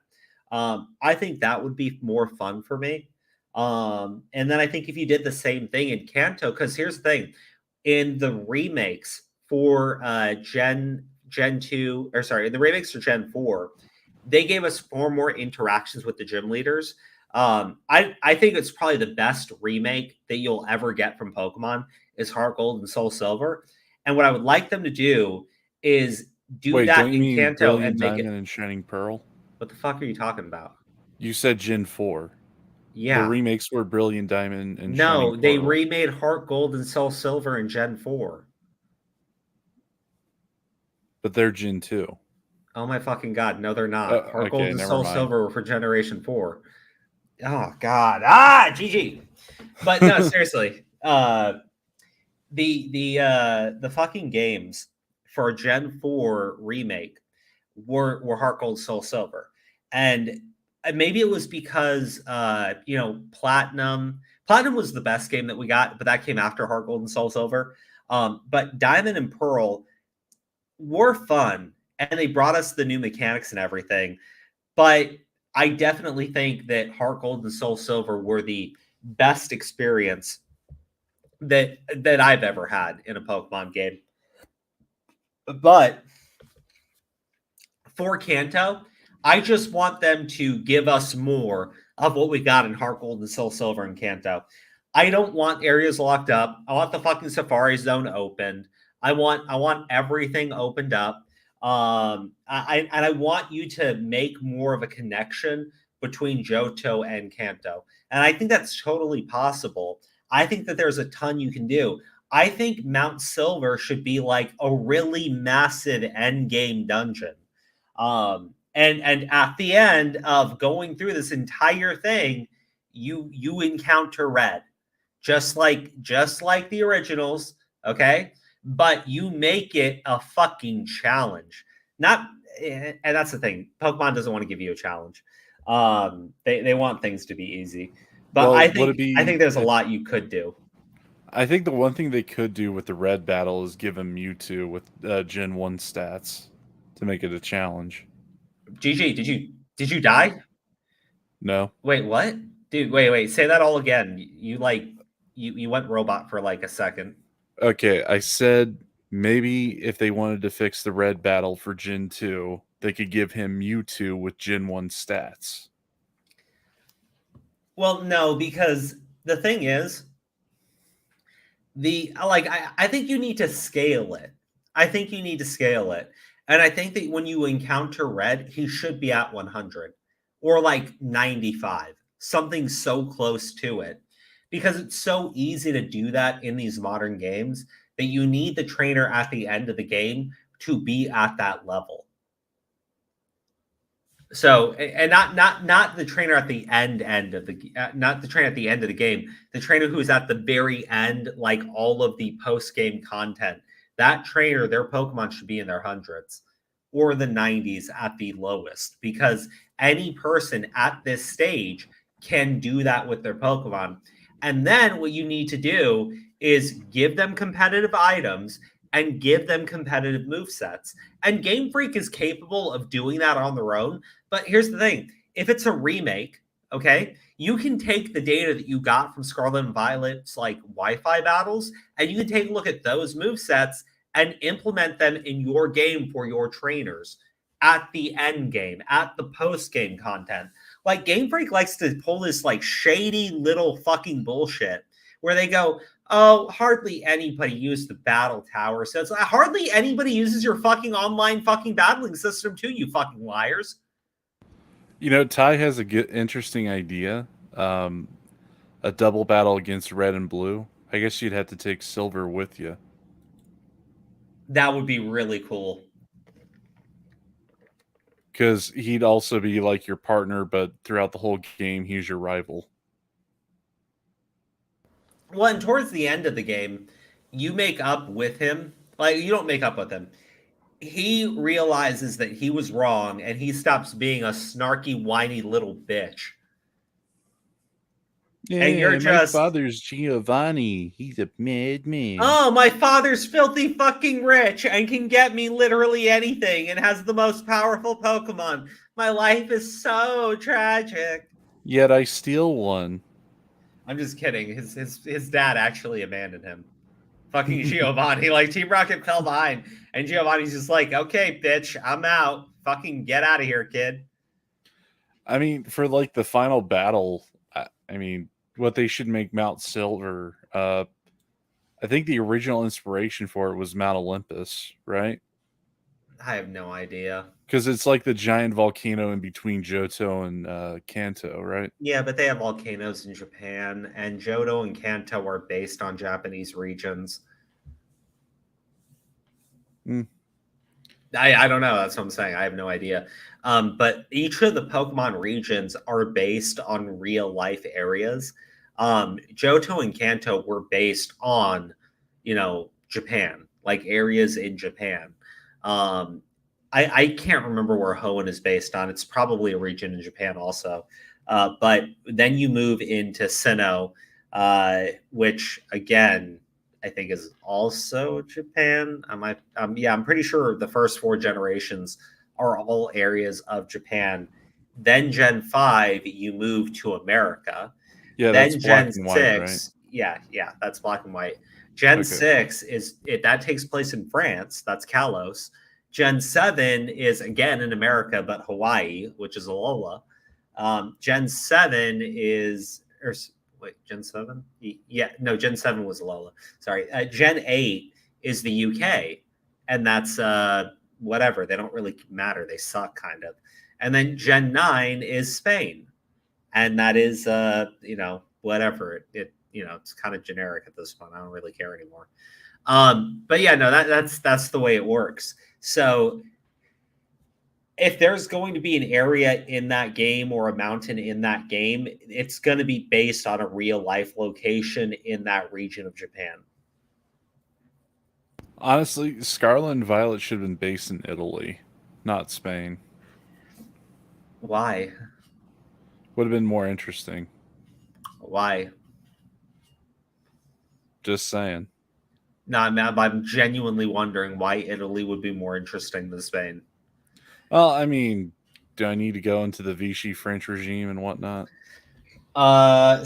I think that would be more fun for me. And then I think if you did the same thing in Kanto, because here's the thing, in the remakes for Gen 2, or sorry, in the remakes for Gen 4, they gave us 4 more interactions with the gym leaders. I think it's probably the best remake that you'll ever get from Pokemon is Heart Gold and Soul Silver. And what I would like them to do is do that in Kanto and make Diamond it. and Shining Pearl. What the fuck are you talking about? You said Gen 4. Yeah. The remakes were Brilliant Diamond and No, Shining Pearl. they remade Heart Gold and Soul Silver in Gen 4. But they're Gen 2. Oh my fucking god, no they're not. Heart Gold and Soul Silver were for Generation 4. Oh god. GG. But no, seriously. The fucking games for Gen 4 remake were Heart Gold, Soul Silver. And maybe it was because Platinum was the best game that we got, but that came after Heart Gold and Soul Silver. But Diamond and Pearl were fun, and they brought us the new mechanics and everything. But I definitely think that Heart Gold and Soul Silver were the best experience that I've ever had in a Pokemon game. But for Kanto, I just want them to give us more of what we got in Heart Gold and Soul Silver and Kanto. I don't want areas locked up. I want the fucking Safari Zone opened. I want everything opened up. I want you to make more of a connection between Johto and Kanto. And I think that's totally possible. I think that there's a ton you can do. I think Mount Silver should be like a really massive end game dungeon. And at the end of going through this entire thing, you encounter Red, just like the originals, okay? But you make it a fucking challenge. And that's the thing. Pokemon doesn't want to give you a challenge. They want things to be easy. But I think there's a lot you could do. I think the one thing they could do with the red battle is give him Mewtwo with Gen 1 stats to make it a challenge. GG, did you die? No. Wait, what? Dude, wait. Say that all again. You went robot for like a second. Okay, I said maybe if they wanted to fix the red battle for Gen 2, they could give him Mewtwo with Gen 1 stats. Well, no, because the thing is, I think you need to scale it. And I think that when you encounter red, he should be at 100 or like 95, something so close to it. Because it's so easy to do that in these modern games that you need the trainer at the end of the game to be at that level. So, and not the trainer at the end of the not the trainer at the end of the game, the trainer who is at the very end, like all of the post game content. That trainer, their Pokemon should be in their hundreds or the 90s at the lowest, because any person at this stage can do that with their Pokemon. And then what you need to do is give them competitive items and give them competitive movesets. And Game Freak is capable of doing that on their own. But here's the thing. If it's a remake, okay, you can take the data that you got from Scarlet and Violet's like Wi-Fi battles, and you can take a look at those movesets and implement them in your game for your trainers at the end game, at the post-game content. Like, Game Freak likes to pull this like shady little fucking bullshit where they go, oh, hardly anybody used the battle tower. So it's like, hardly anybody uses your fucking online fucking battling system too, you fucking liars. You know, Ty has a good, interesting idea. A double battle against red and blue. I guess you'd have to take silver with you. That would be really cool. Because he'd also be like your partner, but throughout the whole game, he's your rival. Well, and towards the end of the game, you make up with him. Like, you don't make up with him. He realizes that he was wrong, and he stops being a snarky, whiny little bitch. Yeah, and you're just, my father's Giovanni. He's a madman. Oh, my father's filthy fucking rich and can get me literally anything and has the most powerful Pokemon. My life is so tragic. Yet I steal one. I'm just kidding. His dad actually abandoned him. Fucking Giovanni. Like, Team Rocket fell behind. And Giovanni's just like, okay, bitch, I'm out. Fucking get out of here, kid. I mean, for like the final battle, I mean, what they should make Mount Silver, I think the original inspiration for it was Mount Olympus, right? I have no idea. Because it's like the giant volcano in between Johto and Kanto, right? Yeah, but they have volcanoes in Japan, and Johto and Kanto are based on Japanese regions. I don't know. That's what I'm saying. I have no idea. But each of the Pokemon regions are based on real life areas. Johto and Kanto were based on, Japan, like areas in Japan. I can't remember where Hoenn is based on. It's probably a region in Japan also. But then you move into Sinnoh, which again, I think is also Japan. I'm pretty sure the first 4 generations are all areas of Japan. Then Gen 5, you move to America. Yeah, then that's Gen black and white, 6, right? Yeah, that's black and white. Gen 6 that takes place in France. That's Kalos. Gen 7 is again in America, but Hawaii, which is Alola. Gen 7 is, Gen 7? Yeah, no, Gen 7 was Alola. Sorry. Gen 8 is the UK, and that's whatever. They don't really matter. They suck, kind of. And then Gen 9 is Spain, and that is, whatever. It's kind of generic at this point. I don't really care anymore. But yeah, no, that's the way it works. So if there's going to be an area in that game or a mountain in that game, it's going to be based on a real life location in that region of Japan. Honestly, Scarlet and Violet should have been based in Italy, not Spain. Why? Would have been more interesting. Why? Just saying. No, I'm genuinely wondering why Italy would be more interesting than Spain. Well, I mean, do I need to go into the Vichy French regime and whatnot?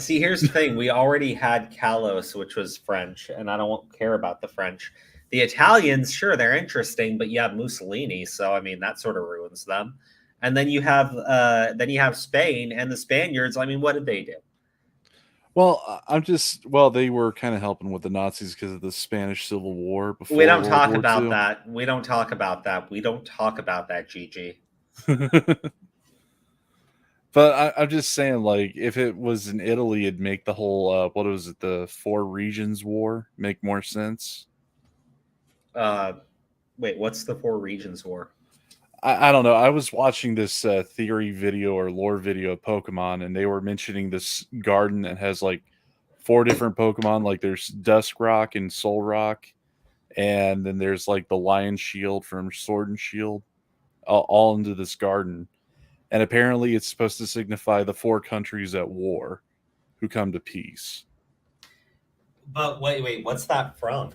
See, here's the thing. We already had Kalos, which was French, and I don't care about the French. The Italians, sure, they're interesting, but you have Mussolini, so I mean that sort of ruins them. And then you have Spain and the Spaniards. I mean, what did they do? Well, they were kind of helping with the Nazis because of the Spanish Civil War before We don't World talk War about II. that. We don't talk about that. We don't talk about that, GG. But I'm just saying, like, if it was in Italy, it'd make the whole, what was it, the Four Regions War make more sense. Wait, what's the Four Regions War? I don't know. I was watching this theory video or lore video of Pokemon, and they were mentioning this garden that has like 4 different Pokemon. Like there's Duskrock and Solrock, and then there's like the Lion Shield from Sword and Shield, all into this garden. And apparently it's supposed to signify the 4 countries at war who come to peace. But wait, what's that from?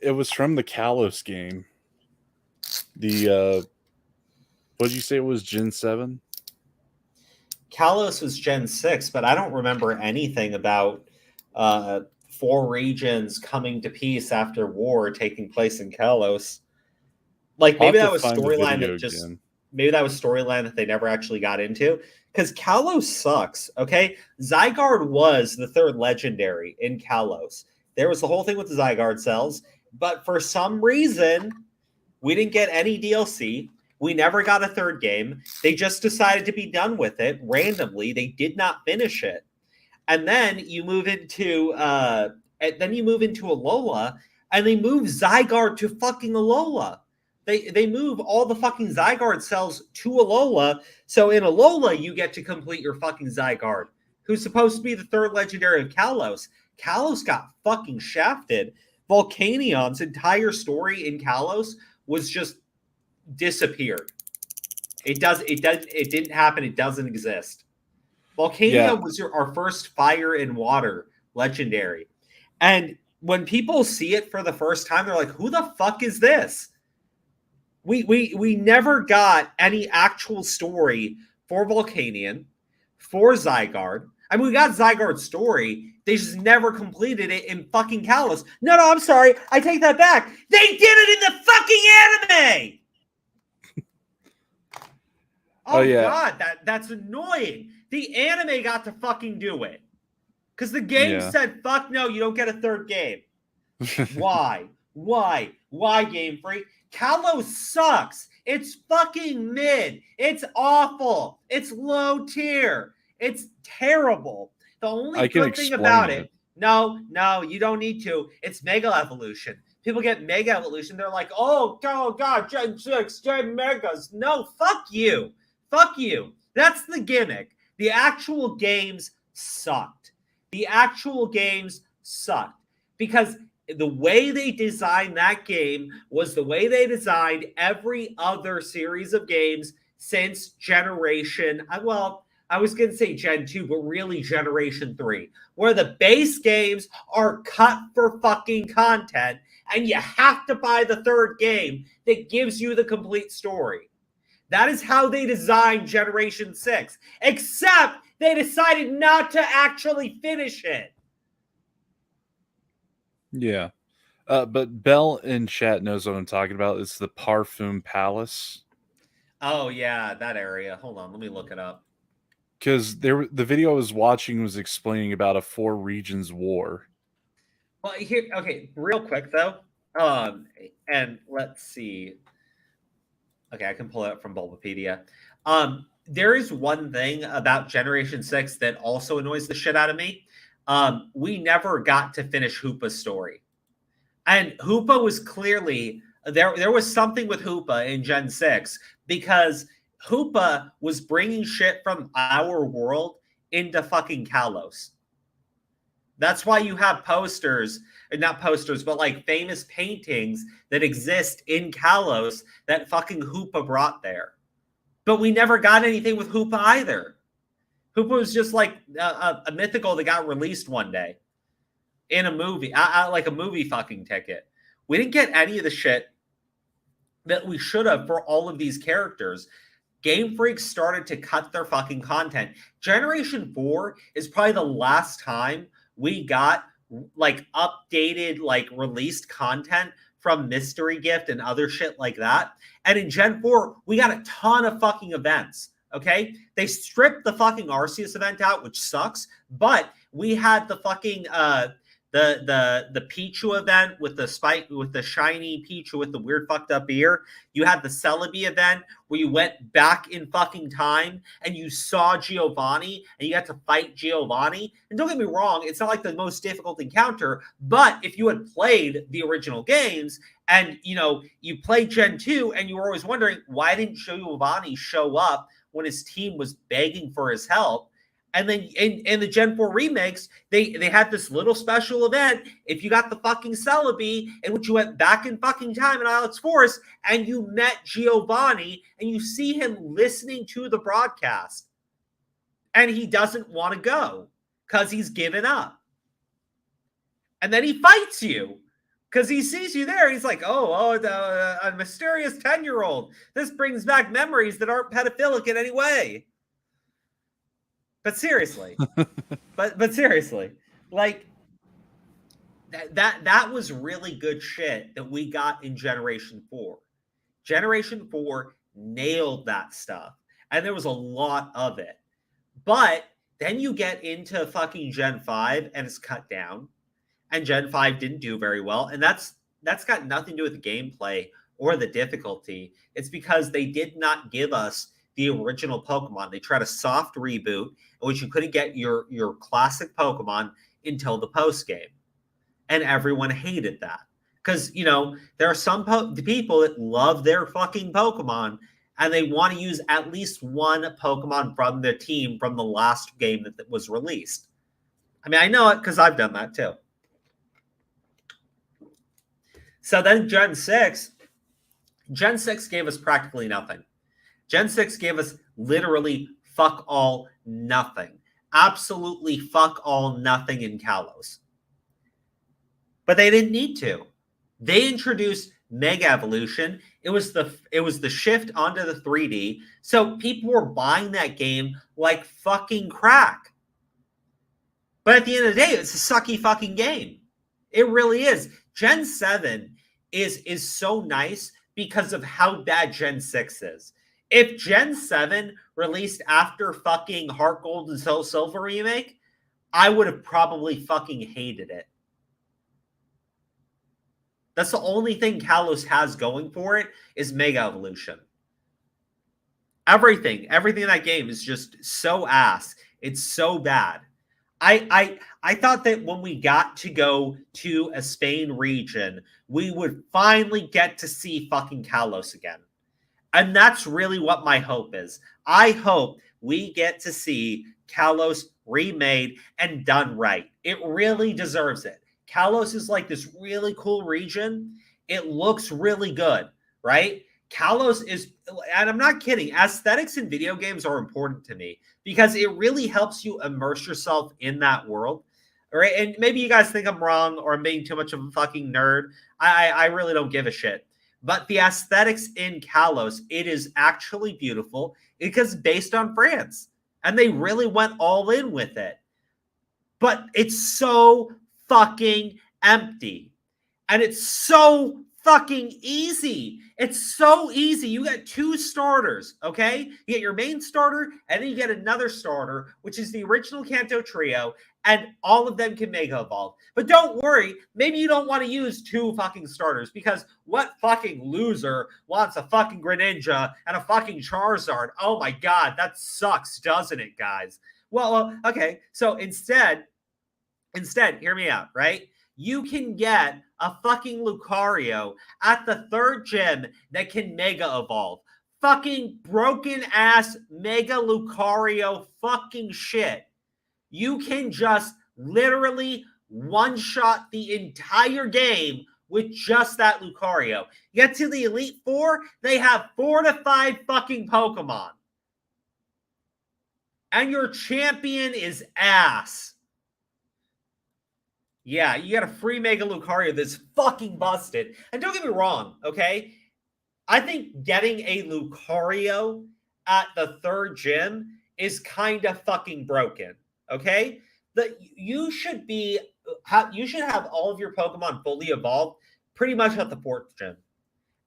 It was from the Kalos game. The what did you say it was, Gen 7? Kalos was Gen 6, but I don't remember anything about 4 regions coming to peace after war taking place in Kalos. Like maybe that was storyline that they never actually got into, because Kalos sucks. Okay, Zygarde was the 3rd legendary in Kalos. There was the whole thing with the Zygarde cells, but for some reason we didn't get any DLC. We never got a 3rd game. They just decided to be done with it randomly. They did not finish it, and then you move into Alola, and they move Zygarde to fucking Alola. They move all the fucking Zygarde cells to Alola. So in Alola, you get to complete your fucking Zygarde, who's supposed to be the 3rd legendary of Kalos. Kalos got fucking shafted. Volcanion's entire story in Kalos was just disappeared. It didn't happen. It doesn't exist. Volcanion was our first fire and water legendary. And when people see it for the first time, they're like, who the fuck is this? We never got any actual story for Volcanion, for Zygarde. I mean, we got Zygarde's story. They just never completed it in fucking Kalos. No, I'm sorry. I take that back. They did it in the fucking anime! Oh yeah. God, that's annoying. The anime got to fucking do it. Because the game said, fuck no, you don't get a 3rd game. Why? Why, Game Freak? Kalos sucks. It's fucking mid. It's awful. It's low tier. It's terrible. The only good thing about it. No, you don't need to. It's Mega Evolution. People get Mega Evolution. They're like, oh God, Gen 6, Gen Megas. No, fuck you. Fuck you. That's the gimmick. The actual games sucked. Because the way they designed that game was the way they designed every other series of games since Generation, I was going to say Gen 2, but really Generation 3, where the base games are cut for fucking content, and you have to buy the 3rd game that gives you the complete story. That is how they designed Generation 6, except they decided not to actually finish it. Yeah. But Bell in chat knows what I'm talking about. It's the Parfum Palace. Oh, yeah, that area. Hold on, let me look it up. Because the video I was watching was explaining about a 4 regions war. Well, here, okay, real quick, though. And let's see. Okay, I can pull it up from Bulbapedia. There is one thing about Generation 6 that also annoys the shit out of me. We never got to finish Hoopa's story. And Hoopa was clearly, there was something with Hoopa in Gen 6, because Hoopa was bringing shit from our world into fucking Kalos. That's why you have posters, not posters, but like famous paintings that exist in Kalos that fucking Hoopa brought there. But we never got anything with Hoopa either. Hoopa was just like a mythical that got released one day in a movie, like a movie fucking ticket. We didn't get any of the shit that we should have for all of these characters. Game Freak started to cut their fucking content. Generation 4 is probably the last time we got like updated, like released content from Mystery Gift and other shit like that. And in Gen 4, we got a ton of fucking events. Okay, they stripped the fucking Arceus event out, which sucks. But we had the fucking the Pichu event with the spike, with the shiny Pichu with the weird fucked up ear. You had the Celebi event where you went back in fucking time and you saw Giovanni and you got to fight Giovanni. And don't get me wrong, it's not like the most difficult encounter, but if you had played the original games and you played Gen 2 and you were always wondering why didn't Giovanni show up when his team was begging for his help. And then in the Gen 4 remakes, they had this little special event. If you got the fucking Celebi, in which you went back in fucking time in Ilex Forest and you met Giovanni and you see him listening to the broadcast and he doesn't want to go because he's given up. And then he fights you because he sees you there. He's like, a mysterious 10-year-old. This brings back memories that aren't pedophilic in any way. But seriously, but seriously, like that was really good shit that we got in Generation 4. Generation 4 nailed that stuff, and there was a lot of it. But then you get into fucking Gen 5, and it's cut down, and Gen 5 didn't do very well, and that's got nothing to do with the gameplay or the difficulty. It's because they did not give us the original Pokemon. They tried a soft reboot in which you couldn't get your classic Pokemon until the post game, and everyone hated that because there are some people that love their fucking Pokemon and they want to use at least one Pokemon from their team from the last game that was released. I mean, I know it because I've done that too. So then Gen 6 gave us practically nothing. Gen 6 gave us literally fuck all nothing. Absolutely fuck all nothing in Kalos. But they didn't need to. They introduced Mega Evolution. It was the shift onto the 3D. So people were buying that game like fucking crack. But at the end of the day, it's a sucky fucking game. It really is. Gen 7 is so nice because of how bad Gen 6 is. If Gen 7 released after fucking Heart Gold and Soul Silver remake, I would have probably fucking hated it. That's the only thing Kalos has going for it is Mega Evolution. Everything in that game is just so ass. It's so bad. I thought that when we got to go to a Spain region, we would finally get to see fucking Kalos again. And that's really what my hope is. I hope we get to see Kalos remade and done right. It really deserves it. Kalos is like this really cool region. It looks really good, right? Kalos is, and I'm not kidding, aesthetics in video games are important to me because it really helps you immerse yourself in that world. All right. And maybe you guys think I'm wrong or I'm being too much of a fucking nerd. I really don't give a shit. But the aesthetics in Kalos, it is actually beautiful because it's based on France. And they really went all in with it. But it's so fucking empty. And it's so fucking easy. It's so easy. You get 2 starters, okay? You get your main starter, and then you get another starter, which is the original Kanto Trio, and all of them can Mega Evolve. But don't worry, maybe you don't want to use 2 fucking starters, because what fucking loser wants a fucking Greninja and a fucking Charizard? Oh my god, that sucks, doesn't it, guys? Well, okay, so instead, hear me out, right? You can get a fucking Lucario at the 3rd gym that can Mega Evolve. Fucking broken ass Mega Lucario fucking shit. You can just literally one-shot the entire game with just that Lucario. You get to the Elite Four, they have 4 to 5 fucking Pokemon. and your champion is ass. Yeah, you got a free Mega Lucario that's fucking busted. And don't get me wrong, okay? I think getting a Lucario at the 3rd gym is kind of fucking broken, okay? You should have all of your Pokemon fully evolved pretty much at the 4th gym.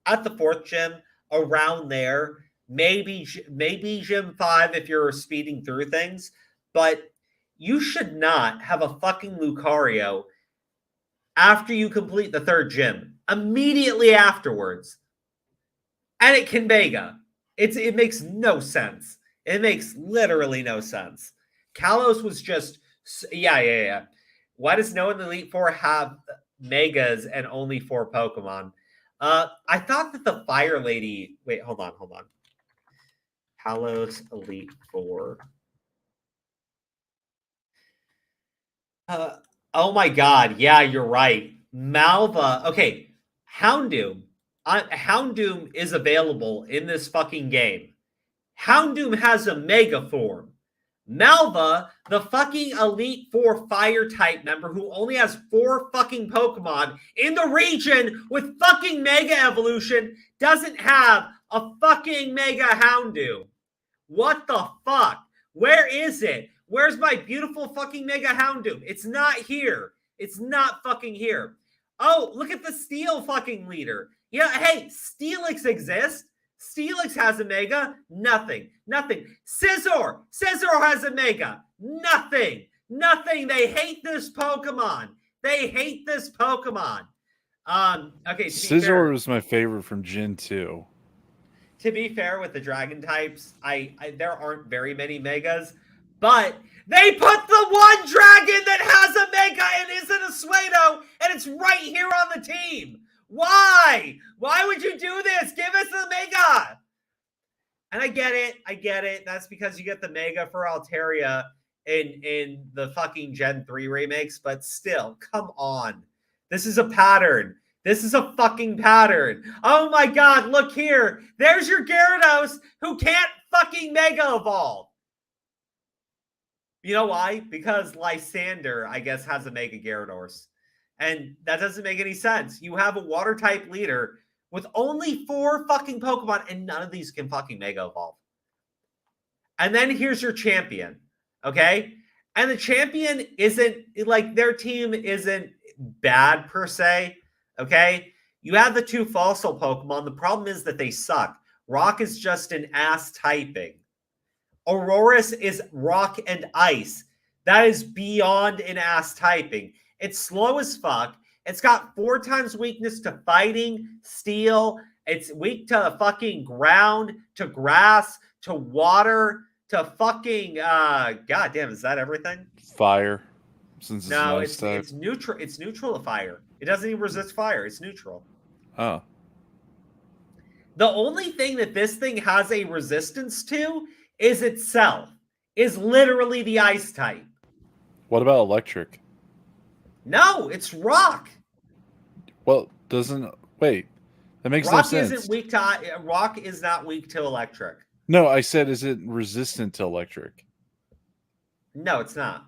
At the 4th gym, around there, maybe gym 5 if you're speeding through things, but you should not have a fucking Lucario after you complete the 3rd gym, immediately afterwards. And it can Mega. It makes no sense. It makes literally no sense. Kalos was just, yeah. Why does no one in the Elite Four have Megas and only 4 Pokemon? I thought that the Fire Lady, wait, hold on. Kalos Elite Four. Oh my God. Yeah, you're right. Malva. Okay. Houndoom. Houndoom is available in this fucking game. Houndoom has a Mega form. Malva, the fucking Elite Four Fire type member who only has 4 fucking Pokemon in the region with fucking Mega Evolution, doesn't have a fucking Mega Houndoom. What the fuck? Where is it? Where's my beautiful fucking Mega Houndoom? It's not here. It's not fucking here. Oh, look at the Steel fucking leader. Yeah, hey, Steelix exists. Steelix has a Mega. Nothing. Scizor has a Mega. Nothing. They hate this Pokemon. Okay, Scizor was my favorite from Gen 2. To be fair with the Dragon types, there aren't very many Megas, but they put the one Dragon that has a Mega and isn't a Suedo, and it's right here on the team. Why? Why would you do this? Give us the Mega. And I get it. That's because you get the Mega for Altaria in the fucking Gen 3 remakes, but still, come on. This is a pattern. This is a fucking pattern. Oh my God, look here. There's your Gyarados who can't fucking Mega Evolve. You know why? Because Lysander, I guess, has a Mega Gyarados. And that doesn't make any sense. You have a water type leader with only 4 fucking Pokemon, and none of these can fucking Mega Evolve. And then here's your champion, okay? And the champion isn't, like, their team isn't bad per se, okay? You have the 2 fossil Pokemon. The problem is that they suck. Rock is just an ass typing. Aurorus is rock and ice. That is beyond an ass typing. It's slow as fuck. It's got 4 times weakness to fighting, steel. It's weak to fucking ground, to grass, to water, to fucking God damn, is that everything? Fire. Since no, it's neutral. It's neutral to fire. It doesn't even resist fire. It's neutral. Oh. The only thing that this thing has a resistance to is itself. Is literally the ice type. What about electric? No, it's rock. Well, wait. That makes rock no sense. Rock is not weak to electric. No, I said, is it resistant to electric? No, it's not.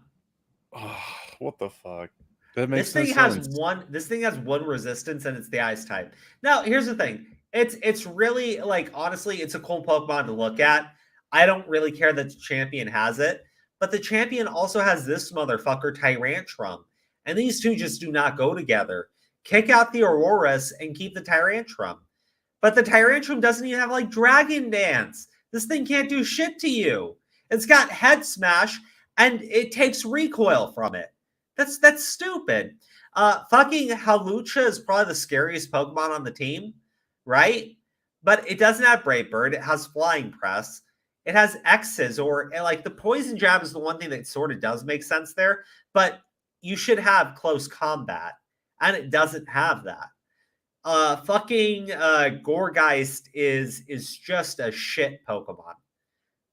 Oh, what the fuck? That makes this thing no sense. This thing has 1 resistance, and it's the ice type. Now, here's the thing. It's really, like, honestly, it's a cool Pokemon to look at. I don't really care that the champion has it, but the champion also has this motherfucker, Tyrantrum. And these two just do not go together. Kick out the Aurorus and keep the Tyrantrum. But the Tyrantrum doesn't even have, like, Dragon Dance. This thing can't do shit to you. It's got Head Smash, and it takes recoil from it. That's stupid. Fucking Hawlucha is probably the scariest Pokemon on the team, right? But it doesn't have Brave Bird. It has Flying Press. It has X's, or like the Poison Jab is the one thing that sort of does make sense there. But you should have close combat, and it doesn't have that. Fucking Gourgeist is just a shit Pokemon.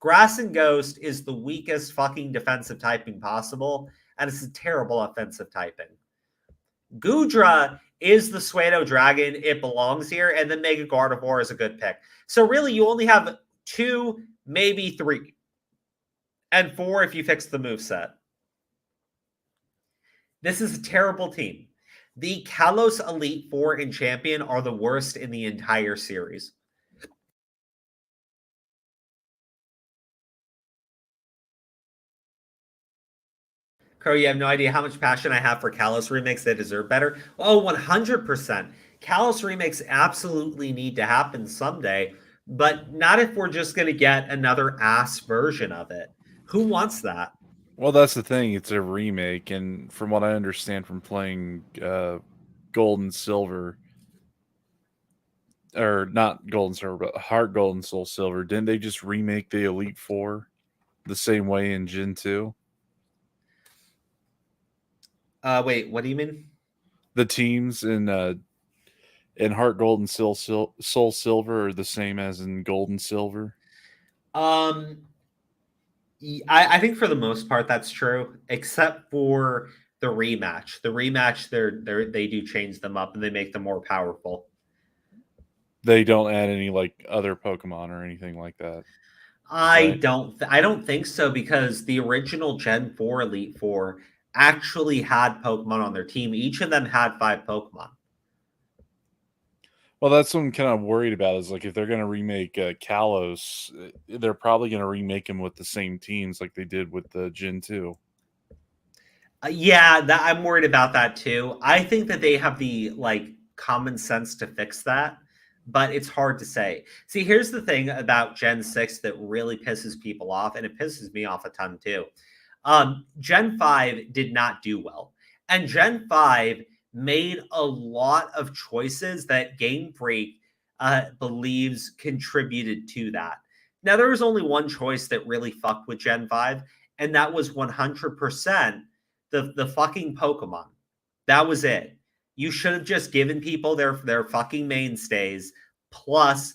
Grass and Ghost is the weakest fucking defensive typing possible, and it's a terrible offensive typing. Goodra is the Suedo Dragon. It belongs here, and then Mega Gardevoir is a good pick. So really, you only have 2, maybe 3. And 4 if you fix the moveset. This is a terrible team. The Kalos Elite Four and Champion are the worst in the entire series. Crow, you have no idea how much passion I have for Kalos remakes. They deserve better. Oh, 100%. Kalos remakes absolutely need to happen someday, but not if we're just going to get another ass version of it. Who wants that? Well, that's the thing. It's a remake, and from what I understand from playing Gold and Silver, or not Gold and Silver, but Heart Gold and Soul Silver, didn't they just remake the Elite Four the same way in Gen 2? Wait, what do you mean? The teams in Heart Gold and Soul Silver are the same as in Gold and Silver? I think for the most part that's true, except for the rematch. The rematch, they do change them up and they make them more powerful. They don't add any like other Pokemon or anything like that. I don't think so, because the original Gen 4 Elite Four actually had Pokemon on their team. Each of them had 5 Pokemon. Well, that's what I'm kind of worried about, is like if they're going to remake Kalos, they're probably going to remake him with the same teams like they did with the Gen 2. Yeah, I'm worried about that too. I think that they have the common sense to fix that, but it's hard to say. See, here's the thing about Gen 6 that really pisses people off, and it pisses me off a ton too. Gen 5 did not do well, and Gen 5 made a lot of choices that Game Freak believes contributed to that. Now, there was only one choice that really fucked with Gen 5, and that was 100% the fucking Pokemon. That was it. You should have just given people their fucking mainstays plus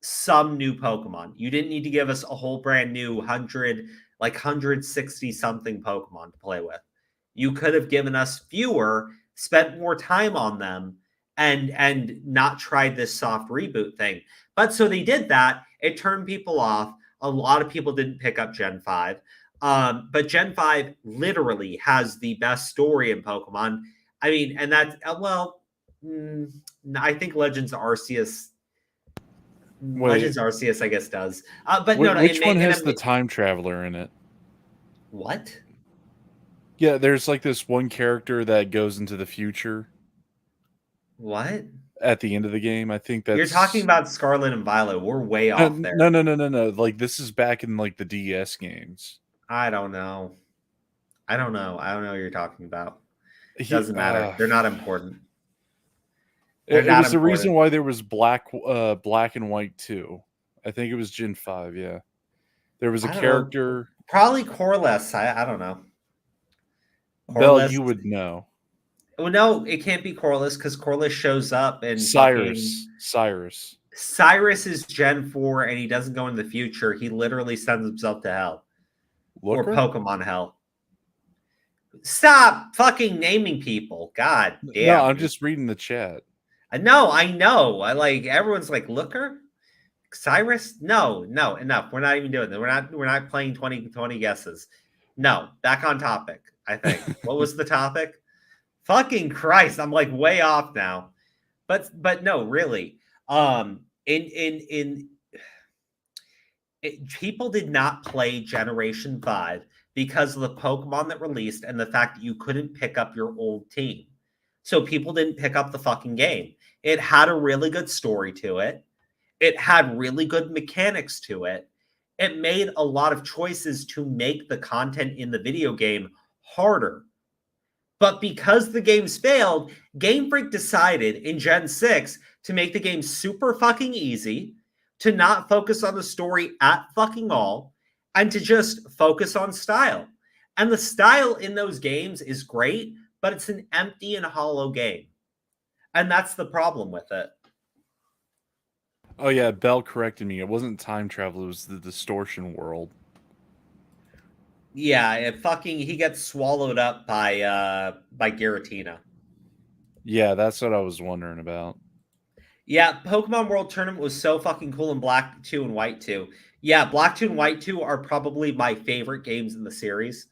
some new Pokemon. You didn't need to give us a whole brand new 160 something Pokemon to play with. You could have given us fewer, spent more time on them, and not tried this soft reboot thing. But so they did that. It turned people off. A lot of people didn't pick up Gen 5. But Gen 5 literally has the best story in Pokemon. I mean, and that's, I think Legends Arceus, I guess, does. But which one has the time traveler in it? What? Yeah, there's like this one character that goes into the future. What? At the end of the game, I think that's... You're talking about Scarlet and Violet. We're way off there. No. Like, this is back in like the DS games. I don't know. I don't know what you're talking about. It doesn't matter. They're not important. It was the reason why there was Black and White 2. I think it was Gen 5, yeah. There was a character... Probably Corliss. I don't know. Bell, you would know. Well, no, it can't be Corliss, because Corliss shows up and Cyrus is Gen 4, and he doesn't go in the future. He literally sends himself to hell. Looker? Or Pokemon hell. Stop fucking naming people. God damn. No, I'm just reading the chat. No, I know. Everyone's like, Looker? Cyrus? No, enough. We're not even doing that. We're not playing 20 guesses. No, back on topic, I think. What was the topic? Fucking Christ, I'm like way off now. But no, really. People did not play Generation 5 because of the Pokemon that released and the fact that you couldn't pick up your old team. So people didn't pick up the fucking game. It had a really good story to it. It had really good mechanics to it. It made a lot of choices to make the content in the video game harder. But because the games failed, Game Freak decided in Gen 6 to make the game super fucking easy, to not focus on the story at fucking all, and to just focus on style. And the style in those games is great, but it's an empty and hollow game. And that's the problem with it. Oh yeah, Bell corrected me. It wasn't time travel, it was the distortion world. Yeah, he gets swallowed up by Giratina. Yeah, that's what I was wondering about. Yeah, Pokemon World Tournament was so fucking cool in Black 2 and White 2. Yeah, Black 2 and White 2 are probably my favorite games in the series.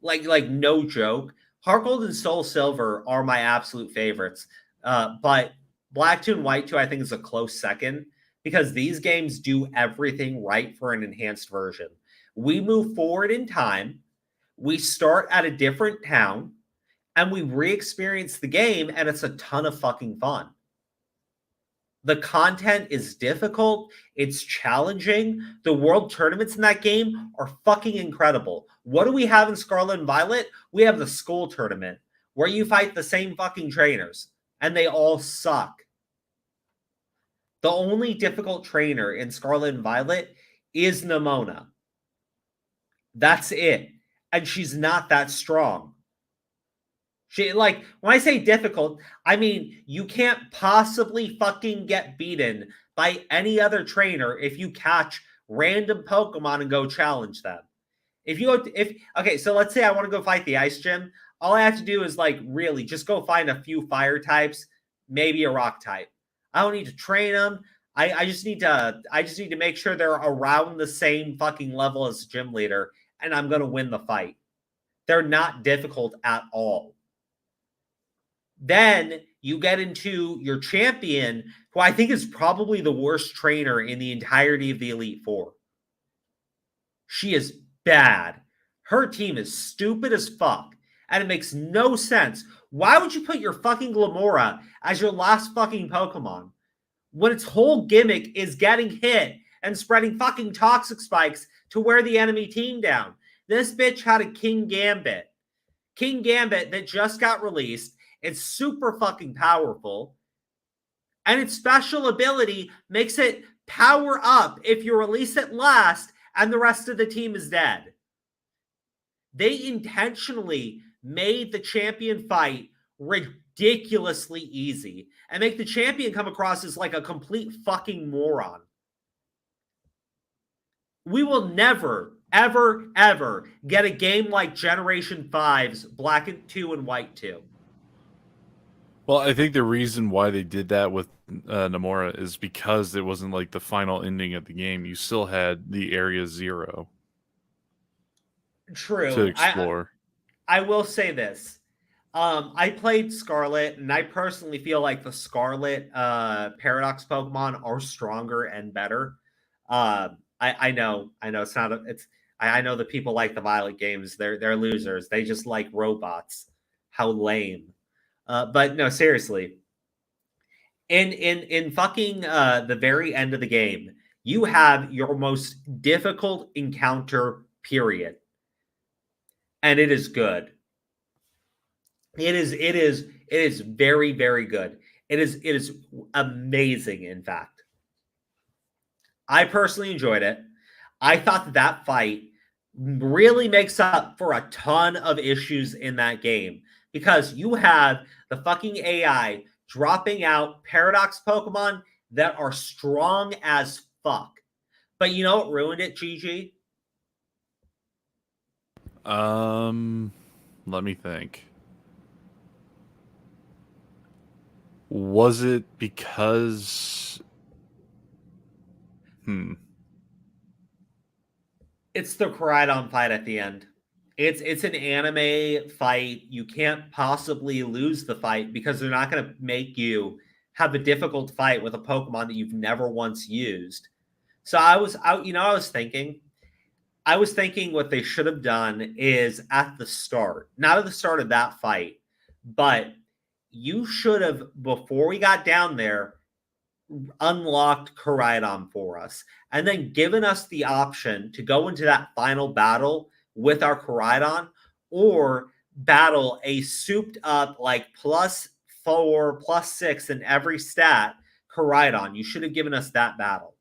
Like no joke. Heart Gold and Soul Silver are my absolute favorites. But Black 2 and White 2 I think is a close second because these games do everything right for an enhanced version. We move forward in time, we start at a different town, and we re-experience the game, and it's a ton of fucking fun. The content is difficult. It's challenging. The world tournaments in that game are fucking incredible. What do we have in Scarlet and Violet? We have the school tournament where you fight the same fucking trainers and they all suck. The only difficult trainer in Scarlet and Violet is Nimona. That's it. And she's not that strong. She, like, when I say difficult, I mean you can't possibly fucking get beaten by any other trainer if you catch random Pokemon and go challenge them. Okay, so let's say I want to go fight the Ice Gym. All I have to do is like really just go find a few fire types, maybe a rock type. I don't need to train them. I just need to make sure they're around the same fucking level as the gym leader, and I'm gonna win the fight. They're not difficult at all. Then you get into your champion, who I think is probably the worst trainer in the entirety of the Elite Four. She is bad. Her team is stupid as fuck, and it makes no sense. Why would you put your fucking Glamora as your last fucking Pokemon when its whole gimmick is getting hit and spreading fucking toxic spikes to wear the enemy team down? This bitch had a King Gambit. King Gambit that just got released. It's super fucking powerful. And its special ability makes it power up if you release it last and the rest of the team is dead. They intentionally made the champion fight ridiculously easy and make the champion come across as like a complete fucking moron. We will never, ever, ever get a game like Generation 5's Black 2 and White 2. Well, I think the reason why they did that with Nomura is because it wasn't like the final ending of the game. You still had the Area Zero. True. To explore. I will say this. I played Scarlet, and I personally feel like the Scarlet Paradox Pokemon are stronger and better. I know it's not. I know that people like the Violet games. They're losers. They just like robots. How lame. But no, seriously. In fucking the very end of the game, you have your most difficult encounter, period. And it is good. It is very, very good. It is amazing, in fact. I personally enjoyed it. I thought that fight really makes up for a ton of issues in that game because you have the fucking AI dropping out Paradox Pokemon that are strong as fuck. But you know what ruined it, GG? Let me think. Was it because... It's the Koraidon fight at the end. It's an anime fight. You can't possibly lose the fight because they're not going to make you have a difficult fight with a Pokemon that you've never once used. So I was thinking what they should have done is at the start, not at the start of that fight, but you should have, before we got down there, unlocked Koraidon for us and then given us the option to go into that final battle with our Koraidon or battle a souped up like +4, +6 in every stat Koraidon. You should have given us that battle.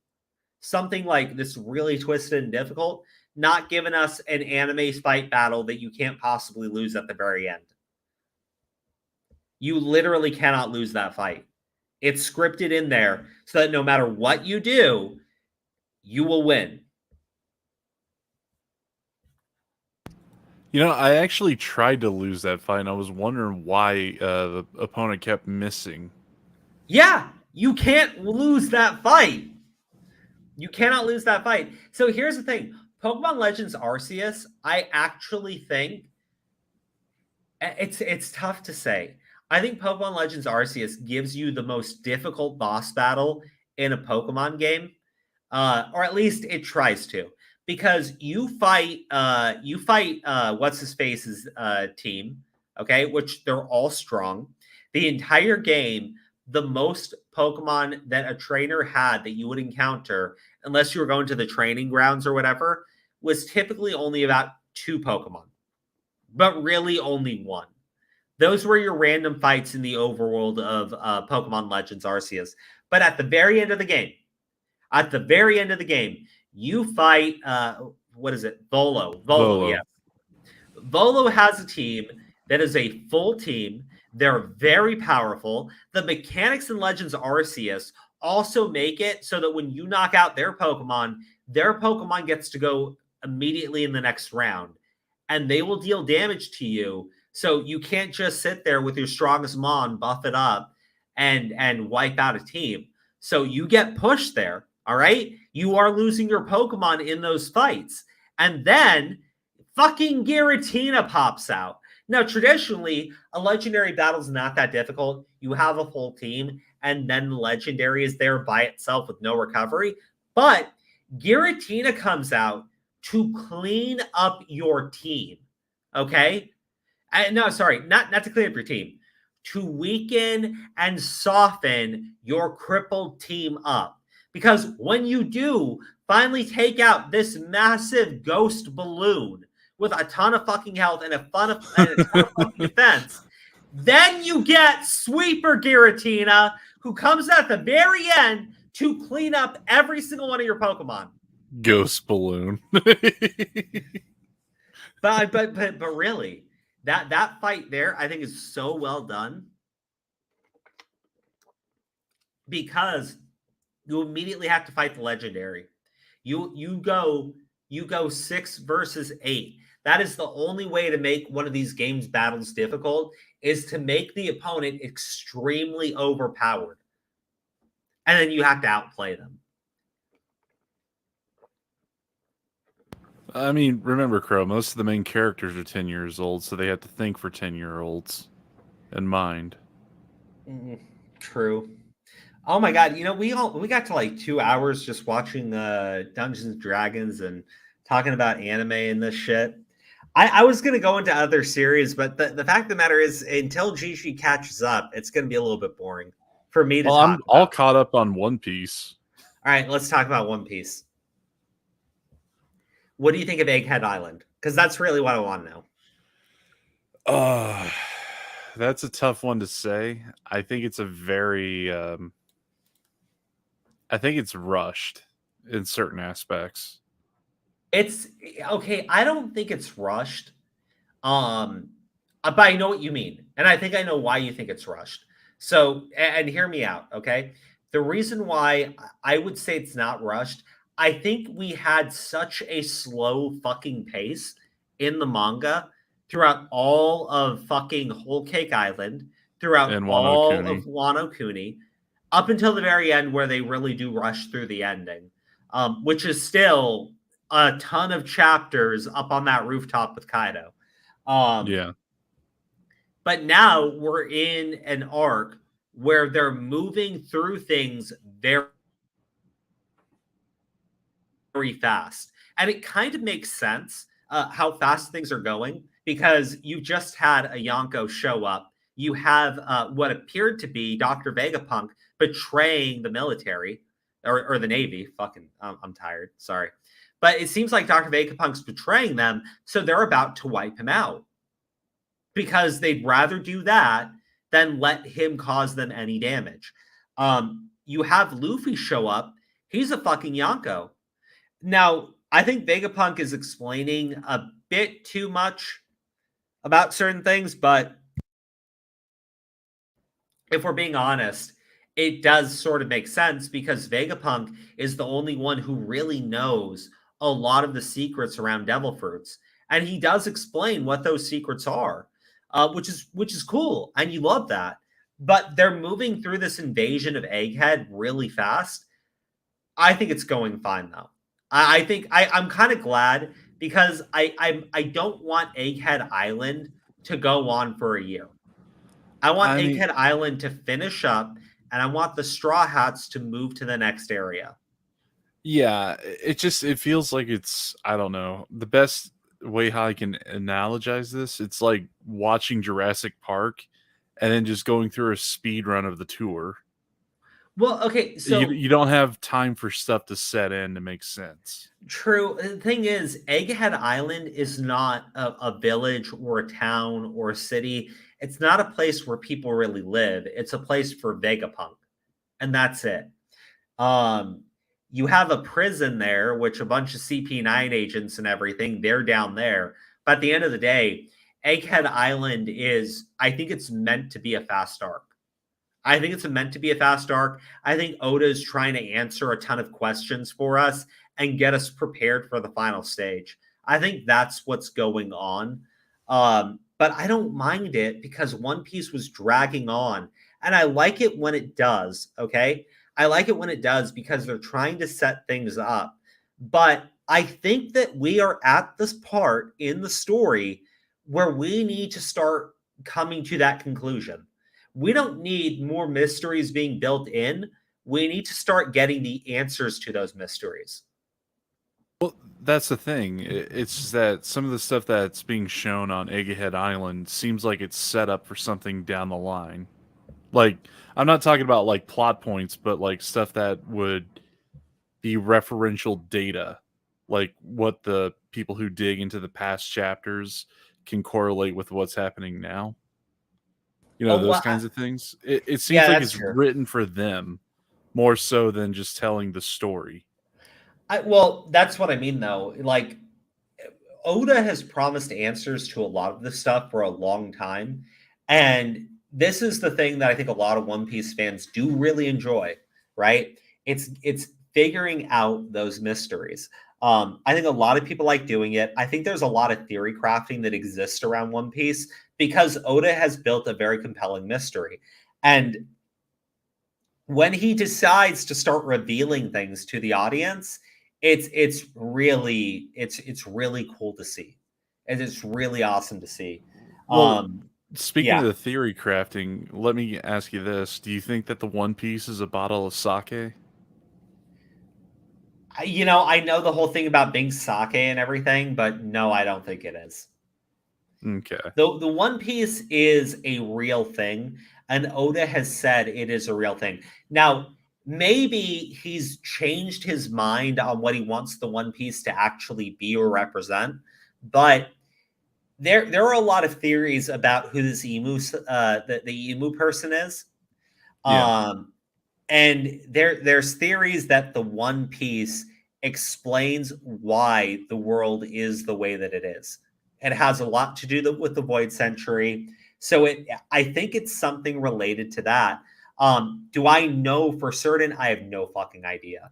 Something like this really twisted and difficult, not giving us an anime fight battle that you can't possibly lose at the very end. You literally cannot lose that fight. It's scripted in there so that no matter what you do, you will win. You know, I actually tried to lose that fight, and I was wondering why the opponent kept missing. Yeah, You can't lose that fight. You cannot lose that fight. So here's the thing. Pokemon Legends Arceus, I actually think it's tough to say. I think Pokemon Legends Arceus gives you the most difficult boss battle in a Pokemon game, or at least it tries to, because you fight what's his face's team, okay, which they're all strong. The entire game, the most Pokemon that a trainer had that you would encounter, unless you were going to the training grounds or whatever, was typically only about 2 Pokemon, but really only 1. Those were your random fights in the overworld of Pokemon Legends Arceus. But at the very end of the game, you fight, what is it? Volo, yeah. Volo has a team that is a full team. They're very powerful. The mechanics in Legends Arceus also make it so that when you knock out their Pokemon gets to go immediately in the next round. And they will deal damage to you. So you can't just sit there with your strongest Mon, buff it up, and wipe out a team. So you get pushed there, all right? You are losing your Pokemon in those fights. And then fucking Giratina pops out. Now, traditionally, a legendary battle is not that difficult. You have a full team, and then legendary is there by itself with no recovery. But Giratina comes out to clean up your team, okay? No, sorry, not to clean up your team. To weaken and soften your crippled team up. Because when you do finally take out this massive ghost balloon with a ton of fucking health and a ton of fucking defense, then you get Sweeper Giratina, who comes at the very end to clean up every single one of your Pokemon. Ghost balloon. but really, that fight there, I think, is so well done because you immediately have to fight the legendary. You go 6 versus 8. That is the only way to make one of these games battles difficult, is to make the opponent extremely overpowered. And then you have to outplay them. I mean, remember, Crow, most of the main characters are 10 years old, so they have to think for 10-year-olds in mind. True. Oh my god, we got to like 2 hours just watching Dungeons and Dragons and talking about anime and this shit. I was going to go into other series, but the fact of the matter is, until Gigi catches up, it's going to be a little bit boring for me to talk I'm about. all caught up on One Piece. All right, let's talk about One Piece. What do you think of Egghead Island? Because that's really what I want to know. That's a tough one to say. I think it's a very... I think it's rushed in certain aspects. It's okay. I don't think it's rushed. But I know what you mean. And I think I know why you think it's rushed. So, and hear me out, okay? The reason why I would say it's not rushed, I think we had such a slow fucking pace in the manga throughout all of fucking Whole Cake Island, throughout all of Wano Kuni, up until the very end where they really do rush through the ending, which is still a ton of chapters up on that rooftop with Kaido. Yeah. But now we're in an arc where they're moving through things very, very fast. And it kind of makes sense how fast things are going, because you just had a Yonko show up. You have what appeared to be Dr. Vegapunk betraying the military or the Navy. Fucking, I'm tired. Sorry. But it seems like Dr. Vegapunk's betraying them, so they're about to wipe him out. Because they'd rather do that than let him cause them any damage. You have Luffy show up. He's a fucking Yonko. Now, I think Vegapunk is explaining a bit too much about certain things, but if we're being honest, it does sort of make sense, because Vegapunk is the only one who really knows a lot of the secrets around Devil Fruits. And he does explain what those secrets are. Which is cool, and you love that. but they're moving through this invasion of Egghead really fast. I think it's going fine though. I think I'm kind of glad because I don't want Egghead Island to go on for a year. I want Egghead Island to finish up, and I want the Straw Hats to move to the next area. Yeah, it feels like it's, I don't know, the best way how I can analogize this. It's like watching Jurassic Park and then just going through a speed run of the tour. Well, okay, so you don't have time for stuff to set in to make sense. True. The thing is, Egghead Island is not a village or a town or a city. It's not a place where people really live. It's a place for Vegapunk, and that's it. You have a prison there, which a bunch of CP9 agents and everything, they're down there. But at the end of the day, Egghead Island is, I think it's meant to be a fast arc. I think it's meant to be a fast arc. I think Oda is trying to answer a ton of questions for us and get us prepared for the final stage. I think that's what's going on. But I don't mind it because One Piece was dragging on. And I like it when it does, okay? I like it when it does because they're trying to set things up. But I think that we are at this part in the story where we need to start coming to that conclusion. We don't need more mysteries being built in. We need to start getting the answers to those mysteries. Well, that's the thing. It's that some of the stuff that's being shown on Egghead Island seems like it's set up for something down the line. Like, I'm not talking about like plot points, but like stuff that would be referential data, like what the people who dig into the past chapters can correlate with what's happening now. You know, those kinds of things. It seems like it's written for them more so than just telling the story. Well, that's what I mean, though. Like, Oda has promised answers to a lot of this stuff for a long time. And this is the thing that I think a lot of One Piece fans do really enjoy, right? It's figuring out those mysteries. I think a lot of people like doing it. I think there's a lot of theory crafting that exists around One Piece because Oda has built a very compelling mystery. And when he decides to start revealing things to the audience, it's really cool to see. And it's really awesome to see. Well, speaking of the theory crafting, let me ask you this. Do you think that the One Piece is a bottle of sake? You know, I know the whole thing about being sake and everything, but no, I don't think it is. Okay. The One Piece is a real thing, and Oda has said it is a real thing. Now, maybe he's changed his mind on what he wants the One Piece to actually be or represent, but there are a lot of theories about who this emu, the emu person is. Yeah. And there's theories that the One Piece explains why the world is the way that it is. It has a lot to do with the Void Century. So I think it's something related to that. Do I know for certain? I have no fucking idea.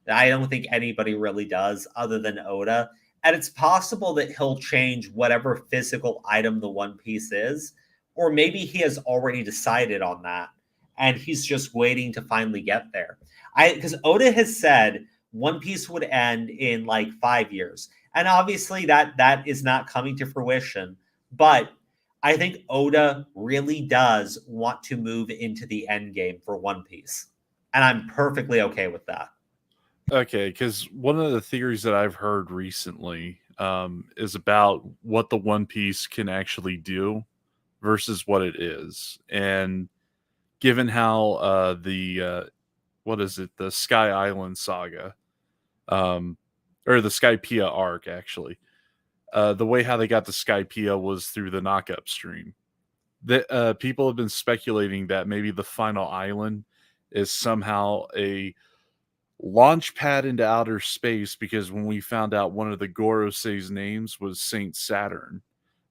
I don't think anybody really does other than Oda. And it's possible that he'll change whatever physical item the One Piece is, or maybe he has already decided on that. And he's just waiting to finally get there. Because Oda has said One Piece would end in like 5 years. And obviously that is not coming to fruition. But I think Oda really does want to move into the end game for One Piece. And I'm perfectly okay with that. Okay, because one of the theories that I've heard recently is about what the One Piece can actually do versus what it is. And given how the Sky Island saga, or the Skypiea arc, actually, the way how they got to Skypiea was through the knock-up stream. People have been speculating that maybe the final island is somehow a launch pad into outer space, because when we found out one of the Gorosei's names was Saint Saturn,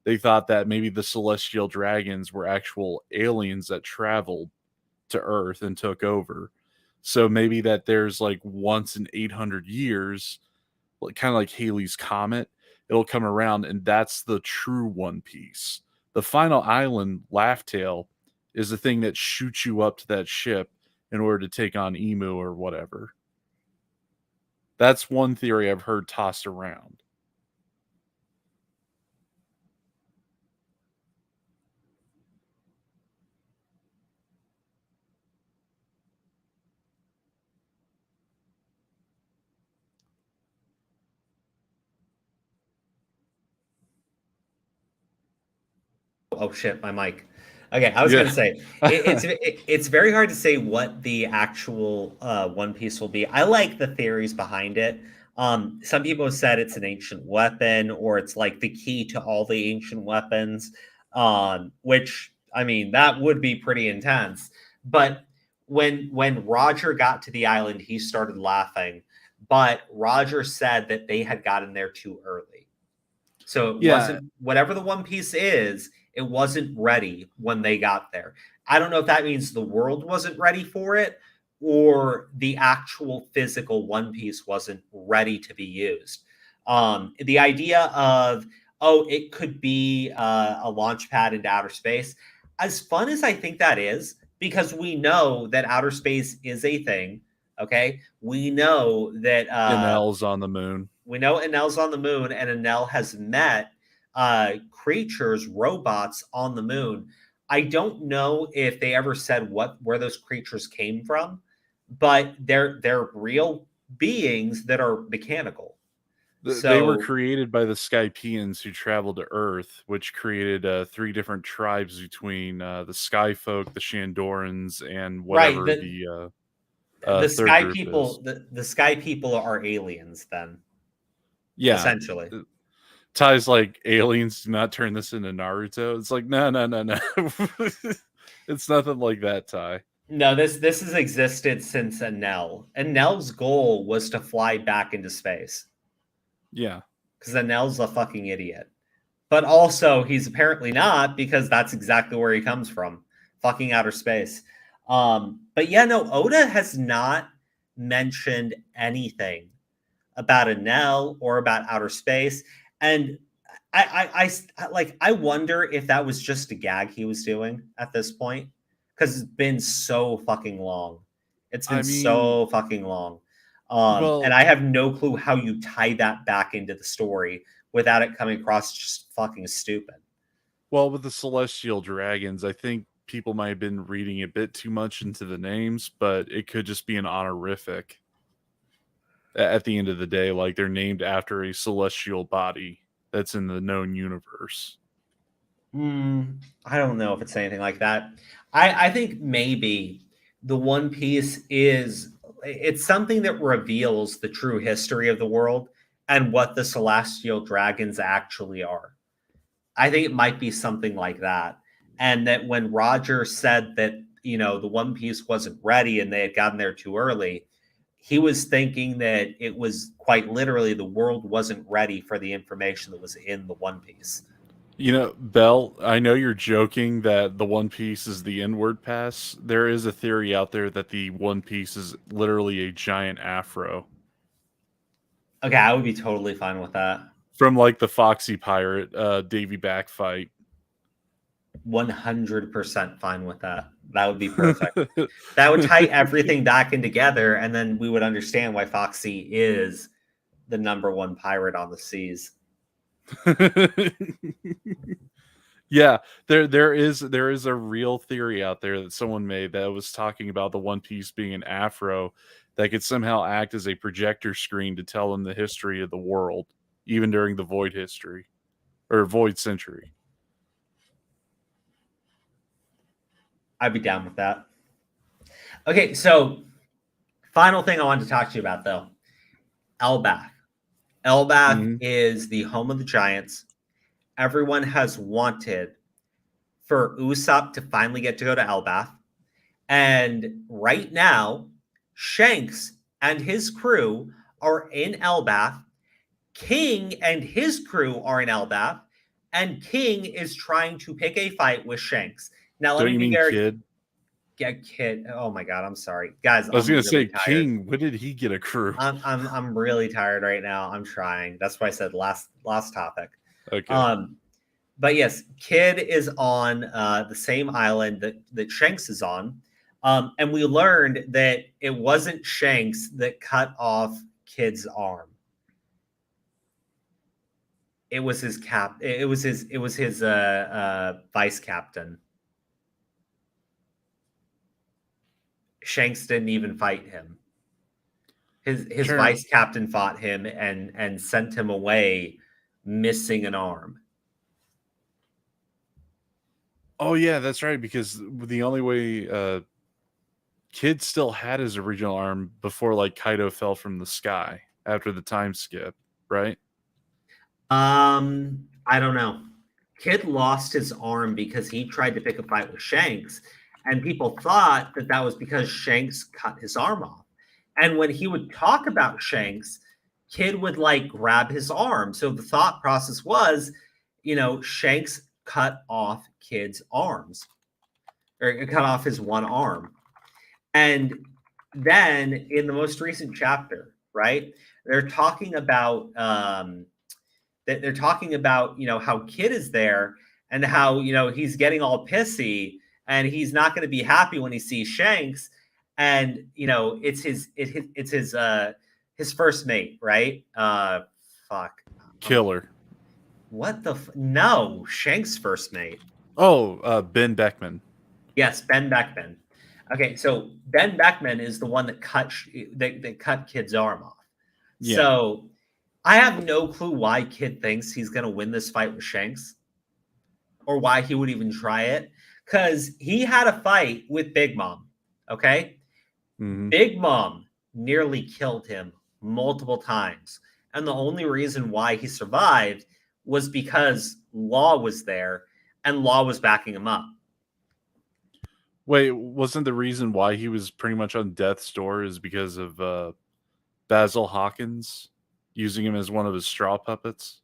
they thought that maybe the celestial dragons were actual aliens that traveled to Earth and took over. So maybe that there's like once in 800 years, kind of like Halley's Comet, it'll come around, and that's the true One Piece. The final island, Laugh Tale, is the thing that shoots you up to that ship in order to take on Emu or whatever. That's one theory I've heard tossed around. Oh shit, my mic. Okay, I was gonna say it's very hard to say what the actual One Piece will be. I like the theories behind it. Some people have said it's an ancient weapon, or it's like the key to all the ancient weapons. Which I mean, that would be pretty intense. But when Roger got to the island, he started laughing. But Roger said that they had gotten there too early. So it wasn't whatever the One Piece is. It wasn't ready when they got there. I don't know if that means the world wasn't ready for it or the actual physical One Piece wasn't ready to be used. The idea of, it could be a launch pad into outer space, as fun as I think that is, because we know that outer space is a thing, okay? We know that... Enel's on the moon. We know Enel's on the moon, and Enel has met creatures, robots on the moon. I don't know if they ever said where those creatures came from, but they're real beings that are mechanical. They were created by the Skypians who traveled to Earth, which created 3 different tribes between the Skyfolk, the Shandorans, and whatever the Sky people. The Sky people are aliens, then. Yeah, essentially. Ty's like, aliens do not turn this into Naruto. It's like, no. It's nothing like that, Ty. No, this has existed since Enel. Enel's goal was to fly back into space. Yeah. Because Enel's a fucking idiot. But also, he's apparently not, because that's exactly where he comes from. Fucking outer space. But yeah, no, Oda has not mentioned anything about Enel or about outer space. And I wonder if that was just a gag he was doing at this point, because it's been so fucking long. It's been so fucking long. And I have no clue how you tie that back into the story without it coming across just fucking stupid. Well, with the Celestial Dragons, I think people might have been reading a bit too much into the names, but it could just be an honorific. At the end of the day, like they're named after a celestial body that's in the known universe. I don't know if it's anything like that. I think maybe the One Piece it's something that reveals the true history of the world and what the Celestial Dragons actually are. I think it might be something like that. And that when Roger said that, the One Piece wasn't ready and they had gotten there too early, he was thinking that it was quite literally the world wasn't ready for the information that was in the One Piece. Belle, I know you're joking that the One Piece is the inward pass. There is a theory out there that the One Piece is literally a giant afro. Okay, I would be totally fine with that. From like the Foxy Pirate, Davy Back fight. 100% fine with that. That would be perfect. That would tie everything back in together, and then we would understand why Foxy is the #1 pirate on the seas. Yeah, there is a real theory out there that someone made that was talking about the One Piece being an afro that could somehow act as a projector screen to tell them the history of the world, even during the Void history or Void century. I'd be down with that. Okay, so final thing I wanted to talk to you about, though. Elbaf. Elbaf is the home of the giants. Everyone has wanted for Usopp to finally get to go to Elbaf. And right now, Shanks and his crew are in Elbaf. King and his crew are in Elbaf. And King is trying to pick a fight with Shanks. Now, let me be very... Kid? Yeah, Kid. Oh my God, I'm sorry, guys. I was gonna say King. When did he get a crew? I'm really tired right now. I'm trying. That's why I said last topic. Okay. But yes, Kid is on the same island that Shanks is on. And we learned that it wasn't Shanks that cut off Kid's arm. It was his vice captain. Shanks didn't even fight him. His Sure. vice captain fought him and sent him away missing an arm. Oh yeah, that's right. Because the only way Kid still had his original arm before like Kaido fell from the sky after the time skip, right? I don't know. Kid lost his arm because he tried to pick a fight with Shanks, and people thought that that was because Shanks cut his arm off. And when he would talk about Shanks, Kid would like grab his arm. So the thought process was, Shanks cut off Kid's arms, or cut off his one arm. And then in the most recent chapter, right, they're talking about how Kid is there and how he's getting all pissy and he's not going to be happy when he sees Shanks, and it's his first mate, right? Killer. What the no, Shanks' first mate. Oh, Ben Beckman. Yes, Ben Beckman. Okay, so Ben Beckman is the one that cut Kid's arm off. Yeah. So I have no clue why Kid thinks he's going to win this fight with Shanks, or why he would even try it, because he had a fight with Big Mom. Okay, Big Mom nearly killed him multiple times, and the only reason why he survived was because Law was there, and Law was backing him up. Wait, wasn't the reason why he was pretty much on death's door is because of Basil Hawkins using him as one of his straw puppets?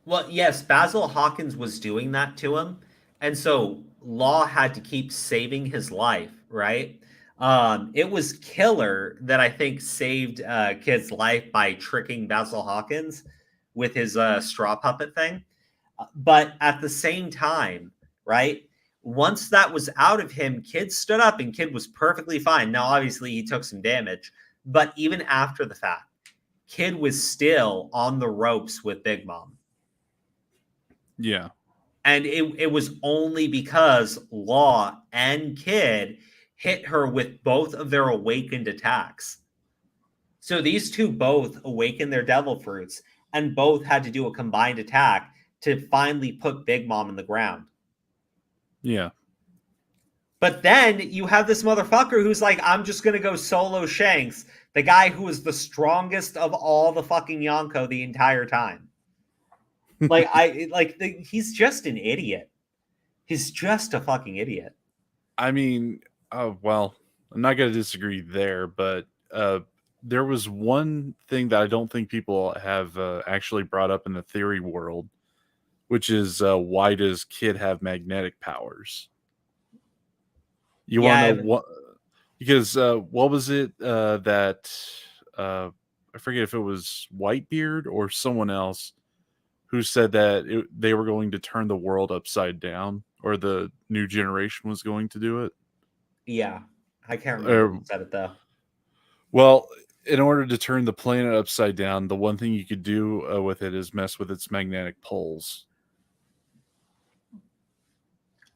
Well, yes, Basil Hawkins was doing that to him, and so Law had to keep saving his life, right? It was Killer that I think saved Kid's life by tricking Basil Hawkins with his straw puppet thing. But at the same time, right, once that was out of him, Kid stood up and Kid was perfectly fine. Now, obviously, he took some damage, but even after the fact, Kid was still on the ropes with Big Mom. Yeah. And it was only because Law and Kid hit her with both of their awakened attacks. So these two both awakened their devil fruits and both had to do a combined attack to finally put Big Mom in the ground. Yeah. But then you have this motherfucker who's like, I'm just going to go solo Shanks, the guy who was the strongest of all the fucking Yonko the entire time. He's just an idiot. He's just a fucking idiot. I mean, well, I'm not going to disagree there, but there was one thing that I don't think people have actually brought up in the theory world, which is why does Kid have magnetic powers? You want to know what? Because what was it that I forget if it was Whitebeard or someone else who said that they were going to turn the world upside down, or the new generation was going to do it. Yeah, I can't remember who said it though. Well, in order to turn the planet upside down, the one thing you could do with it is mess with its magnetic poles.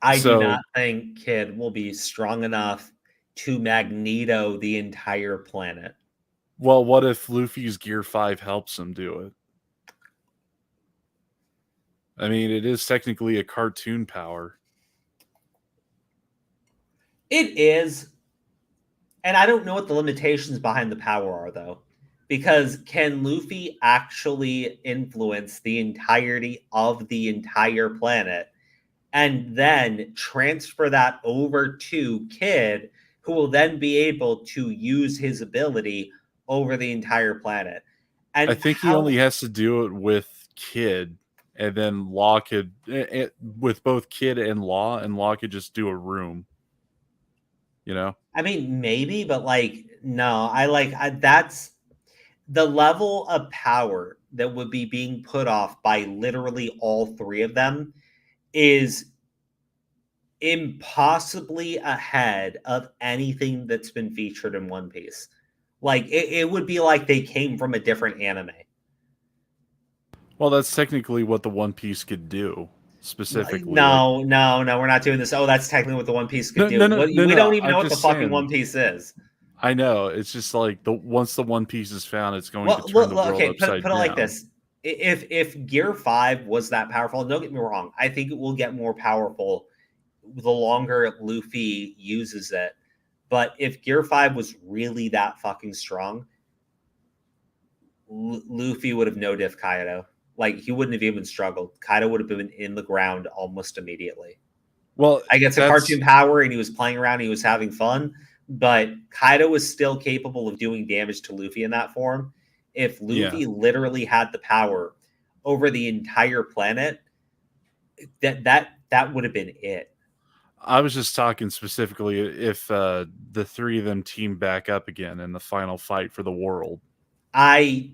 I do not think Kid will be strong enough to Magneto the entire planet. Well, what if Luffy's Gear 5 helps him do it? I mean, it is technically a cartoon power. It is. And I don't know what the limitations behind the power are, though. Because can Luffy actually influence the entirety of the entire planet and then transfer that over to Kid, who will then be able to use his ability over the entire planet? And I think he only has to do it with Kid, and then Law could, with both Kid and Law could just do a room. You know? I mean, maybe, but no, the level of power that would be being put off by literally all three of them is impossibly ahead of anything that's been featured in One Piece. Like, it would be like they came from a different anime. Well, that's technically what the One Piece could do, specifically. No, we're not doing this. Oh, that's technically what the One Piece could do. We don't even know what the fucking One Piece is. I know. It's just like once the One Piece is found, it's going to turn the world upside down. Put it like this. If Gear 5 was that powerful, don't get me wrong, I think it will get more powerful the longer Luffy uses it. But if Gear 5 was really that fucking strong, Luffy would have no-diff Kaido. Like, he wouldn't have even struggled. Kaido would have been in the ground almost immediately. Well, I guess a cartoon power and he was playing around, he was having fun, but Kaido was still capable of doing damage to Luffy in that form. If Luffy literally had the power over the entire planet, that would have been it. I was just talking specifically if the three of them team back up again in the final fight for the world. I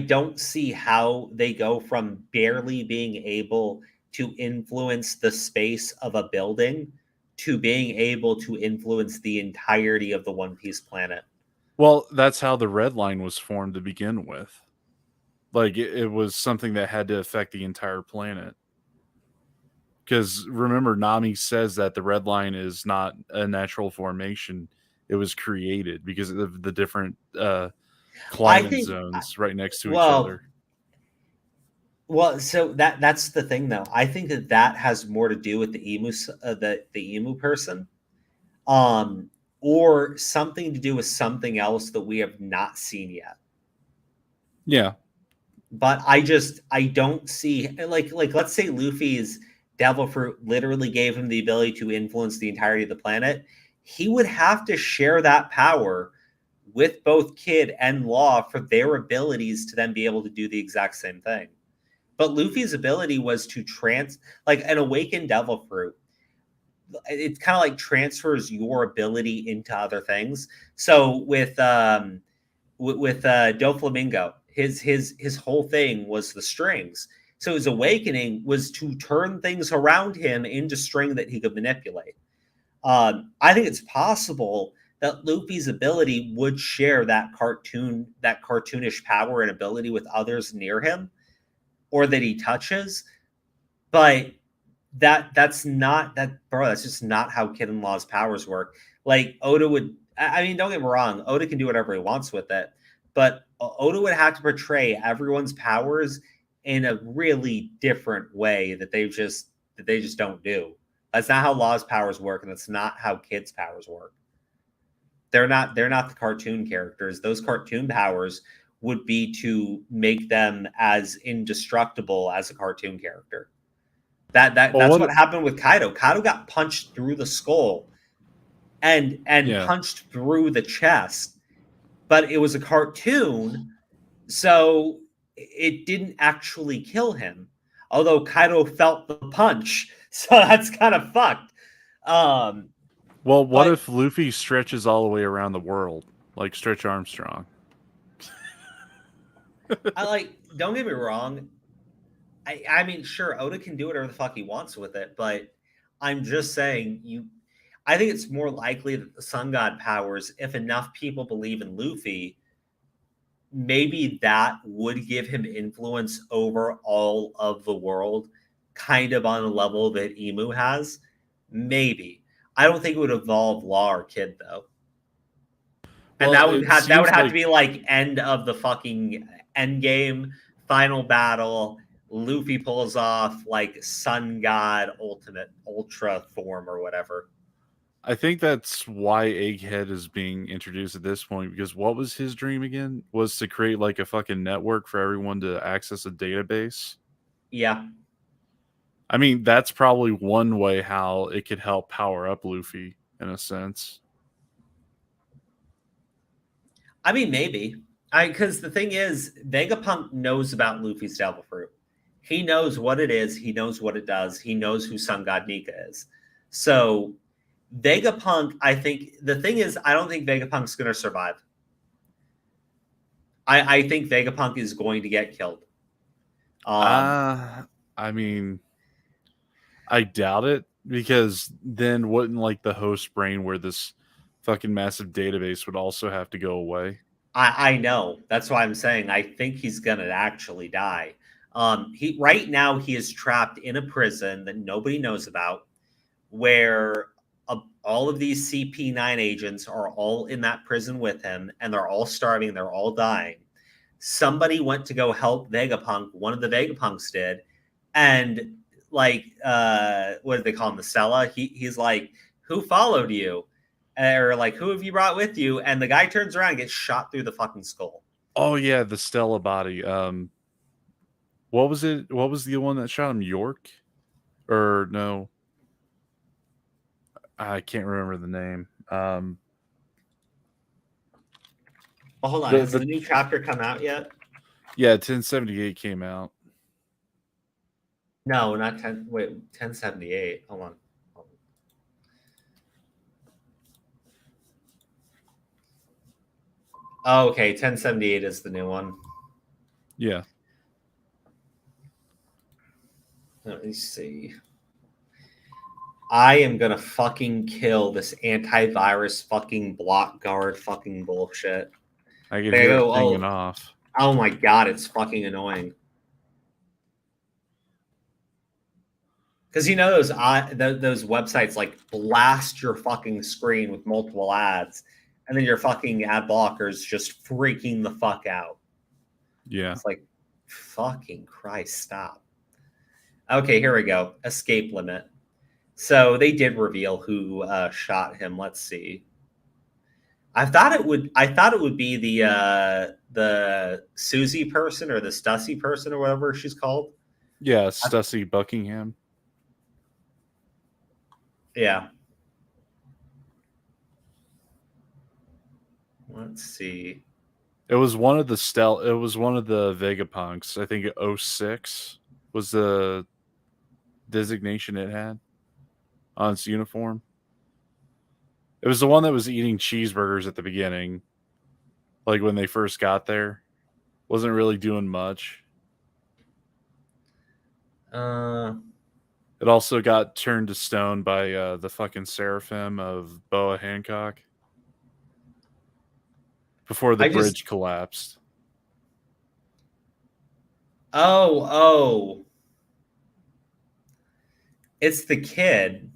don't see how they go from barely being able to influence the space of a building to being able to influence the entirety of the One Piece planet. Well, that's how the Red Line was formed to begin with. Like, it was something that had to affect the entire planet. Because remember, Nami says that the Red Line is not a natural formation. It was created because of the different climate zones right next to each other. Well, so that's the thing, though. I think that has more to do with the emu person, or something to do with something else that we have not seen yet. Yeah, but I don't see like let's say Luffy's Devil Fruit literally gave him the ability to influence the entirety of the planet. He would have to share that power with both Kid and Law for their abilities to then be able to do the exact same thing. But Luffy's ability was to like an awakened Devil Fruit. It kind of like transfers your ability into other things. So with Doflamingo, his whole thing was the strings. So his awakening was to turn things around him into string that he could manipulate. I think it's possible that Luffy's ability would share that cartoonish power and ability with others near him, or that he touches. But that's not that, bro. That's just not how Kid and Law's powers work. Like Oda would. I mean, don't get me wrong. Oda can do whatever he wants with it, but Oda would have to portray everyone's powers in a really different way that they just don't do. That's not how Law's powers work, and that's not how Kid's powers work. They're not the cartoon characters. Those cartoon powers would be to make them as indestructible as a cartoon character. That's what happened with Kaido. Kaido got punched through the skull and punched through the chest, but it was a cartoon, so it didn't actually kill him, although Kaido felt the punch. So that's kind of fucked. Well, what if Luffy stretches all the way around the world, like Stretch Armstrong? Don't get me wrong. I mean, sure, Oda can do whatever the fuck he wants with it, but I'm just saying, I think it's more likely that the Sun God powers, if enough people believe in Luffy, maybe that would give him influence over all of the world, kind of on a level that Emu has. Maybe. I don't think it would evolve Law or Kid, though. And that would have to be like end of the fucking end game, final battle. Luffy pulls off like Sun God Ultimate Ultra form or whatever. I think that's why Egghead is being introduced at this point, because what was his dream again? Was to create like a fucking network for everyone to access a database. Yeah. I mean, that's probably one way how it could help power up Luffy in a sense. I mean, maybe. Because the thing is, Vegapunk knows about Luffy's Devil Fruit. He knows what it is. He knows what it does. He knows who Sun God Nika is. So Vegapunk, I think, the thing is, I don't think Vegapunk's going to survive. I think Vegapunk is going to get killed. I mean, I doubt it, because then wouldn't like the host brain where this fucking massive database would also have to go away? I know. That's why I'm saying I think he's gonna actually die. He right now he is trapped in a prison that nobody knows about, where all of these CP9 agents are all in that prison with him, and they're all starving, they're all dying. Somebody went to go help Vegapunk, one of the Vegapunks did, and like what do they call him, the Stella? He's like, who followed you? Or like, who have you brought with you? And the guy turns around and gets shot through the fucking skull. Oh yeah, the Stella body. What was it? What was the one that shot him? York? Or no? I can't remember the name. Well, hold on. Has the new chapter come out yet? Yeah, 1078 came out. No, not 10. Wait, 1078. Hold on. Oh, okay. 1078 is the new one. Yeah. Let me see. I am gonna fucking kill this antivirus fucking block guard fucking bullshit. I can hear it hanging off. Oh my god, it's fucking annoying. Because you know those websites like blast your fucking screen with multiple ads, and then your fucking ad blockers just freaking the fuck out. Yeah. It's like, fucking Christ, stop. Okay, here we go. Escape limit. So they did reveal who shot him. Let's see. I thought it would be the Susie person or the Stussy person or whatever she's called. Yeah, Stussy Buckingham. Yeah. Let's see. It was one of the Vegapunks. I think 06 was the designation it had on its uniform. It was the one that was eating cheeseburgers at the beginning, like when they first got there. Wasn't really doing much. It also got turned to stone by the fucking Seraphim of Boa Hancock before the bridge collapsed. Oh. It's the kid.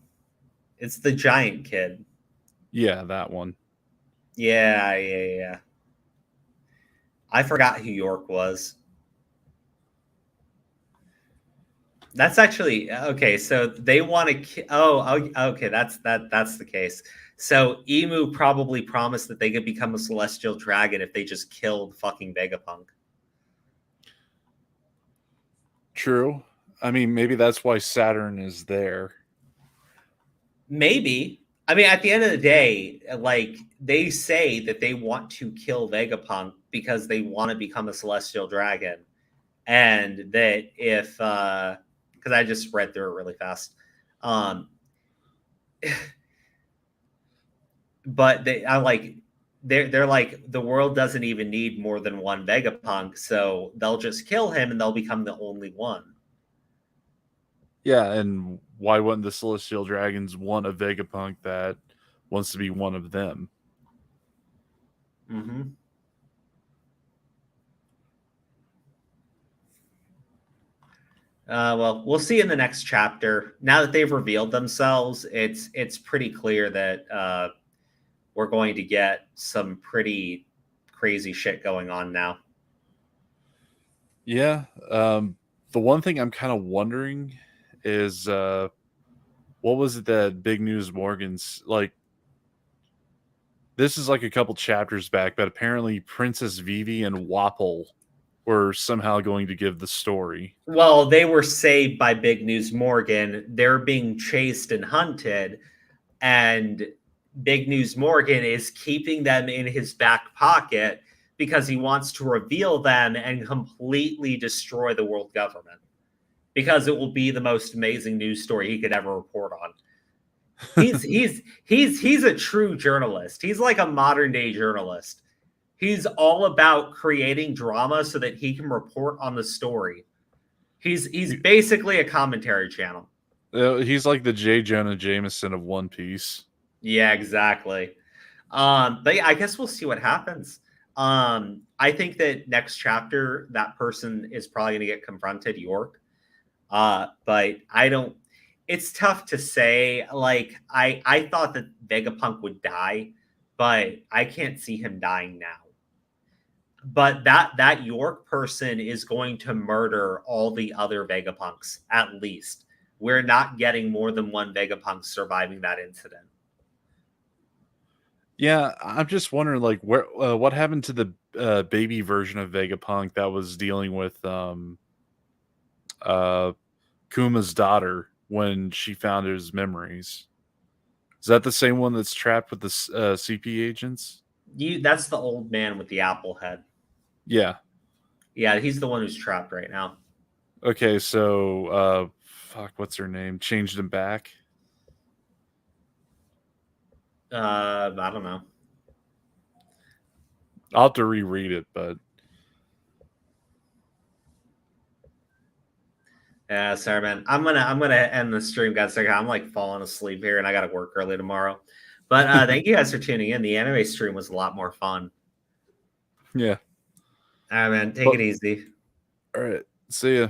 It's the giant kid. Yeah, that one. Yeah. I forgot who York was. That's actually okay. So they want to. Okay. That's the case. So Emu probably promised that they could become a celestial dragon if they just killed fucking Vegapunk. True. I mean, maybe that's why Saturn is there. Maybe. I mean, at the end of the day, like, they say that they want to kill Vegapunk because they want to become a celestial dragon. And that if, because I just read through it really fast. But they're like, the world doesn't even need more than one Vegapunk, so they'll just kill him and they'll become the only one. Yeah, and why wouldn't the Celestial Dragons want a Vegapunk that wants to be one of them? Mm-hmm. Well, we'll see in the next chapter. Now that they've revealed themselves, it's pretty clear that we're going to get some pretty crazy shit going on now. Yeah. The one thing I'm kind of wondering is what was it that Big News Morgan's like? This is like a couple chapters back, but apparently Princess Vivi and Wapple were somehow going to give the story. Well, they were saved by Big News Morgan. They're being chased and hunted, and Big News Morgan is keeping them in his back pocket because he wants to reveal them and completely destroy the world government, because it will be the most amazing news story he could ever report on. He's a true journalist. He's like a modern day journalist. He's all about creating drama so that he can report on the story. He's basically a commentary channel. He's like the J. Jonah Jameson of One Piece. Yeah, exactly. But yeah, I guess we'll see what happens. I think that next chapter, that person is probably going to get confronted, York. But I don't. It's tough to say. Like I thought that Vegapunk would die, but I can't see him dying now. But that York person is going to murder all the other Vegapunks, at least. We're not getting more than one Vegapunk surviving that incident. Yeah, I'm just wondering, like, where what happened to the baby version of Vegapunk that was dealing with Kuma's daughter when she found his memories? Is that the same one that's trapped with the CP agents? That's the old man with the apple head. Yeah. Yeah, he's the one who's trapped right now. Okay, so fuck, what's her name? Changed him back. I don't know. I'll have to reread it, but yeah, sorry, man. I'm gonna end the stream, guys. I'm like falling asleep here, and I gotta work early tomorrow. But thank you guys for tuning in. The anime stream was a lot more fun. Yeah. All right, man. Take it easy. All right. See ya.